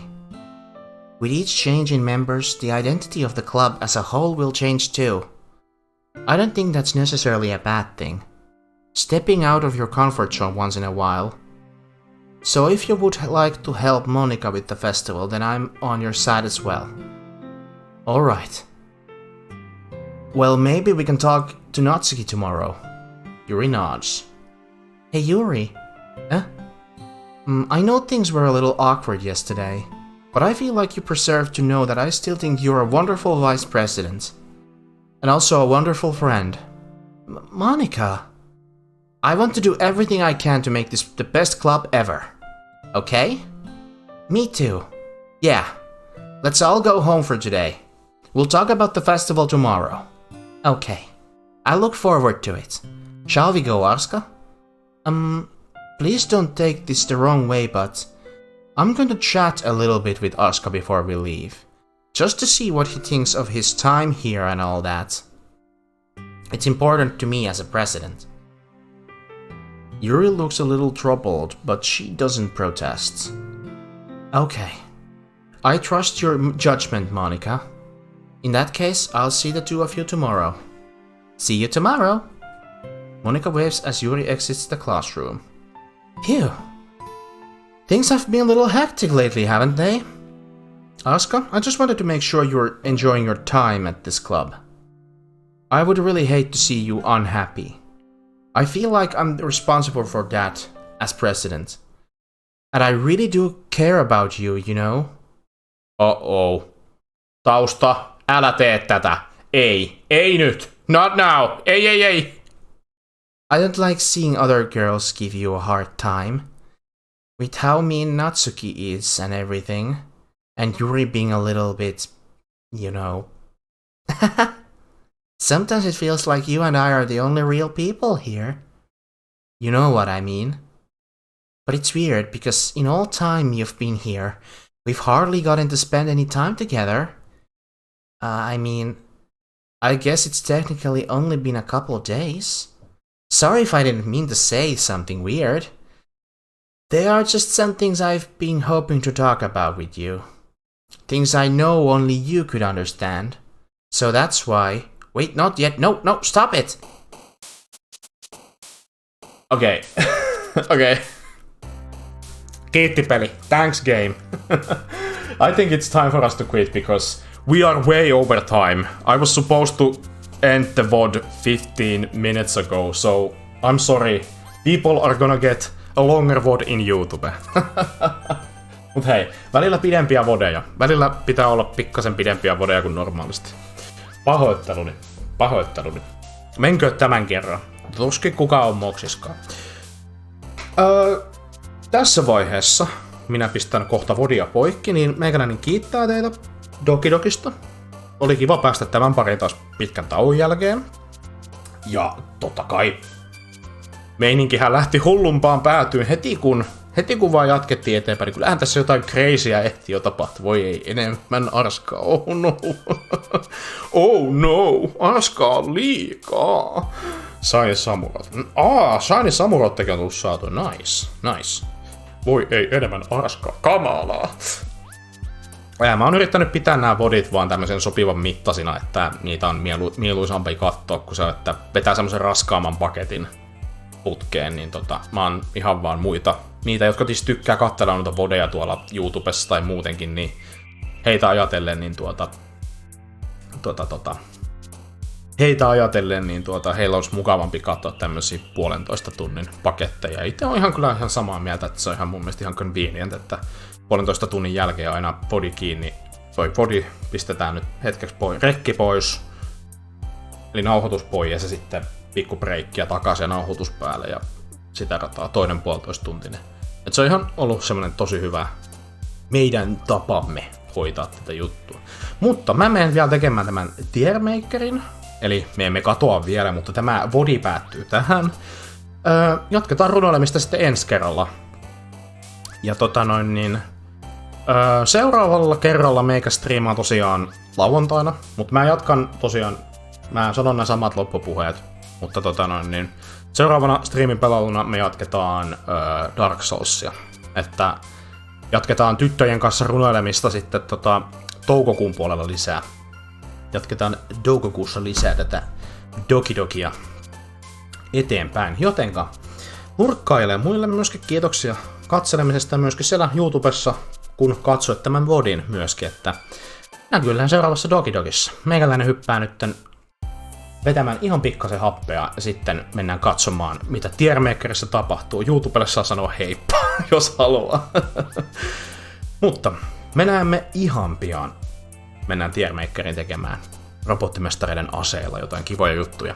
Speaker 2: With each change in members, the identity of the club as a whole will change too. I don't think that's necessarily a bad thing.
Speaker 3: Stepping out of your comfort zone once in a while.
Speaker 2: So if you would like to help Monika with the festival, then I'm on your side as well.
Speaker 3: Alright. Well, maybe we can talk to Natsuki tomorrow. Yuri nods.
Speaker 2: Hey Yuri.
Speaker 3: I know things were a little awkward yesterday, but I feel like you deserve to know that I still think you're a wonderful vice president. And also a wonderful friend.
Speaker 2: Monica, I want to do everything I can to make this the best club ever. Okay? Me too. Yeah. Let's all go home for today. We'll talk about the festival tomorrow. Okay. I look forward to it. Shall we go, Arska? Please don't take this the wrong way, but I'm going to chat a little bit with Arska before we leave. Just to see what he thinks of his time here and all that. It's important to me as a president.
Speaker 3: Yuri looks a little troubled, but she doesn't protest.
Speaker 2: Okay. I trust your judgment, Monica. In that case, I'll see the two of you tomorrow. See you tomorrow!
Speaker 3: Monika waves as Yuri exits the classroom.
Speaker 2: Phew. Things have been a little hectic lately, haven't they?
Speaker 3: Arska, I just wanted to make sure you're enjoying your time at this club. I would really hate to see you unhappy. I feel like I'm responsible for that as president. And I really do care about you, you know?
Speaker 1: Oh. Tausta, älä tee tätä. Ei nyt. Not now. Ei.
Speaker 2: I don't like seeing other girls give you a hard time. With how mean Natsuki is and everything. And Yuri being a little bit, you know. Sometimes it feels like you and I are the only real people here. You know what I mean. But it's weird because in all time you've been here, we've hardly gotten to spend any time together. I guess it's technically only been a couple of days. Sorry if I didn't mean to say something weird. They are just some things I've been hoping to talk about with you. Things I know only you could understand. So that's why... Wait, not yet. No, stop it!
Speaker 1: Okay. Kiitti peli. Thanks game. I think it's time for us to quit because we are way over time. I was supposed to end the VOD 15 minutes ago, so I'm sorry. People are gonna get a longer VOD in YouTube. Mut hei, välillä pidempiä vodeja. Välillä pitää olla pikkasen pidempiä vodeja kuin normaalisti. Pahoitteluni. Menkö tämän kerran? Tuskin kukaan on moksiskaan. Tässä vaiheessa minä pistän kohta vodia poikki, niin meikäläinen kiittää teitä Doki Dokista. Oli kiva päästä tämän pariin taas pitkän tauon jälkeen. Ja totta kai meininkihän lähti hullumpaan päätyyn heti kun vaan jatkettiin eteenpäin. Niin kyllähän tässä jotain crazyä ehti jo tapahtui. Voi ei, enemmän arskaa. Oh no. Oh no. Arskaa on liikaa. Shiny Samurot. Shiny Samurottekin on tullut saatu. Nice. Voi ei, enemmän arskaa. Kamalaa. Mä oon yrittänyt pitää nämä vodit vaan tämmöisen sopivan mittasina, että niitä on mieluisampi katsoa, kun se että vetää semmoisen raskaamman paketin putkeen, niin mä oon ihan vaan niitä, jotka tykkää katsella noita vodeja tuolla YouTubessa tai muutenkin, niin heitä ajatellen, niin heillä olisi mukavampi katsoa tämmöisiä 1,5 tunnin paketteja. Itse on ihan samaa mieltä, että se on ihan mun mielestä ihan convenient, että 1,5 tunnin jälkeen aina podi kiinni. Podi pistetään nyt hetkeksi rekki pois, eli nauhoitus pois ja se sitten pikku breikki ja takaisin ja nauhoitus päälle ja sitä rataa toinen 1,5 tuntinen. Et se on ihan ollut semmonen tosi hyvä meidän tapamme hoitaa tätä juttua. Mutta mä menen vielä tekemään tämän tiermakerin, eli me emme katoa vielä, mutta tämä vodi päättyy tähän. Jatketaan runoilemista sitten ensi kerralla. Ja seuraavalla kerralla meikä striimaa tosiaan lauantaina, mutta mä jatkan tosiaan, mä sanon nämä samat loppupuheet, mutta seuraavana striimin pelailuna me jatketaan Dark Soulsia, että jatketaan tyttöjen kanssa runoilemista sitten toukokuun puolella lisää. Jatketaan toukokuussa lisää tätä Doki Dokia eteenpäin, jotenka hurkkailee muille myöskin kiitoksia katselemisesta myöskin siellä YouTubessa, kun katsoit tämän vodin myöskin, että näkyy seuraavassa Doki Dokissa. Meikäläinen hyppää nyt vetämään ihan pikkasen happea ja sitten mennään katsomaan, mitä tiermakerissa tapahtuu. YouTubelle saa sanoa heippa, jos haluaa. Mutta me näemme ihan pian. Mennään tiermakerin tekemään robottimestareiden aseilla jotain kivoja juttuja.